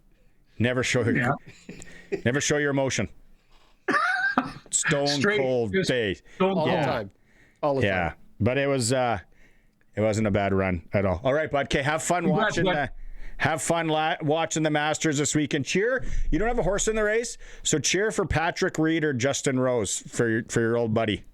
Never show your emotion. Stone cold face. All the time. Yeah, but it wasn't a bad run at all. All right, bud. Okay, have fun watching the Masters this weekend. Cheer. You don't have a horse in the race, so cheer for Patrick Reed or Justin Rose for your old buddy.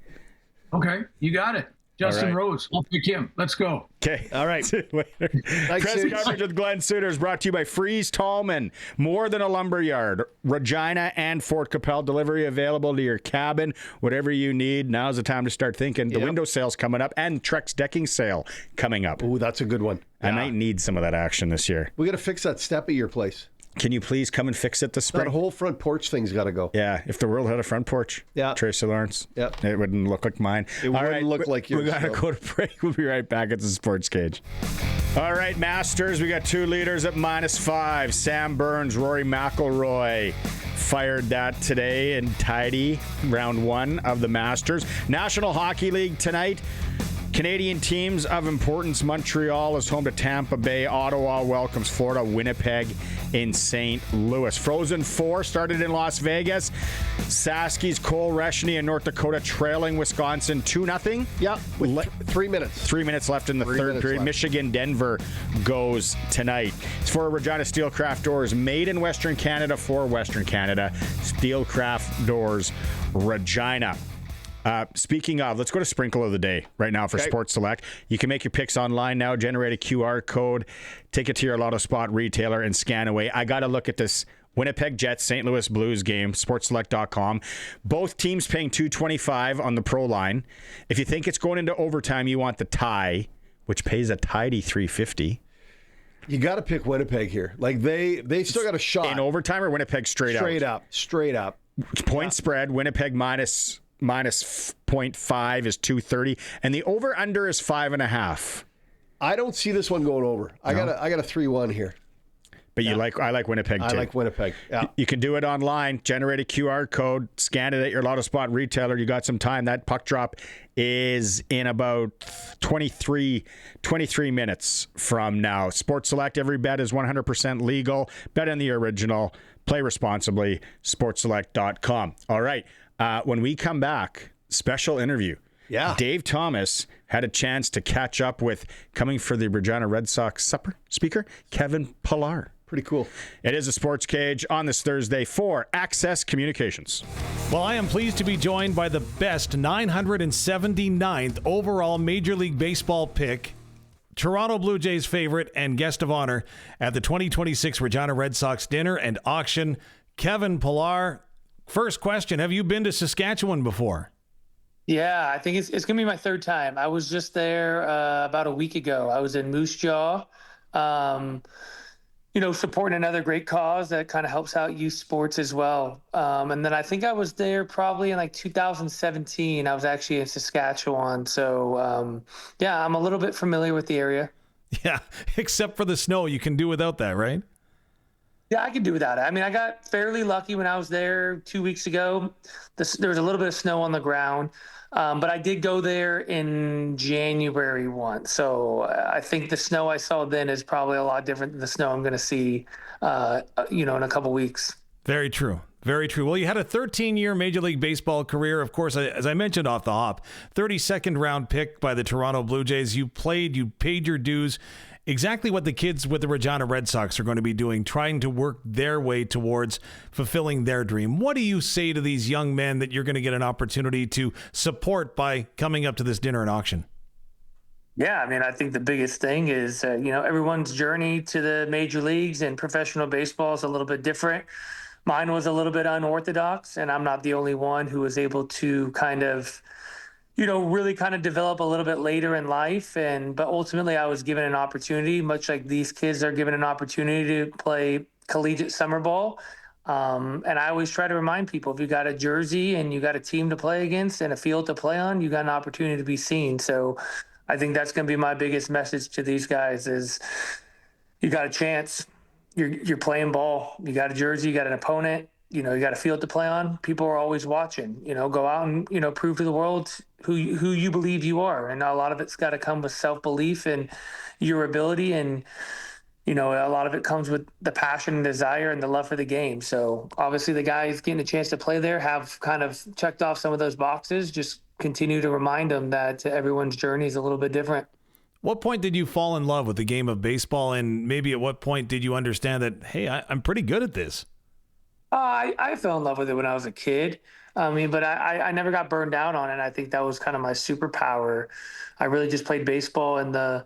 Okay, you got it. Justin Rose. I'll pick him. Let's go. Okay. All right. Press coverage with Glen Suitor is brought to you by Freeze Tallman. More than a lumberyard. Regina and Fort Capel. Delivery available to your cabin. Whatever you need. Now's the time to start thinking. The window sale's coming up, and Trex decking sale coming up. Ooh, that's a good one. I might need some of that action this year. We got to fix that step at your place. Can you please come and fix it this spring? That whole front porch thing's got to go. Yeah, if the world had a front porch. Yeah. Tracy Lawrence. Yeah. It wouldn't look like mine. It wouldn't look like yours. We got to go to break. We'll be right back at the Sports Cage. All right, Masters. We got 2 leaders at -5. Sam Burns, Rory McIlroy fired that today in tidy round 1 of the Masters. National Hockey League tonight. Canadian teams of importance. Montreal is home to Tampa Bay. Ottawa welcomes Florida. Winnipeg in St. Louis. Frozen Four started in Las Vegas. Saski's Cole Reshny in North Dakota trailing Wisconsin 2-0. Yeah, with 3 minutes. 3 minutes left in the third period. Michigan, Denver goes tonight. It's for Regina Steelcraft Doors, made in Western Canada for Western Canada. Steelcraft Doors, Regina. Speaking of, let's go to Sprinkle of the Day right now for Sports Select. You can make your picks online now, generate a QR code, take it to your Lotto Spot retailer, and scan away. I got to look at this Winnipeg Jets, St. Louis Blues game, sportselect.com. Both teams paying $2.25 on the pro line. If you think it's going into overtime, you want the tie, which pays a tidy $3.50. You got to pick Winnipeg here. Like they still got a shot. In overtime or Winnipeg straight out? Straight up. Point spread, Winnipeg minus 0.5 is 230, and the over-under is 5.5. I don't see this one going over. I got a 3-1 here. But I like Winnipeg too. I like Winnipeg. Yeah. You can do it online. Generate a QR code. Scan it at your Lotto Spot retailer. You got some time. That puck drop is in about 23 minutes from now. Sports Select. Every bet is 100% legal. Bet on the original. Play responsibly. SportsSelect.com. All right. When we come back, special interview. Yeah. Dave Thomas had a chance to catch up with, coming for the Regina Red Sox supper speaker, Kevin Pillar. Pretty cool. It is a Sports Cage on this Thursday for Access Communications. Well, I am pleased to be joined by the best 979th overall Major League Baseball pick, Toronto Blue Jays favorite and guest of honor at the 2026 Regina Red Sox dinner and auction, Kevin Pillar. First question, have you been to Saskatchewan before? Yeah, I think it's going to be my third time. I was just there about a week ago. I was in Moose Jaw, supporting another great cause that kind of helps out youth sports as well. And then I think I was there probably in 2017. I was actually in Saskatchewan. So, I'm a little bit familiar with the area. Yeah, except for the snow. You can do without that, right? Yeah, I can do without it. I mean, I got fairly lucky when I was there 2 weeks ago. There was a little bit of snow on the ground, but I did go there in January once. So I think the snow I saw then is probably a lot different than the snow I'm going to see, in a couple weeks. Very true. Very true. Well, you had a 13-year Major League Baseball career. Of course, as I mentioned off the hop, 32nd round pick by the Toronto Blue Jays. You played, you paid your dues. Exactly what the kids with the Regina Red Sox are going to be doing, trying to work their way towards fulfilling their dream. What do you say to these young men that you're going to get an opportunity to support by coming up to this dinner and auction? Yeah, I mean, I think the biggest thing is, everyone's journey to the major leagues and professional baseball is a little bit different. Mine was a little bit unorthodox, and I'm not the only one who was able to kind of really kind of develop a little bit later in life. But ultimately I was given an opportunity, much like these kids are given an opportunity to play collegiate summer ball. And I always try to remind people, if you got a jersey and you got a team to play against and a field to play on, you got an opportunity to be seen. So I think that's going to be my biggest message to these guys is you got a chance. You're playing ball. You got a jersey, you got an opponent. You got a field to play on. People are always watching. Go out and prove to the world who you believe you are. And a lot of it's got to come with self-belief and your ability. And a lot of it comes with the passion and desire and the love for the game. So obviously the guys getting a chance to play there have kind of checked off some of those boxes. Just continue to remind them that everyone's journey is a little bit different. What point did you fall in love with the game of baseball? And maybe at what point did you understand that, hey, I'm pretty good at this? I fell in love with it when I was a kid. But I never got burned out on it. I think that was kind of my superpower. I really just played baseball in the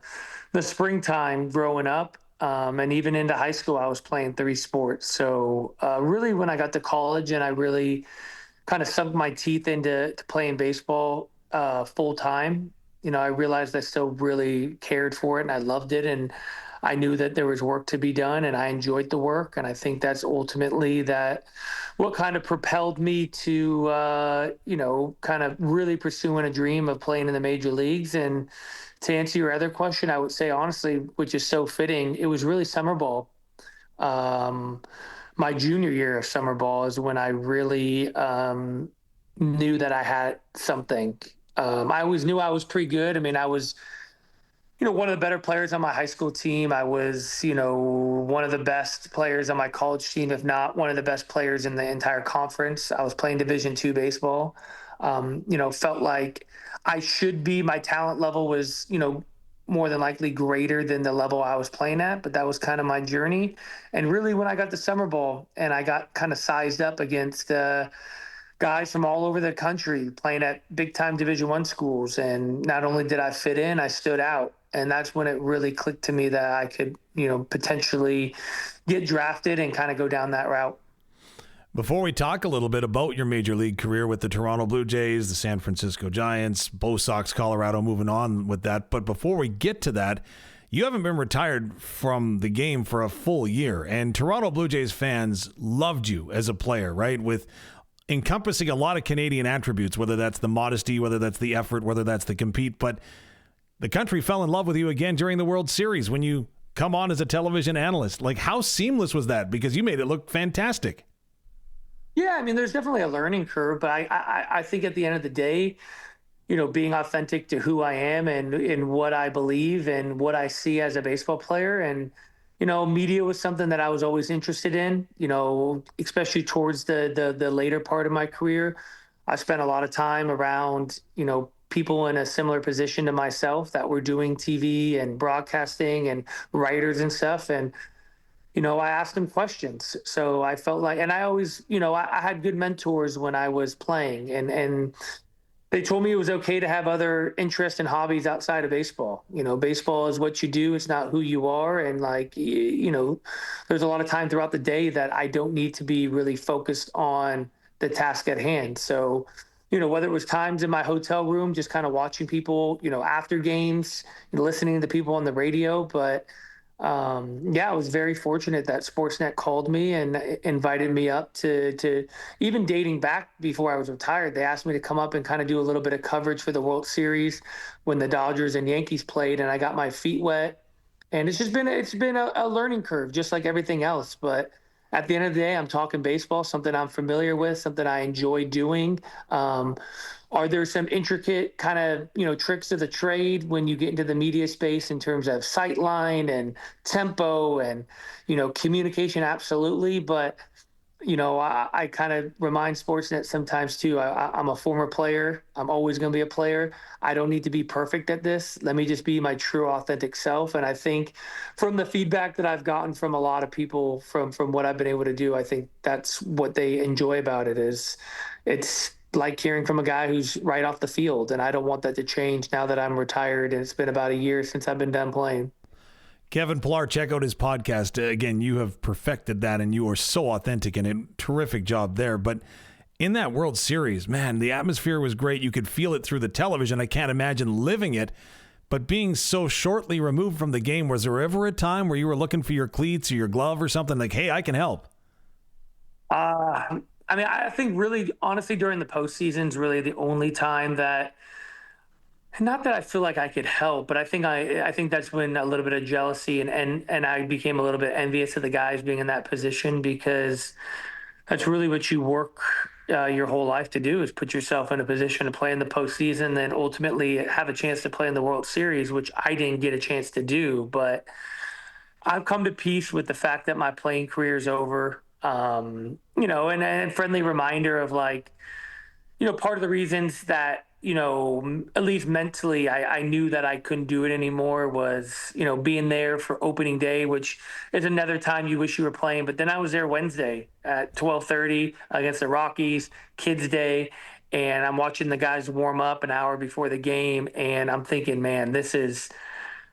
springtime growing up. And even into high school, I was playing 3 sports. So really when I got to college and I really kind of sunk my teeth into playing baseball full time, I realized I still really cared for it and I loved it. And I knew that there was work to be done and I enjoyed the work. And I think that's ultimately what kind of propelled me to, kind of really pursuing a dream of playing in the major leagues. And to answer your other question, I would say, honestly, which is so fitting, it was really summer ball. My junior year of summer ball is when I really knew that I had something. I always knew I was pretty good. I mean, I was, one of the better players on my high school team. I was, one of the best players on my college team, if not one of the best players in the entire conference. I was playing Division II baseball. Felt like I should be, my talent level was, more than likely greater than the level I was playing at, but that was kind of my journey. And really when I got to summer ball and I got kind of sized up against guys from all over the country playing at big time Division I schools, and not only did I fit in, I stood out. And that's when it really clicked to me that I could, potentially get drafted and kind of go down that route. Before we talk a little bit about your major league career with the Toronto Blue Jays, the San Francisco Giants, Bo Sox, Colorado, moving on with that. But before we get to that, you haven't been retired from the game for a full year. And Toronto Blue Jays fans loved you as a player, right? With encompassing a lot of Canadian attributes, whether that's the modesty, whether that's the effort, whether that's the compete. But the country fell in love with you again during the World Series when you come on as a television analyst. Like, how seamless was that? Because you made it look fantastic. Yeah, I mean, there's definitely a learning curve, but I think at the end of the day, being authentic to who I am and what I believe and what I see as a baseball player. And, media was something that I was always interested in, especially towards the later part of my career. I spent a lot of time around, people in a similar position to myself that were doing TV and broadcasting and writers and stuff. And, I asked them questions. So I felt like, and I always, I had good mentors when I was playing, and they told me it was okay to have other interests and hobbies outside of baseball. Baseball is what you do. It's not who you are. And there's a lot of time throughout the day that I don't need to be really focused on the task at hand. So, whether it was times in my hotel room, just kind of watching people, after games, listening to people on the radio. But I was very fortunate that Sportsnet called me and invited me up to even dating back before I was retired. They asked me to come up and kind of do a little bit of coverage for the World Series when the Dodgers and Yankees played, and I got my feet wet. And it's been a learning curve, just like everything else. But at the end of the day, I'm talking baseball, something I'm familiar with, something I enjoy doing. Are there some intricate kind of, tricks of the trade when you get into the media space in terms of sightline and tempo and, communication? Absolutely. But, I kind of remind Sportsnet sometimes too, I'm a former player. I'm always going to be a player. I don't need to be perfect at this. Let me just be my true, authentic self. And I think from the feedback that I've gotten from a lot of people from what I've been able to do, I think that's what they enjoy about it. Is it's like hearing from a guy who's right off the field. And I don't want that to change now that I'm retired and it's been about a year since I've been done playing. Kevin Pillar, check out his podcast. Again, you have perfected that and you are so authentic, and a terrific job there. But in that World Series, man, the atmosphere was great. You could feel it through the television. I can't imagine living it. But being so shortly removed from the game, was there ever a time where you were looking for your cleats or your glove or something like, hey, I can help? I think really, honestly, during the postseason is really the only time that, not that I feel like I could help, but I think that's when a little bit of jealousy and I became a little bit envious of the guys being in that position, because that's really what you work your whole life to do, is put yourself in a position to play in the postseason, then ultimately have a chance to play in the World Series, which I didn't get a chance to do. But I've come to peace with the fact that my playing career is over. And a friendly reminder of part of the reasons that, at least mentally, I knew that I couldn't do it anymore was, being there for opening day, which is another time you wish you were playing. But then I was there Wednesday at 12:30 against the Rockies, Kids Day, and I'm watching the guys warm up an hour before the game. And I'm thinking, man, this is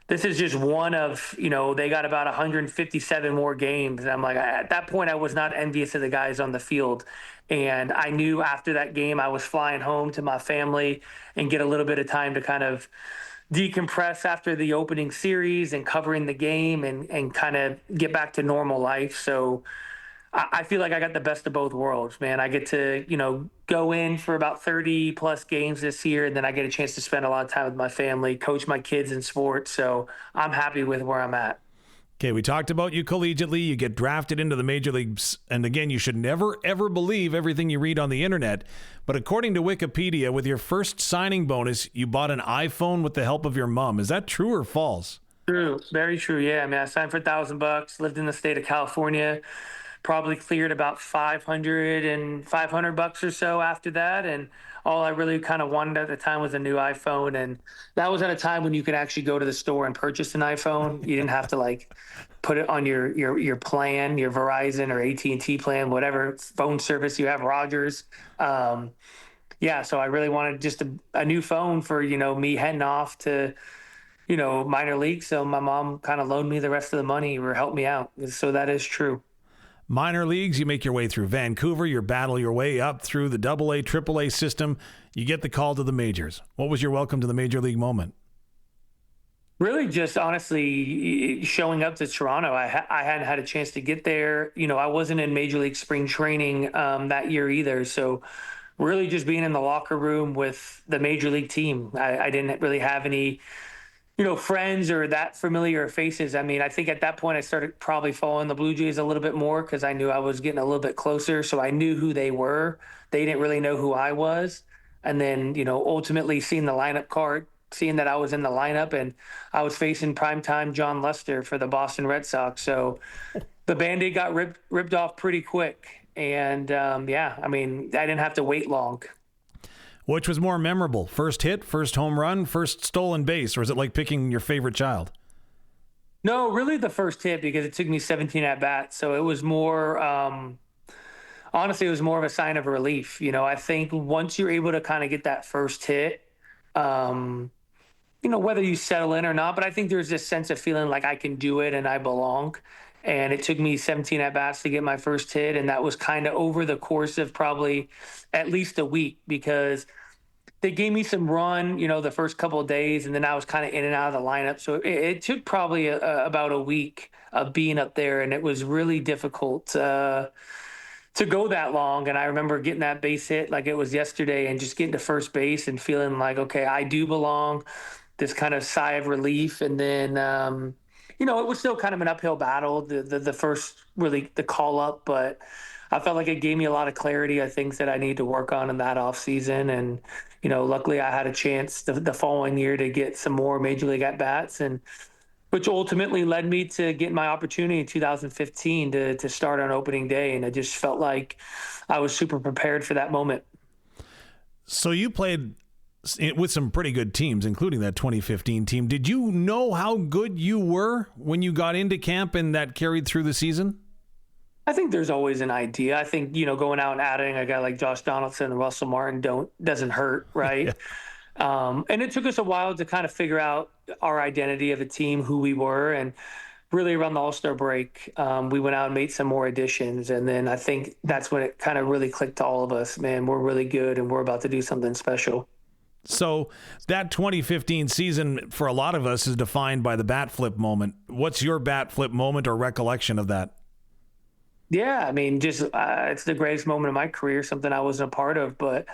just one of, they got about 157 more games. And I'm like, at that point, I was not envious of the guys on the field. And I knew after that game, I was flying home to my family and get a little bit of time to kind of decompress after the opening series and covering the game and kind of get back to normal life. So I feel like I got the best of both worlds, man. I get to, go in for about 30 plus games this year, and then I get a chance to spend a lot of time with my family, coach my kids in sports. So I'm happy with where I'm at. Okay, we talked about you collegiately. You get drafted into the major leagues. And again, you should never, ever believe everything you read on the internet. But according to Wikipedia, with your first signing bonus, you bought an iPhone with the help of your mom. Is that true or false? True. Very true. Yeah. I mean, I signed for $1,000, lived in the state of California, probably cleared about $500 or so after that. And all I really kind of wanted at the time was a new iPhone. And that was at a time when you could actually go to the store and purchase an iPhone. You didn't have to like put it on your plan, your Verizon or AT&T plan, whatever phone service you have, Rogers. Yeah. So I really wanted just a new phone for, me heading off to, minor league. So my mom kind of loaned me the rest of the money or helped me out. So that is true. Minor leagues, you make your way through Vancouver, you battle your way up through the AA, AAA system. You get the call to the majors. What was your welcome to the major league moment? Really just honestly showing up to Toronto. I hadn't had a chance to get there. I wasn't in major league spring training that year either. So really just being in the locker room with the major league team. I didn't really have any friends or that familiar faces. I mean, I think at that point I started probably following the Blue Jays a little bit more because I knew I was getting a little bit closer. So I knew who they were. They didn't really know who I was. And then, ultimately seeing the lineup card, seeing that I was in the lineup and I was facing primetime John Lester for the Boston Red Sox. So the Band-Aid got ripped off pretty quick. And I didn't have to wait long. Which was more memorable? First hit, first home run, first stolen base, or is it like picking your favorite child? No, really the first hit because it took me 17 at-bats. So it was more, honestly, it was more of a sign of relief. I think once you're able to kind of get that first hit, whether you settle in or not, but I think there's this sense of feeling like I can do it and I belong. And it took me 17 at-bats to get my first hit. And that was kind of over the course of probably at least a week because they gave me some run, the first couple of days. And then I was kind of in and out of the lineup. So it took probably about a week of being up there. And it was really difficult to go that long. And I remember getting that base hit like it was yesterday and just getting to first base and feeling like, okay, I do belong, this kind of sigh of relief. And then, it was still kind of an uphill battle, the first really the call up, but I felt like it gave me a lot of clarity of things that I need to work on in that off season. And, luckily I had a chance the following year to get some more major league at bats and which ultimately led me to get my opportunity in 2015 to start on opening day. And I just felt like I was super prepared for that moment. So you played with some pretty good teams, including that 2015 team. Did you know how good you were when you got into camp and that carried through the season? I think there's always an idea. I think, going out and adding a guy like Josh Donaldson and Russell Martin doesn't hurt, right? Yeah. And it took us a while to kind of figure out our identity of a team, who we were, and really around the All-Star break, we went out and made some more additions. And then I think that's when it kind of really clicked to all of us, man, we're really good and we're about to do something special. So that 2015 season for a lot of us is defined by the bat flip moment. What's your bat flip moment or recollection of that? Yeah, I mean, just it's the greatest moment of my career, something I wasn't a part of, but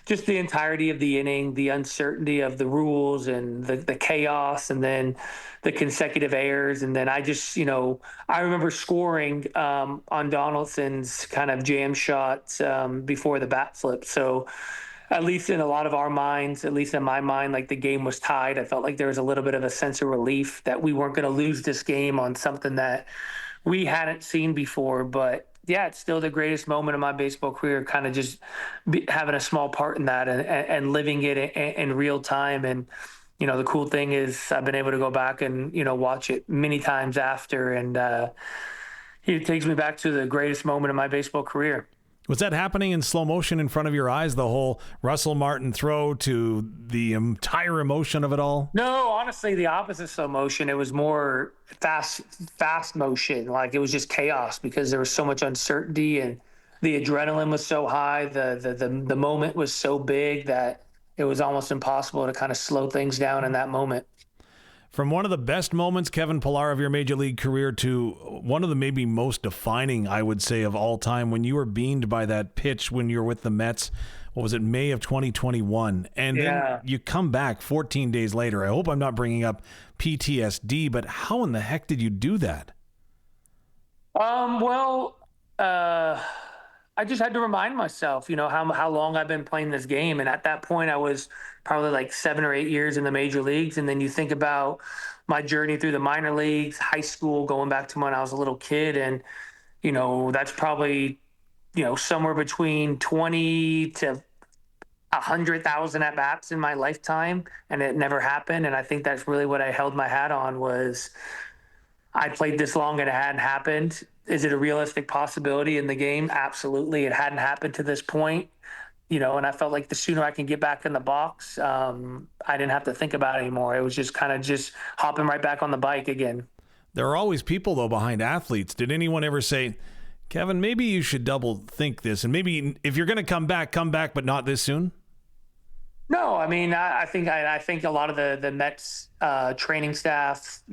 just the entirety of the inning, the uncertainty of the rules and the chaos and then the consecutive errors. And then I just, I remember scoring on Donaldson's kind of jam shot before the bat flip. So at least in a lot of our minds, at least in my mind, like the game was tied. I felt like there was a little bit of a sense of relief that we weren't going to lose this game on something that we hadn't seen before. But yeah, it's still the greatest moment of my baseball career, kind of just having a small part in that and living it in real time. And, the cool thing is I've been able to go back and, watch it many times after. And it takes me back to the greatest moment of my baseball career. Was that happening in slow motion in front of your eyes, the whole Russell Martin throw to the entire emotion of it all? No, honestly, the opposite slow motion. It was more fast motion. Like it was just chaos because there was so much uncertainty and the adrenaline was so high. The moment was so big that it was almost impossible to kind of slow things down in that moment. From one of the best moments, Kevin Pillar, of your major league career to one of the maybe most defining, I would say, of all time, when you were beamed by that pitch when you were with the Mets. what was it, May of 2021. And then you come back 14 days later. I hope I'm not bringing up PTSD, but how in the heck did you do that? I just had to remind myself, how long I've been playing this game. And at that point, I was probably like 7 or 8 years in the major leagues. And then you think about my journey through the minor leagues, high school, going back to when I was a little kid. And, that's probably, somewhere between 20 to 100,000 at-bats in my lifetime. And it never happened. And I think that's really what I held my hat on was I played this long and it hadn't happened. Is it a realistic possibility in the game? Absolutely. It hadn't happened to this point, and I felt like the sooner I can get back in the box, I didn't have to think about it anymore. It was just kind of just hopping right back on the bike again. There are always people, though, behind athletes. Did anyone ever say, Kevin, maybe you should double think this, and maybe if you're going to come back, but not this soon? No, I mean, I think a lot of the Mets training staff,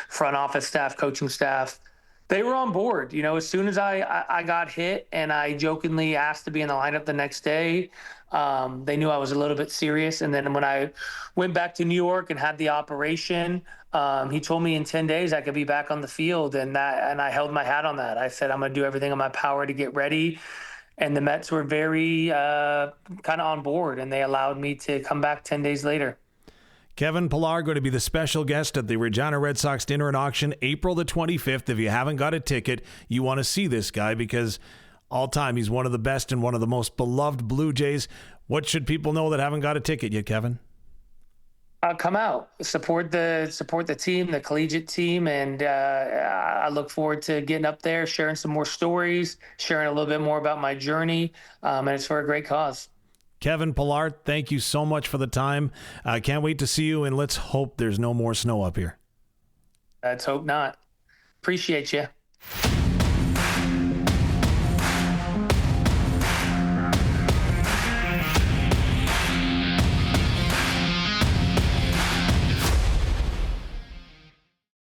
front office staff, coaching staff, they were on board. As soon as I got hit and I jokingly asked to be in the lineup the next day, they knew I was a little bit serious. And then when I went back to New York and had the operation, he told me in 10 days I could be back on the field. And I held my hat on that. I said, I'm going to do everything in my power to get ready. And the Mets were very kind of on board, and they allowed me to come back 10 days later. Kevin Pillar going to be the special guest at the Regina Red Sox Dinner and Auction April the 25th. If you haven't got a ticket, you want to see this guy because all time he's one of the best and one of the most beloved Blue Jays. What should people know that haven't got a ticket yet, Kevin? Come out, support the team, the collegiate team, and I look forward to getting up there, sharing some more stories, sharing a little bit more about my journey, and it's for a great cause. Kevin Pillar, thank you so much for the time. Can't wait to see you, and let's hope there's no more snow up here. Let's hope not. Appreciate you.